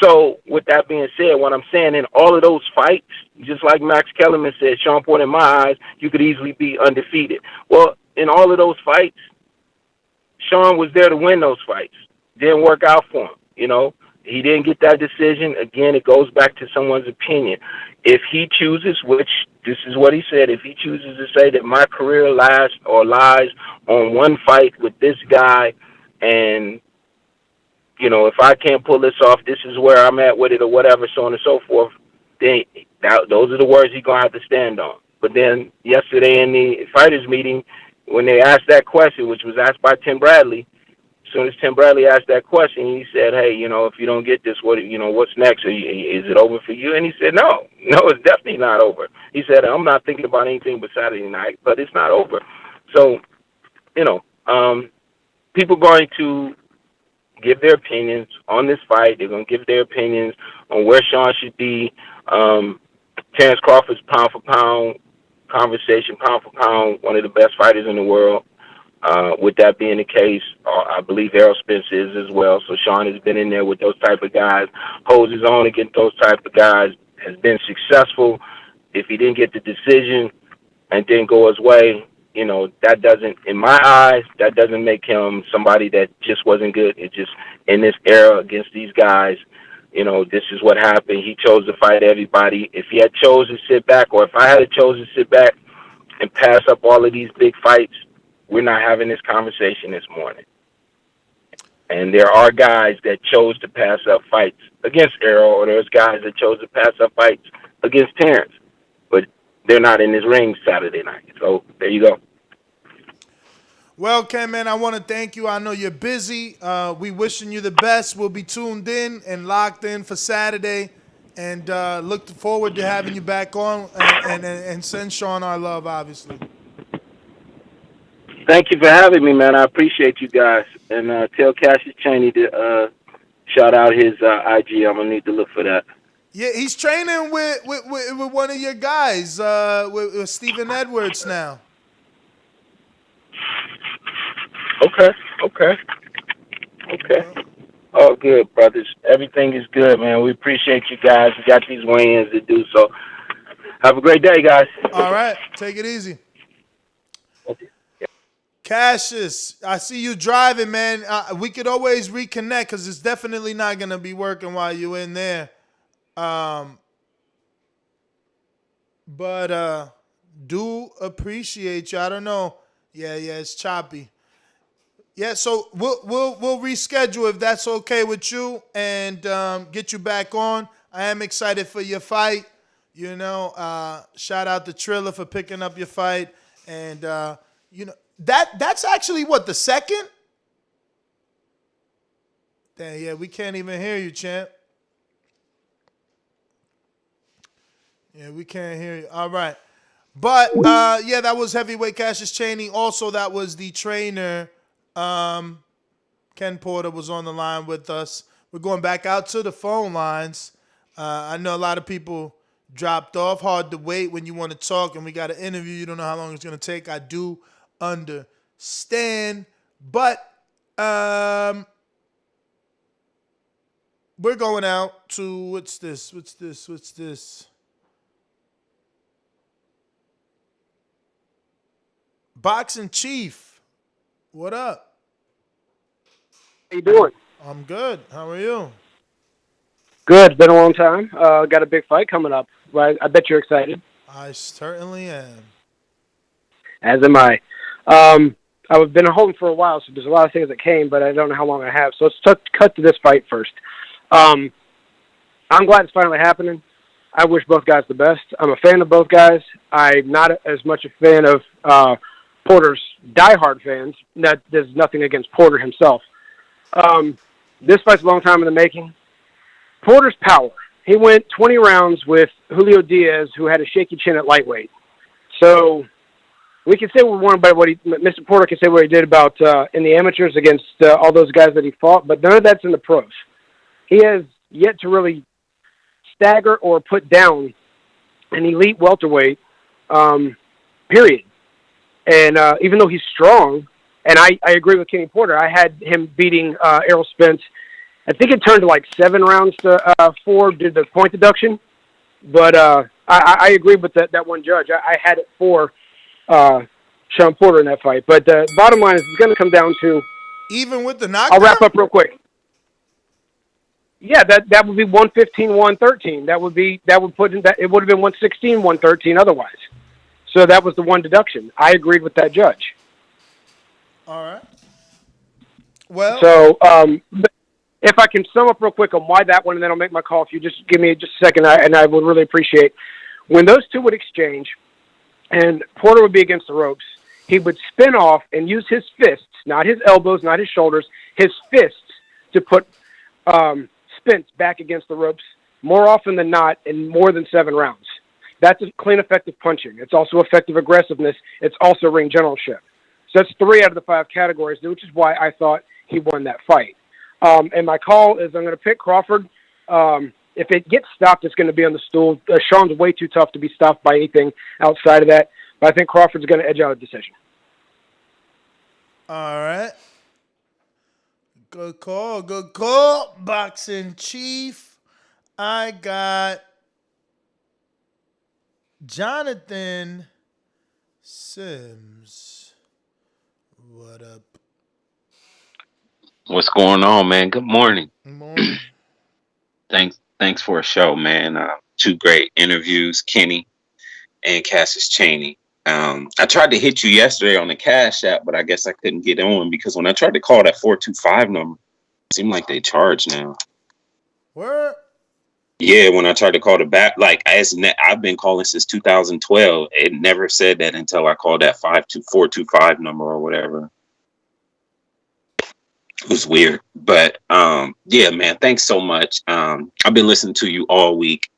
So, with that being said, what I'm saying, in all of those fights, just like Max Kellerman said, Shawn Porter, in my eyes, you could easily be undefeated. Well, in all of those fights, Shawn was there to win those fights. Didn't work out for him, you know. He didn't get that decision. Again, it goes back to someone's opinion. If he chooses, which this is what he said, if he chooses to say that my career lies on one fight with this guy, and, you know, if I can't pull this off, this is where I'm at with it or whatever, so on and so forth, then those are the words he's going to have to stand on. But then yesterday in the fighters meeting, when they asked that question, which was asked by Tim Bradley, as soon as Tim Bradley asked that question, he said, hey, you know, if you don't get this, what's next? Is it over for you? And he said, no, it's definitely not over. He said, I'm not thinking about anything but Saturday night, but it's not over. So, you know, people going to give their opinions on this fight. They're going to give their opinions on where Shawn should be. Terence Crawford's pound for pound conversation, pound for pound, one of the best fighters in the world. With that being the case, I believe Errol Spence is as well. So Shawn has been in there with those type of guys, holds his own against those type of guys, has been successful. If he didn't get the decision and didn't go his way, you know, that doesn't, in my eyes, that doesn't make him somebody that just wasn't good. It just, in this era against these guys, you know, this is what happened. He chose to fight everybody. If he had chose to sit back, or if I had chosen to sit back and pass up all of these big fights, we're not having this conversation this morning. And there are guys that chose to pass up fights against Errol, or there's guys that chose to pass up fights against Terence. But they're not in this ring Saturday night. So there you go. Well, Ken, man, I want to thank you. I know you're busy. We wishing you the best. We'll be tuned in and locked in for Saturday, and look forward to having you back on, and send Shawn our love, obviously. Thank you for having me, man. I appreciate you guys. And tell Cassius Chaney to shout out his IG. I'm going to need to look for that. Yeah, he's training with one of your guys, with Stephen Edwards now. Okay. Oh, good, brothers. Everything is good, man. We appreciate you guys. We got these weigh-ins to do, so have a great day, guys. All right. Take it easy. Okay. Cassius, I see you driving, man. We could always reconnect because it's definitely not going to be working while you're in there. But do appreciate you. I don't know. Yeah, it's choppy. Yeah, so we'll reschedule if that's okay with you, and get you back on. I am excited for your fight. You know, shout out to Triller for picking up your fight, and you know that's actually what, the second? Damn, yeah, we can't even hear you, champ. Yeah, we can't hear you. All right. But, yeah, that was heavyweight Cassius Chaney. Also, that was the trainer. Ken Porter was on the line with us. We're going back out to the phone lines. I know a lot of people dropped off. Hard to wait when you want to talk, and we got an interview. You don't know how long it's going to take. I do understand. But we're going out to, what's this? Boxing Chief, what up? How you doing? I'm good. How are you? Good. Been a long time. Got a big fight coming up. Right? I bet you're excited. I certainly am. As am I. I've been home for a while, so there's a lot of things that came, but I don't know how long I have. So let's cut to this fight first. I'm glad it's finally happening. I wish both guys the best. I'm a fan of both guys. I'm not as much a fan of Porter's diehard fans. There's nothing against Porter himself. This fight's a long time in the making. Porter's power. He went 20 rounds with Julio Diaz, who had a shaky chin at lightweight. So we can say what we want about Mr. Porter can say what he did about in the amateurs against all those guys that he fought, but none of that's in the pros. He has yet to really stagger or put down an elite welterweight, period. And even though he's strong, and I agree with Kenny Porter, I had him beating Errol Spence. I think it turned to like 7 rounds to 4 due to the point deduction. But I agree with that one judge. I had it for Shawn Porter in that fight. But the bottom line is it's going to come down to... Even with the knockdown? I'll wrap up real quick. Yeah, that would be 115-113. It would have been 116-113 otherwise. So that was the one deduction. I agreed with that judge. All right. Well, so if I can sum up real quick on why that one, and then I'll make my call. If you just give me just a second, and I would really appreciate when those two would exchange, and Porter would be against the ropes. He would spin off and use his fists, not his elbows, not his shoulders, his fists to put Spence back against the ropes more often than not in more than 7 rounds. That's a clean, effective punching. It's also effective aggressiveness. It's also ring generalship. So that's 3 out of the 5 categories, which is why I thought he won that fight. And my call is I'm going to pick Crawford. If it gets stopped, it's going to be on the stool. Shawn's way too tough to be stopped by anything outside of that. But I think Crawford's going to edge out a decision. All right. Good call. Good call. Boxing Chief. I got Jonathan Sims. What up? What's going on, man? Good morning. Good morning. Thanks for a show, man. Two great interviews, Kenny and Cassius Chaney. I tried to hit you yesterday on the Cash App, but I guess I couldn't get on because when I tried to call that 425 number, it seemed like they charge now. Where? Yeah, when I tried to call the back, like I've been calling since 2012. It never said that until I called that 425 number or whatever. It was weird, but yeah, man, thanks so much. I've been listening to you all week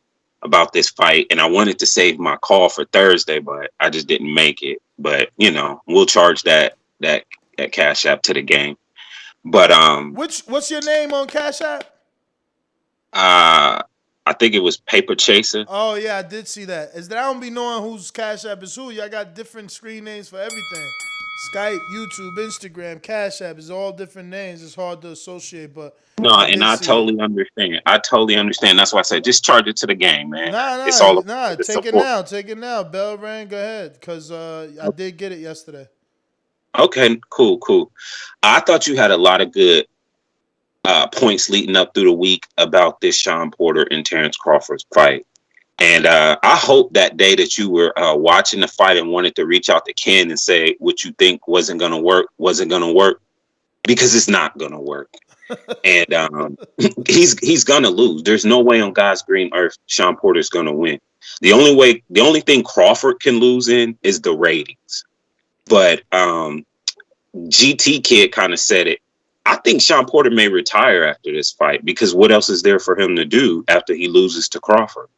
about this fight, and I wanted to save my call for Thursday, but I just didn't make it. But we'll charge that Cash App to the game. But what's your name on Cash App? I think it was Paper Chaser. Oh yeah, I did see that. Is that I don't be knowing whose Cash App is who. Y'all got different screen names for everything. Skype, YouTube, Instagram, Cash App is all different names. It's hard to associate, but I totally understand. I totally understand. That's why I said just charge it to the game, man. It's all Nah. Take it now. Take it now. Bell rang. Go ahead, because I did get it yesterday. Okay, cool. I thought you had a lot of good points leading up through the week about this Shawn Porter and Terence Crawford fight. And I hope that day that you were watching the fight and wanted to reach out to Ken and say what you think wasn't going to work, because it's not going to work. And he's going to lose. There's no way on God's green earth Shawn Porter's going to win. The only thing Crawford can lose in is the ratings. But GT Kid kind of said it. I think Shawn Porter may retire after this fight because what else is there for him to do after he loses to Crawford?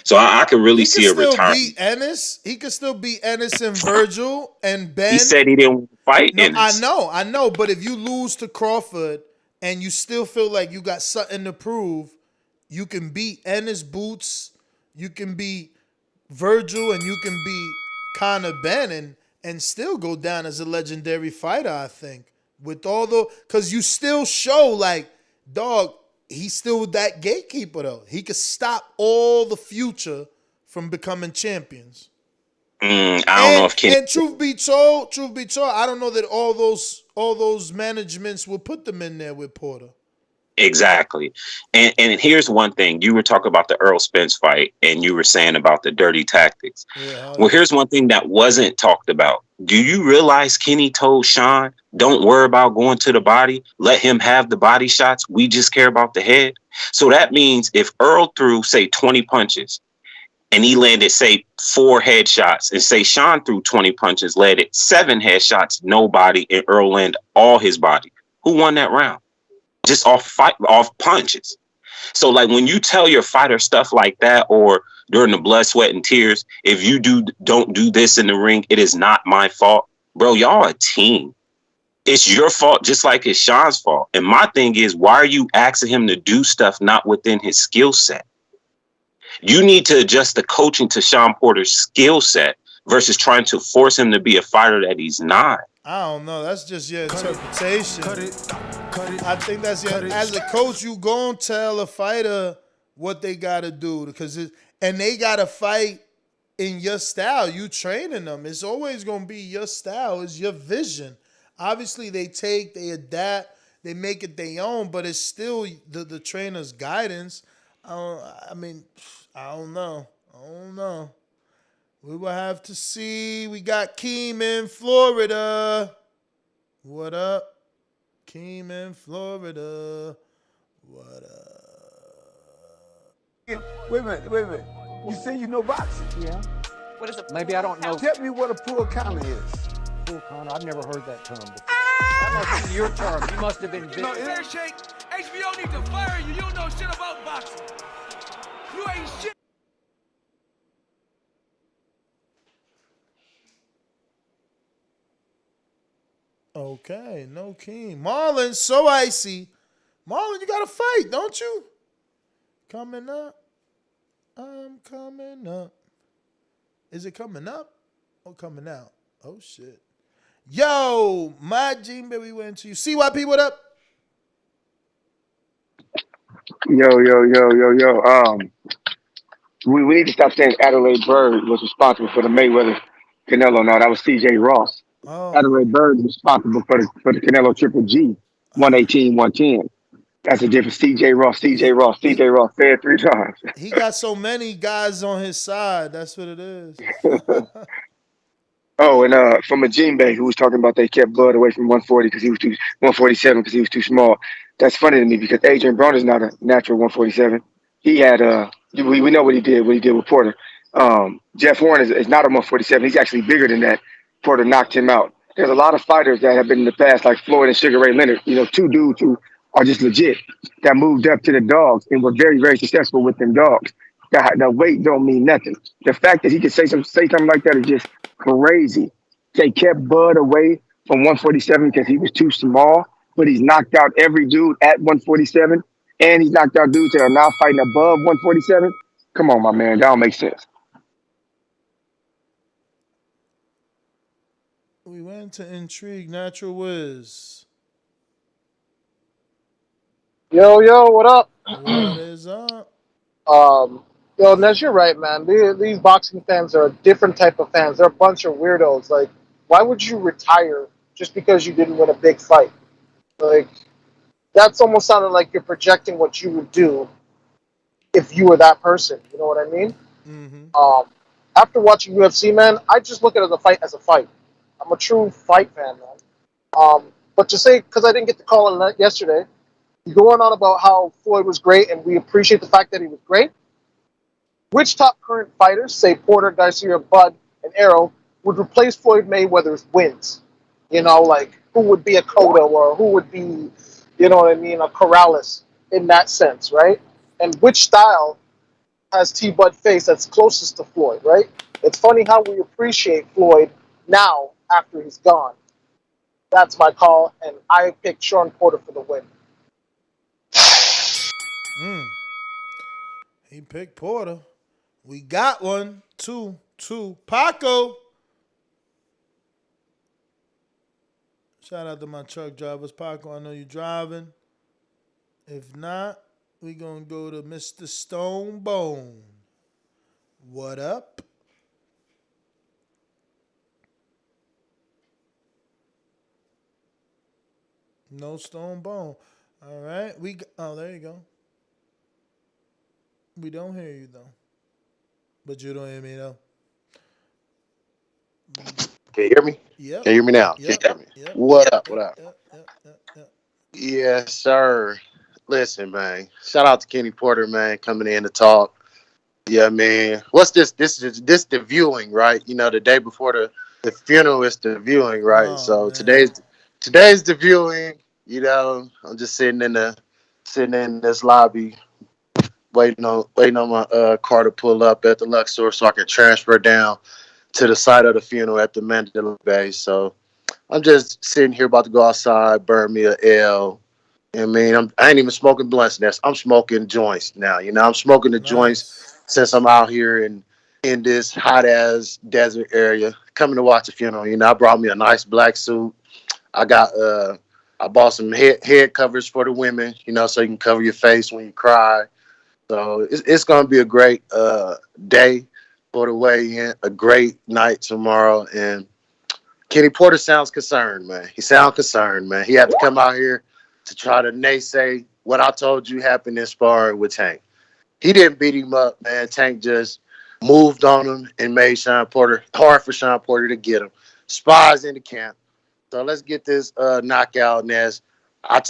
So I could really see a retirement. He could still beat Ennis and Virgil and Ben. He said he didn't fight Ennis. I know. But if you lose to Crawford and you still feel like you got something to prove, you can beat Ennis, Boots, you can beat Virgil, and you can beat Conor Ben and still go down as a legendary fighter, I think. With all because you still show like, dog, he's still that gatekeeper though. He could stop all the future from becoming champions. I don't know if Kenny. And truth be told, I don't know that all those managements will put them in there with Porter. Exactly. And here's one thing. You were talking about the Earl Spence fight and you were saying about the dirty tactics. Yeah, well, here's one thing that wasn't talked about. Do you realize Kenny told Shawn, don't worry about going to the body. Let him have the body shots. We just care about the head. So that means if Earl threw, say, 20 punches and he landed, say, 4 headshots, and say Shawn threw 20 punches, landed 7 headshots, no body, and Earl landed all his body, who won that round? Just off punches. So like when you tell your fighter stuff like that, or during the blood, sweat, and tears, if you don't do this in the ring, it is not my fault. Bro, y'all a team. It's your fault, just like it's Shawn's fault. And my thing is, why are you asking him to do stuff not within his skill set? You need to adjust the coaching to Shawn Porter's skill set versus trying to force him to be a fighter that he's not. I don't know. That's just your interpretation. I think that's as a coach, you gon' tell a fighter what they gotta do and they gotta fight in your style. You training them. It's always gonna be your style. It's your vision. Obviously, they adapt, they make it their own, but it's still the trainer's guidance. I don't know. We will have to see. We got Keem in Florida. What up? Keem in Florida. What up? Wait a minute. You say you know boxing? Yeah. What is it? Maybe I don't know. Tell me what a pool counter is. Pool counter? I've never heard that term before. That must be your term. You must have been... Fair shake. HBO need to fire you. You don't know shit about boxing. You ain't shit. Okay, no Keem. Marlon, so icy. Marlon, you got to fight, don't you? Coming up. I'm coming up. Is it coming up or coming out? Oh, shit. Yo, my Gene Baby went to you. CYP, what up? Yo. We need to stop saying Adelaide Bird was responsible for the Mayweather Canelo. No, that was C.J. Ross. Oh. Adelaide Bird was responsible for the Canelo Triple G, 118, 110. That's the difference. C.J. Ross. C.J. Ross said 3 times. He got so many guys on his side. That's what it is. Oh, and from a Jinbei who was talking about they kept Bud away from 140 because he was too 147 because he was too small. That's funny to me because Adrian Broner is not a natural 147. He had we know what he did with Porter. Jeff Horn is not a 147. He's actually bigger than that. Porter knocked him out. There's a lot of fighters that have been in the past, like Floyd and Sugar Ray Leonard. You know, 2 dudes who are just legit that moved up to the dogs and were very, very successful with them dogs. The weight don't mean nothing. The fact that he could say something like that is just crazy. They kept Bud away from 147 because he was too small, but he's knocked out every dude at 147, and he's knocked out dudes that are now fighting above 147. Come on, my man, that don't make sense. We went to Intrigue, Natural Wiz. Yo, what up? What is up? Yo, Ness, you're right, man. These boxing fans are a different type of fans. They're a bunch of weirdos. Like, why would you retire just because you didn't win a big fight? Like, that's almost sounded like you're projecting what you would do if you were that person. You know what I mean? Mm-hmm. After watching UFC, man, I just look at it as a fight. I'm a true fight fan, man. But to say, because I didn't get the call on yesterday, you going on about how Floyd was great and we appreciate the fact that he was great. Which top current fighters, say Porter, Garcia, Bud, and Arrow, would replace Floyd Mayweather's wins? You know, like, who would be a Cotto or who would be, you know what I mean, a Corrales in that sense, right? And which style has T-Bud faced that's closest to Floyd, right? It's funny how we appreciate Floyd now after he's gone. That's my call, and I picked Shawn Porter for the win. He picked Porter. We got one, two. Paco. Shout out to my truck drivers. Paco, I know you're driving. If not, we going to go to Mr. Stone Bone. What up? No Stone Bone. All right. Oh, there you go. We don't hear you, though. But you don't hear me, though. Can you hear me? Yep. Can you hear me now? Yep. Can you hear me? Yep. What up? Yep. Yes, sir. Listen, man. Shout out to Kenny Porter, man, coming in to talk. Yeah, man. What's this? This the viewing, right? You know, the day before the funeral is the viewing, right? Oh, so man. today's the viewing. You know, I'm just sitting in this lobby, waiting on my car to pull up at the Luxor so I can transfer down to the site of the funeral at the Mandalay Bay. So I'm just sitting here about to go outside, burn me a L. I mean, I ain't even smoking blunts. I'm smoking joints now. You know, I'm smoking the joints since I'm out here in this hot ass desert area, coming to watch a funeral. You know, I brought me a nice black suit. I bought some head covers for the women, you know, so you can cover your face when you cry. So it's gonna be a great day for the weigh-in, a great night tomorrow. And Kenny Porter sounds concerned, man. He sounds concerned, man. He had to come out here to try to naysay what I told you happened in sparring with Tank. He didn't beat him up, man. Tank just moved on him and made Shawn Porter hard for Shawn Porter to get him. Spies in the camp. So let's get this knockout, Ness. I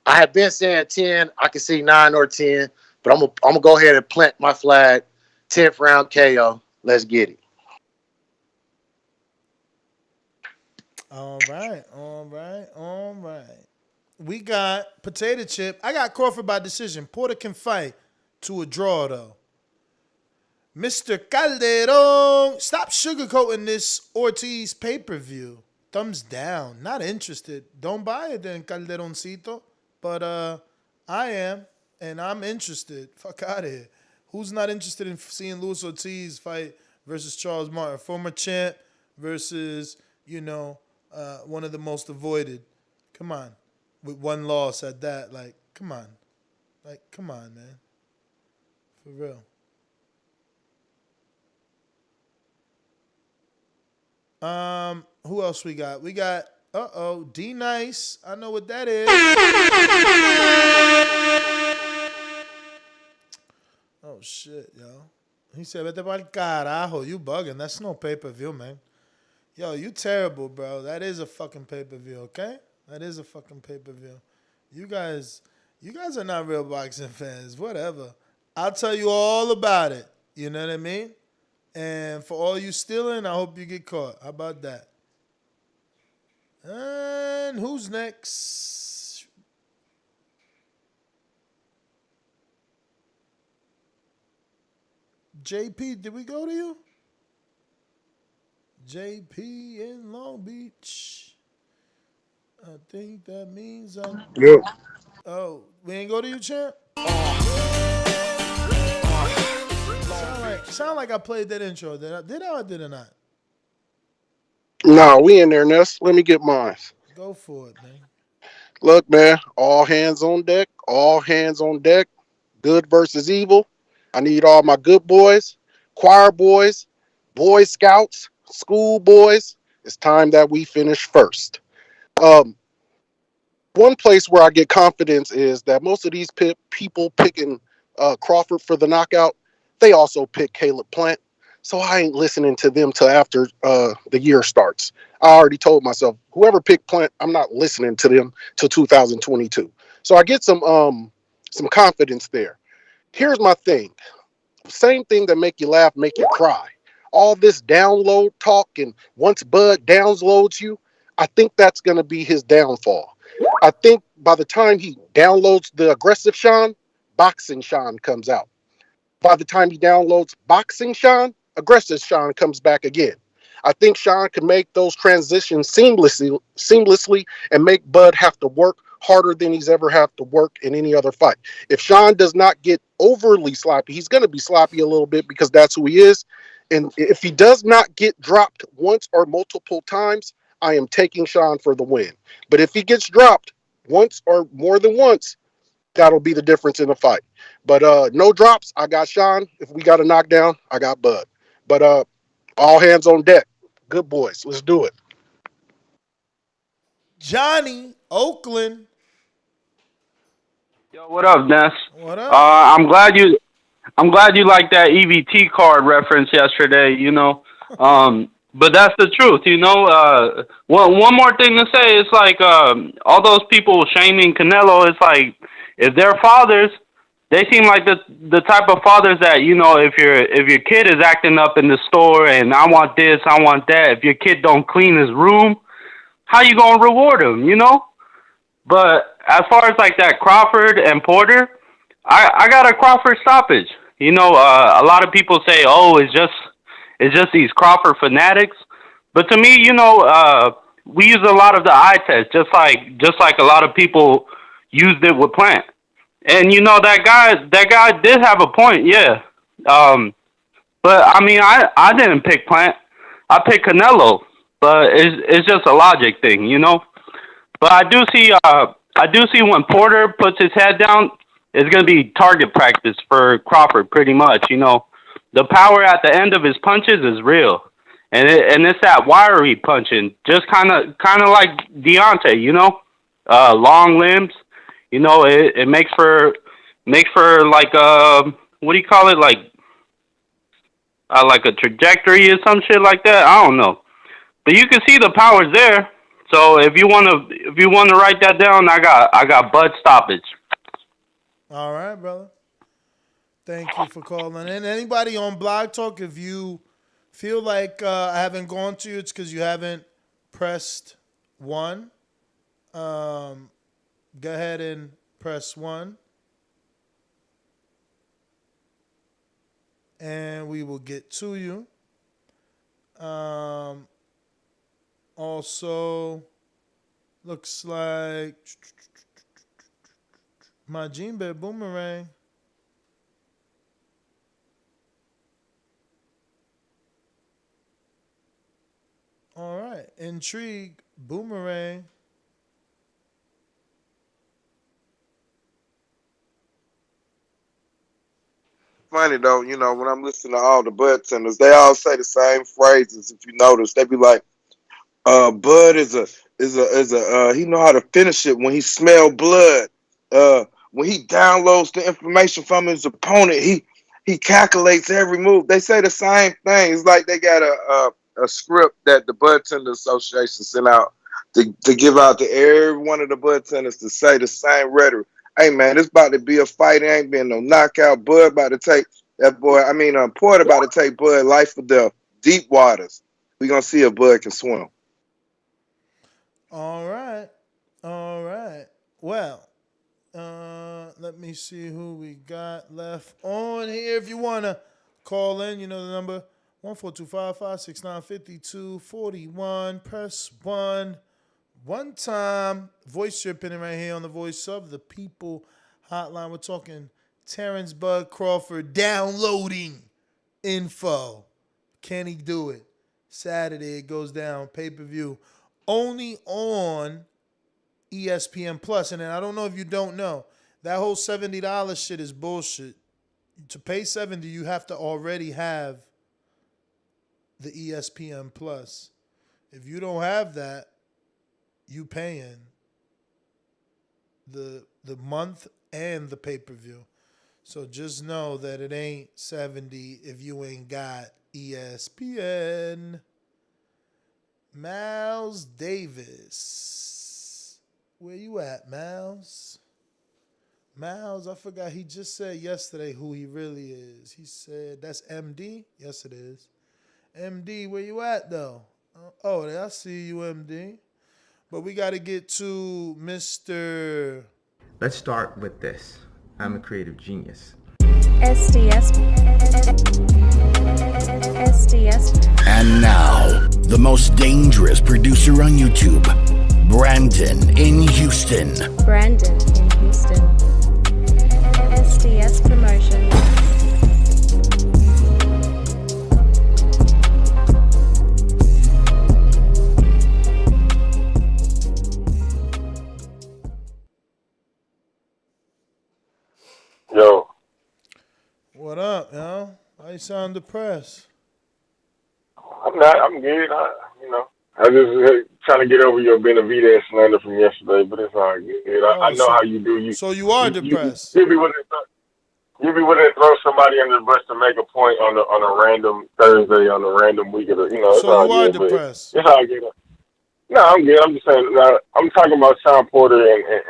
have been saying 10. I can see 9 or 10, but I'm gonna go ahead and plant my flag. 10th round KO. Let's get it. All right. We got Potato Chip. I got Crawford by decision. Porter can fight to a draw, though. Mr. Calderon, stop sugarcoating this Ortiz pay-per-view. Thumbs down. Not interested. Don't buy it then, Calderoncito. But I am, and I'm interested. Fuck out of here. Who's not interested in seeing Luis Ortiz fight versus Charles Martin? Former champ versus, one of the most avoided. Come on, with one loss at that. Like, come on, man, for real. Who else we got? We got D Nice. I know what that is. Oh shit, yo. He said, "Vete pa'l carajo, you bugging. That's no pay-per-view, man. Yo, you terrible, bro. That is a fucking pay-per-view, okay? That is a fucking pay-per-view. You guys are not real boxing fans. Whatever. I'll tell you all about it. You know what I mean? And for all you stealing, I hope you get caught. How about that? And who's next? JP, did we go to you? JP in Long Beach. I think that means I'm... Yep. Oh, we ain't go to you, champ? Sound like I played that intro. Did I or did I not? Nah, we in there, Ness. Let me get mine. Go for it, man. Look, man, all hands on deck. All hands on deck. Good versus evil. I need all my good boys, choir boys, Boy Scouts, school boys. It's time that we finish first. One place where I get confidence is that most of these people picking Crawford for the knockout, they also pick Caleb Plant. So I ain't listening to them till after the year starts. I already told myself, whoever picked Plant, I'm not listening to them till 2022. So I get some confidence there. Here's my thing. Same thing that make you laugh, make you cry. All this download talk, and once Bud downloads you, I think that's going to be his downfall. I think by the time he downloads the aggressive Shawn, boxing Shawn comes out. By the time he downloads boxing Shawn, aggressive Shawn comes back again. I think Shawn can make those transitions seamlessly and make Bud have to work harder than he's ever had to work in any other fight. If Shawn does not get overly sloppy, he's going to be sloppy a little bit because that's who he is. And if he does not get dropped once or multiple times, I am taking Shawn for the win. But if he gets dropped once or more than once, that'll be the difference in the fight. But no drops, I got Shawn. If we got a knockdown, I got Bud. But all hands on deck. Good boys. Let's do it. Johnny, Oakland. Yo, what up, Ness? What up? I'm glad you liked that EBT card reference yesterday. You know, but that's the truth. You know, one more thing to say. It's like all those people shaming Canelo. It's like if they're fathers, they seem like the type of fathers that, you know, if your kid is acting up in the store and I want this, I want that. If your kid don't clean his room, how you gonna reward him? You know. But as far as like that Crawford and Porter, I got a Crawford stoppage. You know, a lot of people say, oh, it's just these Crawford fanatics. But to me, you know, we use a lot of the eye test, just like a lot of people used it with Plant. And you know, that guy did have a point, yeah. But I mean, I didn't pick Plant. I picked Canelo. But it's just a logic thing, you know. But I do see when Porter puts his head down, it's going to be target practice for Crawford pretty much. You know, the power at the end of his punches is real, and it's that wiry punching, just kind of like Deontay. You know, long limbs. You know, it makes for like what do you call it, like a trajectory or some shit like that. I don't know, but you can see the power's there. So if you wanna write that down, I got Bud stoppage. All right, brother. Thank you for calling in. Anybody on Blog Talk, if you feel like I haven't gone to you, it's because you haven't pressed 1. Go ahead and press 1. And we will get to you. Also, looks like my Gene Bear Boomerang. All right. Intrigue, Boomerang. Funny though, when I'm listening to all the bud tenders, they all say the same phrases. If you notice, they be like, Bud is a he know how to finish it when he smell blood. When he downloads the information from his opponent, he calculates every move. They say the same thing. It's like they got a script that the Bud Tender Association sent out to give out to every one of the bud tenders to say the same rhetoric. Hey man, it's about to be a fight. It ain't been no knockout. Bud about to take that boy. Porter about to take Bud life or death, deep waters. We gonna see if Bud can swim. All right. Well, let me see who we got left on here. If you wanna call in, you know the number 14255695241. Press 1. One time, voice tripping right here on the Voice of the People hotline. We're talking Terence Bud Crawford downloading info. Can he do it? Saturday it goes down, pay-per-view. Only on ESPN Plus. And then I don't know if you don't know, that whole $70 shit is bullshit. To pay $70, you have to already have the ESPN Plus. If you don't have that, you paying the month and the pay-per-view. So just know that it ain't 70 if you ain't got ESPN. Miles Davis. Where you at, Miles? Miles, I forgot. He just said yesterday who he really is. He said, that's MD? Yes, it is. MD, where you at, though? Oh, I see you, MD. But we got to get to Mr. Let's start with this. I'm a creative genius. SDS. And now, the most dangerous producer on YouTube, Brandon in Houston. SDS Promotions. Yo. What up, yo? Why you sound depressed? I'm not. I'm good. I just trying to get over your Benavidez slander from yesterday, but it's all good. I know how you do. So you are depressed. You be willing to throw somebody under the bus to make a point on a random Thursday, on a random week of the, it's so all you are good, depressed. It's all good. No, I'm good. I'm just saying. I'm talking about Shawn Porter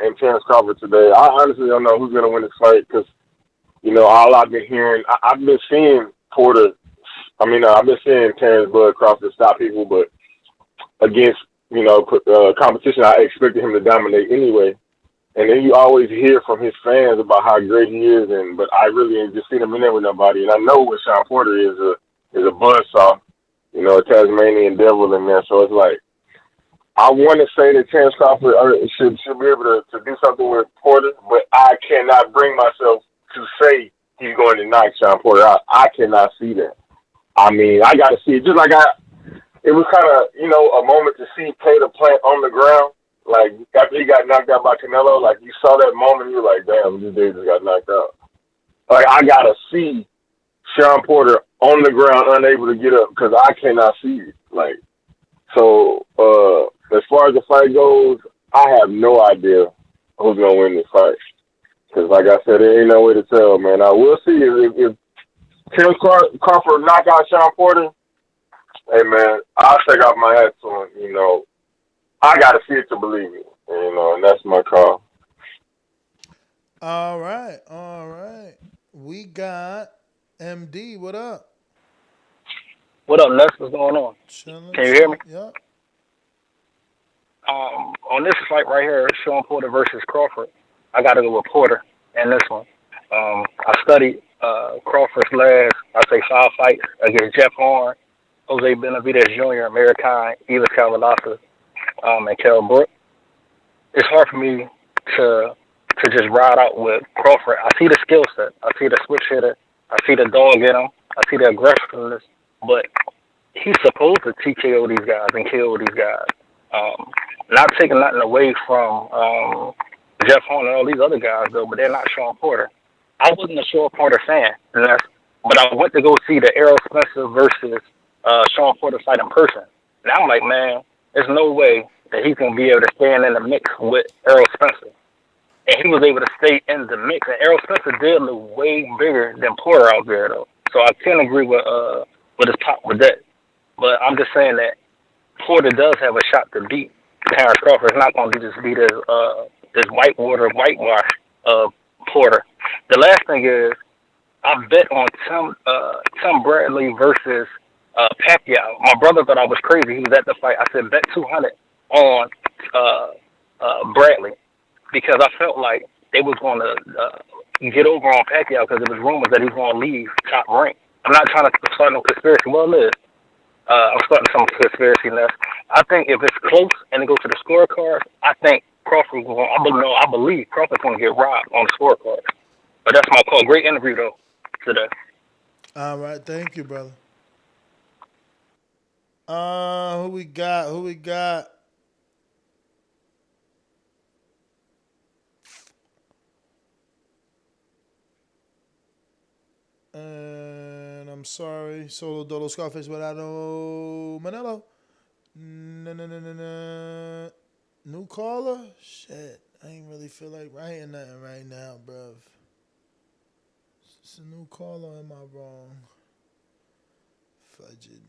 and Terence Crawford today. I honestly don't know who's going to win this fight because, all I've been hearing, I've been seeing Porter. I've been seeing Terence Bud Crawford stop people, but against competition, I expected him to dominate anyway. And then you always hear from his fans about how great he is, but I really ain't just seen him in there with nobody. And I know what Shawn Porter is a buzzsaw, a Tasmanian devil in there. So it's like, I want to say that Terence Crawford should be able to do something with Porter, but I cannot bring myself to say he's going to knock Shawn Porter out. I cannot see that. I got to see it. Just like it was kind of, a moment to see Taylor Plant on the ground. Like, after he got knocked out by Canelo, like, you saw that moment, you were like, damn, this dude just got knocked out. Like, I got to see Shawn Porter on the ground, unable to get up, because I cannot see it. Like, so, as far as the fight goes, I have no idea who's going to win this fight. Because, like I said, there ain't no way to tell, man. I will see if Terence Crawford knock out Shawn Porter, hey, man, I'll take off my hat to him, I got to see it to believe it, and that's my call. All right. We got MD. What up? What up, Les? What's going on? Chilling. Can you hear me? Yeah. On this fight right here, Shawn Porter versus Crawford, I got to go with Porter in this one. I studied Crawford's last, I'd say, 5 fights against Jeff Horn, Jose Benavidez Jr., American, Elis Cavalaza, and Kell Brook. It's hard for me to just ride out with Crawford. I see the skill set. I see the switch hitter. I see the dog in him. I see the aggressiveness. But he's supposed to TKO these guys and KO these guys. Not taking nothing away from Jeff Horn and all these other guys though, but they're not Shawn Porter. I wasn't a Shawn Porter fan, but I went to go see the Errol Spencer versus Shawn Porter fight in person. And I'm like, man, there's no way that he's gonna be able to stand in the mix with Errol Spencer. And he was able to stay in the mix. And Errol Spencer did look way bigger than Porter out there, though. So I can't agree with his pop with that. But I'm just saying that Porter does have a shot to beat Terence Crawford. It's not going to just be this whitewash Porter. The last thing is, I bet on Tim Bradley versus Pacquiao. My brother thought I was crazy. He was at the fight. I said, bet 200 on Bradley, because I felt like they was going to get over on Pacquiao because there was rumors that he was going to leave top rank. I'm not trying to start no conspiracy. Well, it is. I'm starting some conspiracy nest. I think if it's close and it goes to the scorecard, I think Crawford will. I believe Crawford's going to get robbed on the scorecard. But that's my call. Great interview though today. All right, thank you, brother. Who we got? And I'm sorry, Solo Dolo Scarface, but I know Manello. No. New caller? Shit, I ain't really feel like writing nothing right now, bruv. It's a new caller, am I wrong? Fudging.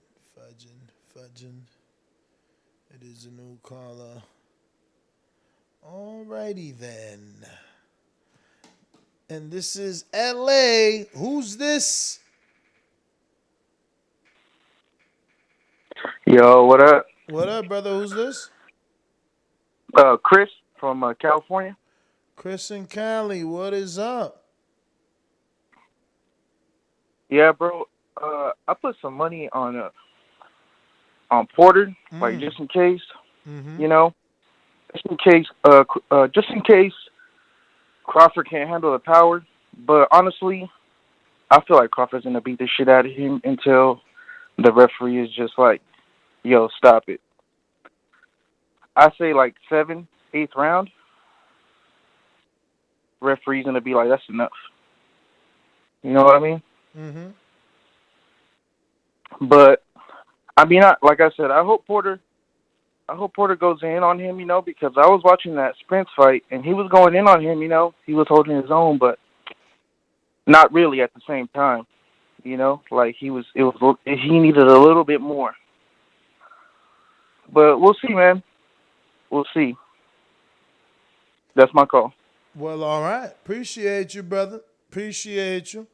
It is a new caller. Alrighty then. And this is LA. Who's this? Yo, what up? What up, brother? Who's this? Chris from California. Chris and Cali, what is up? Yeah, bro. I put some money on Porter, like just in case. Mm-hmm. You know, just in case Crawford can't handle the power. But honestly, I feel like Crawford's gonna beat the shit out of him until the referee is just like, "Yo, stop it." I say like 7th, 8th round. Referee's gonna be like, "That's enough." You know what I mean? Mm-hmm. But I mean, like I said, I hope Porter goes in on him, you know, because I was watching that Spence fight and he was going in on him, you know. He was holding his own, but not really at the same time, you know. Like he needed a little bit more. But we'll see, man. We'll see. That's my call. Well, all right. Appreciate you, brother. Appreciate you.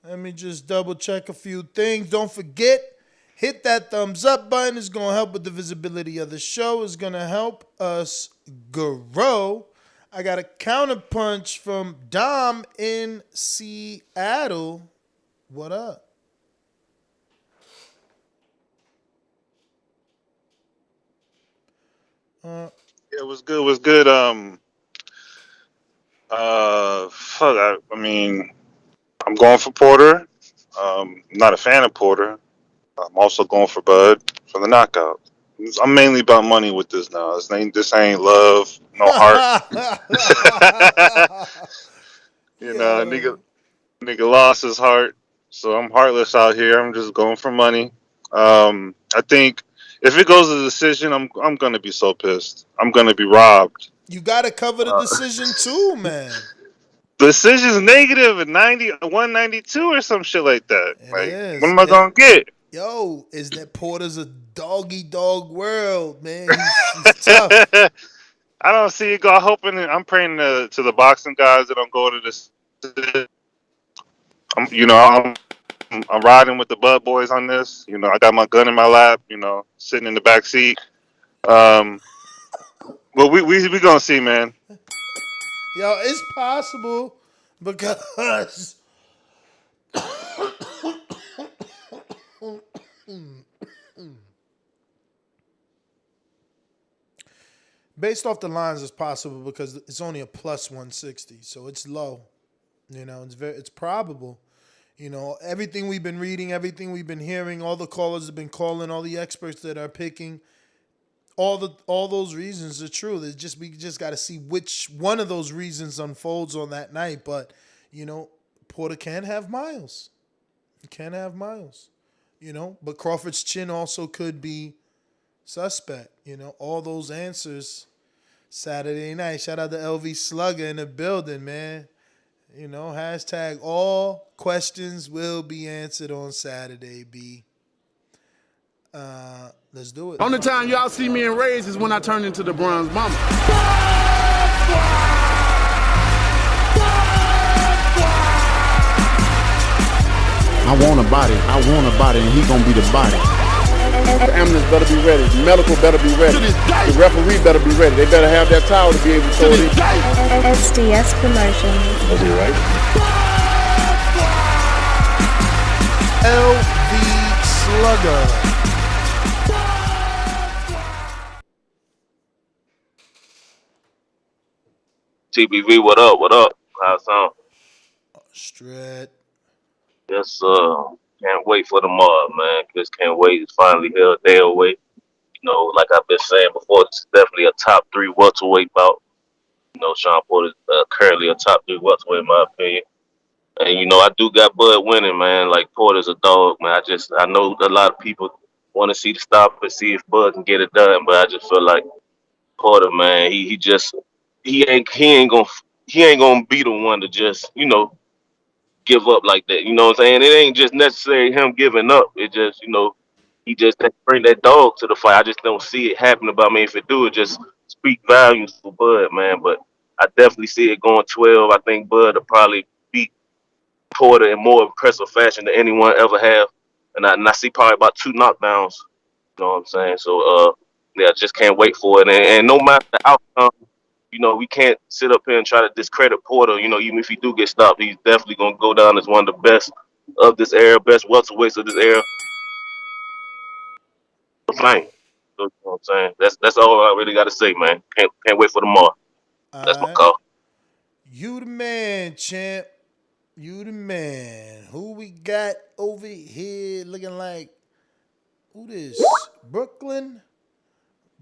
Let me just double check a few things. Don't forget, hit that thumbs up button. It's going to help with the visibility of the show. It's going to help us grow. I got a counterpunch from Dom in Seattle. What up? It was good. I mean, I'm going for Porter. I'm not a fan of Porter. I'm also going for Bud for the knockout. I'm mainly about money with this now. This ain't love, no heart. Nigga lost his heart, so I'm heartless out here. I'm just going for money. I think if it goes to the decision, I'm gonna be so pissed. I'm gonna be robbed. You got to cover the decision too, man. The decision's negative at 192 or some shit like that. Is. What am I gonna get? Yo, is that Porter's a dog world, man? He's tough. I don't see it go. I'm praying to the boxing guys that don't go to this. I'm riding with the Bud boys on this. You know, I got my gun in my lap. You know, sitting in the back seat. Well, we gonna see, man. Yo, it's possible because based off the lines, it's possible because it's only a plus 160, so it's low. You know, it's probable. You know, everything we've been reading, everything we've been hearing, all the callers have been calling, all the experts that are picking, all those reasons are true. We just got to see which one of those reasons unfolds on that night. But you know, Porter can have miles. He can have miles. You know, but Crawford's chin also could be suspect. You know, all those answers Saturday night. Shout out to LV Slugger in the building, man. You know, hashtag all questions will be answered on Saturday, B. Let's do it. Only time y'all see me in rays is when I turn into the bronze mama. I want a body, and he gonna be the body. The ambulance better be ready. The medical better be ready. The referee better be ready. They better have that towel to be able to throw it in. SDS Promotions. Was he right? LV Slugger. TBV, what up? What up? How's it? Straight. Yes, can't wait for the mob, man. Just can't wait. It's finally here, a day away. You know, like I've been saying before, it's definitely a top 3 welterweight bout. You know, Shawn Porter is currently a top 3 welterweight in my opinion. And you know, I do got Bud winning, man. Like Porter's a dog, man. I know a lot of people want to see the stop and see if Bud can get it done, but I just feel like Porter, man, he ain't gonna be the one to just, you know, give up like that. You know what I'm saying? It ain't just necessarily him giving up. It just, you know, he just bring that dog to the fight. I just don't see it happening. But I mean, if it do, it just speak volumes for Bud, man. But I definitely see it going 12. I think Bud will probably beat Porter in more impressive fashion than anyone ever have. And I see probably about 2 knockdowns. You know what I'm saying? So yeah, just can't wait for it. And no matter the outcome, you know, we can't sit up here and try to discredit Porter. You know, even if he do get stopped, he's definitely gonna go down as one of the best of this era, best welterweights of this era. Fine. You know what I'm saying? That's all I really gotta say, man. Can't wait for tomorrow. That's my call. You the man, champ. You the man. Who we got over here looking like? Who this? Brooklyn?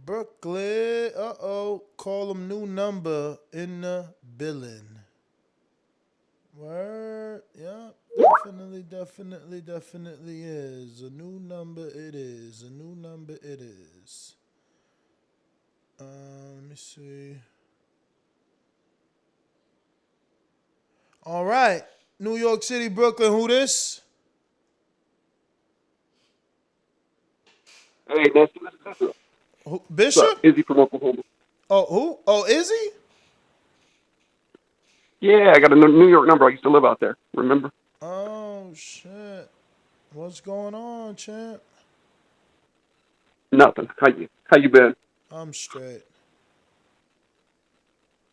Uh-oh. Call him new number in the billing. Word. Yep. Definitely is. A new number it is. Let me see. All right. New York City, Brooklyn, who this? Hey, that's Who, Bishop? Izzy from Oklahoma. Oh, who? Oh, Izzy? Yeah, I got a New York number. I used to live out there. Remember? Oh, shit. What's going on, champ? Nothing. How you been? I'm straight.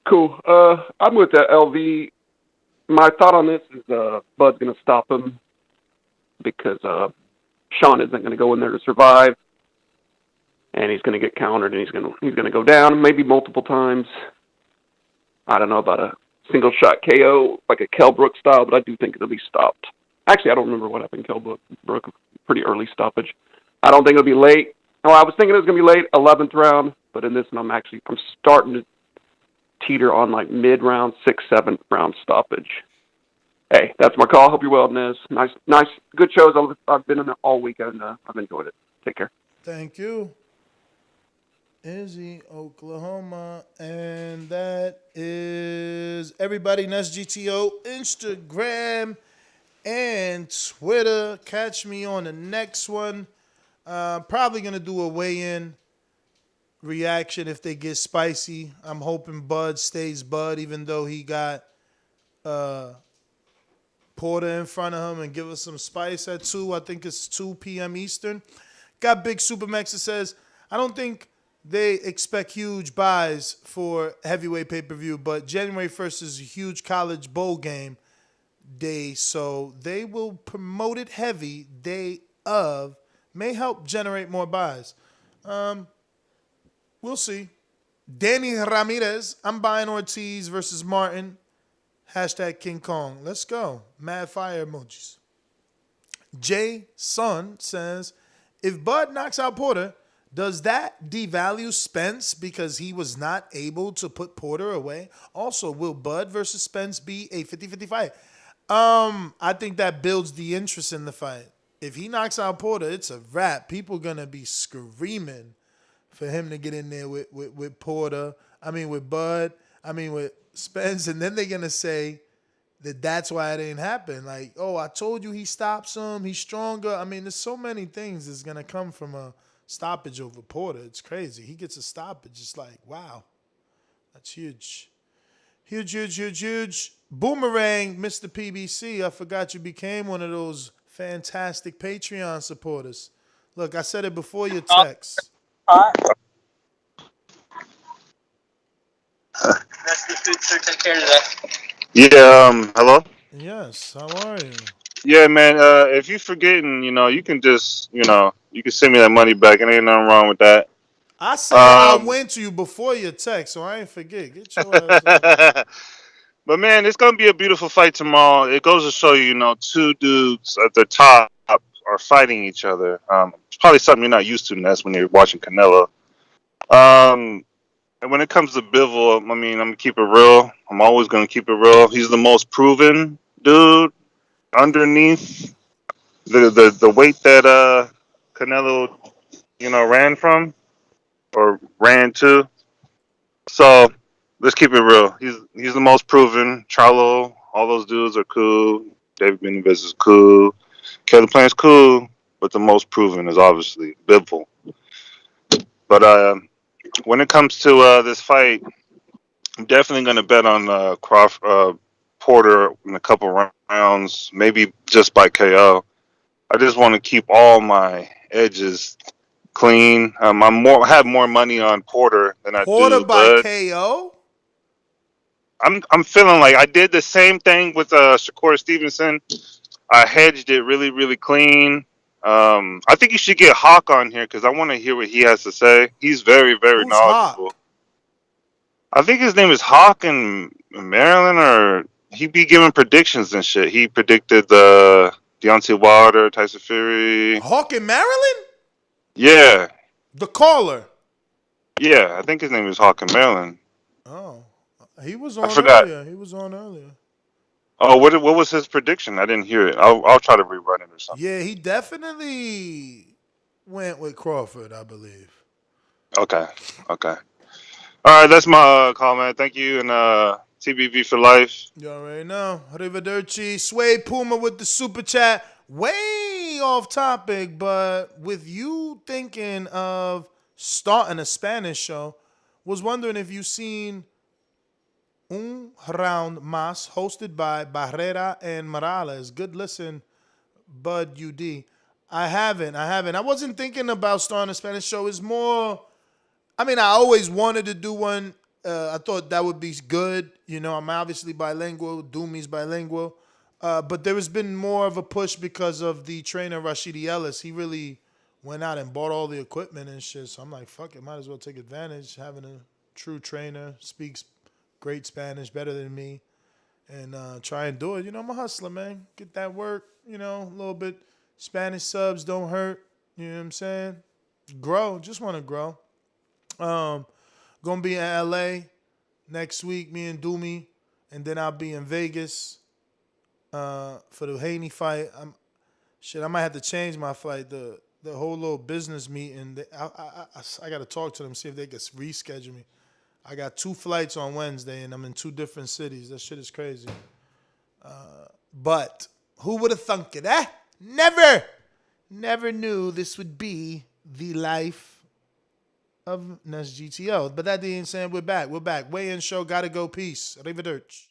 Cool. I'm with the LV. My thought on this is Bud's going to stop him because Shawn isn't going to go in there to survive, and he's going to get countered, and he's going to go down maybe multiple times. I don't know about a single shot KO like a Kell Brook style, but I do think it'll be stopped. Actually, I don't remember what happened. Kell Brook, pretty early stoppage. I don't think it'll be late. No, I was thinking it was going to be late, 11th round, but in this one, I'm starting to teeter on like mid-round, 6th, 7th round stoppage. Hey, that's my call. Hope you're well, Nez. Nice, good shows. I've been in there all weekend. I've enjoyed it. Take care. Thank you. Izzy, Oklahoma, and that is everybody. Nez GTO, Instagram, and Twitter. Catch me on the next one. Probably gonna do a weigh-in reaction if they get spicy. I'm hoping Bud stays Bud, even though he got Porter in front of him, and give us some spice at 2. I think it's 2 p.m. Eastern. Got Big Supermax that says, I don't think they expect huge buys for heavyweight pay-per-view, but January 1st is a huge college bowl game day, so they will promote it heavy day of. May help generate more buys. We'll see. Danny Ramirez, I'm buying Ortiz versus Martin. Hashtag King Kong. Let's go. Mad fire emojis. Jay Son says, if Bud knocks out Porter, does that devalue Spence because he was not able to put Porter away? Also, will Bud versus Spence be a 50-50 fight? I think that builds the interest in the fight. If he knocks out Porter, it's a wrap. People gonna be screaming for him to get in there with Porter. I mean, with Bud. I mean, with Spence. And then they're gonna say that's why it didn't happen. Like, oh, I told you he stops him. He's stronger. I mean, there's so many things that's gonna come from a stoppage over Porter. It's crazy. He gets a stoppage. It's like, wow, that's huge. Huge. Boomerang, Mr. PBC, I forgot you became one of those fantastic Patreon supporters. Look, I said it before your text. Take care of that. Yeah. Hello. Yes. How are you? Yeah, man. If you forgetting, you can just, you can send me that money back, and ain't nothing wrong with that. I said I went to you before your text, so I ain't forget. Get your ass up. But man, it's gonna be a beautiful fight tomorrow. It goes to show you, two dudes at the top are fighting each other. It's probably something you're not used to, and that's when you're watching Canelo. And when it comes to Bivol, I mean, I'm gonna keep it real. I'm always gonna keep it real. He's the most proven dude underneath the weight that Canelo, ran from or ran to. So let's keep it real. He's the most proven. Charlo, all those dudes are cool. David Benavidez is cool. Caleb Plant's cool, but the most proven is obviously Bivol. But when it comes to this fight, I'm definitely going to bet on Porter in a couple rounds, maybe just by KO. I just want to keep all my edges clean. I have more money on Porter than I Porter do by Bud. KO? I'm feeling like I did the same thing with Shakur Stevenson. I hedged it really, really clean. I think you should get Hawk on here because I want to hear what he has to say. He's very, very Who's knowledgeable. Hawk? I think his name is Hawk in Maryland, or he be giving predictions and shit. He predicted the Deontay Wilder, Tyson Fury. Hawk in Maryland? Yeah. The caller. Yeah, I think his name is Hawk in Maryland. Oh. He was on I forgot. earlier. Oh, what was his prediction? I didn't hear it. I'll try to rerun it or something. Yeah, he definitely went with Crawford, I believe. Okay. All right, that's my call, man. Thank you, and TBV for life. You already know. Arrivederci. Sway Puma with the super chat. Way off topic, but with you thinking of starting a Spanish show, was wondering if you've seen Un Round Mas, hosted by Barrera and Morales. Good listen, Bud UD. I haven't. I wasn't thinking about starting a Spanish show. It's more, I always wanted to do one. I thought that would be good. I'm obviously bilingual. Doomy's bilingual. But there has been more of a push because of the trainer, Rashidi Ellis. He really went out and bought all the equipment and shit. So I'm like, fuck it. Might as well take advantage. Having a true trainer, speaks great Spanish, better than me. And try and do it. I'm a hustler, man. Get that work. A little bit. Spanish subs don't hurt. You know what I'm saying? Grow. Just want to grow. Gonna be in LA next week, me and Doomy, and then I'll be in Vegas for the Haney fight. I might have to change my flight. The whole little business meeting. I got to talk to them, see if they can reschedule me. I got 2 flights on Wednesday, and I'm in 2 different cities. That shit is crazy. But who would have thunk it? Never knew this would be the life of Nes GTO. But that being said, we're back. Weigh-in show, gotta go. Peace. Arrivederci.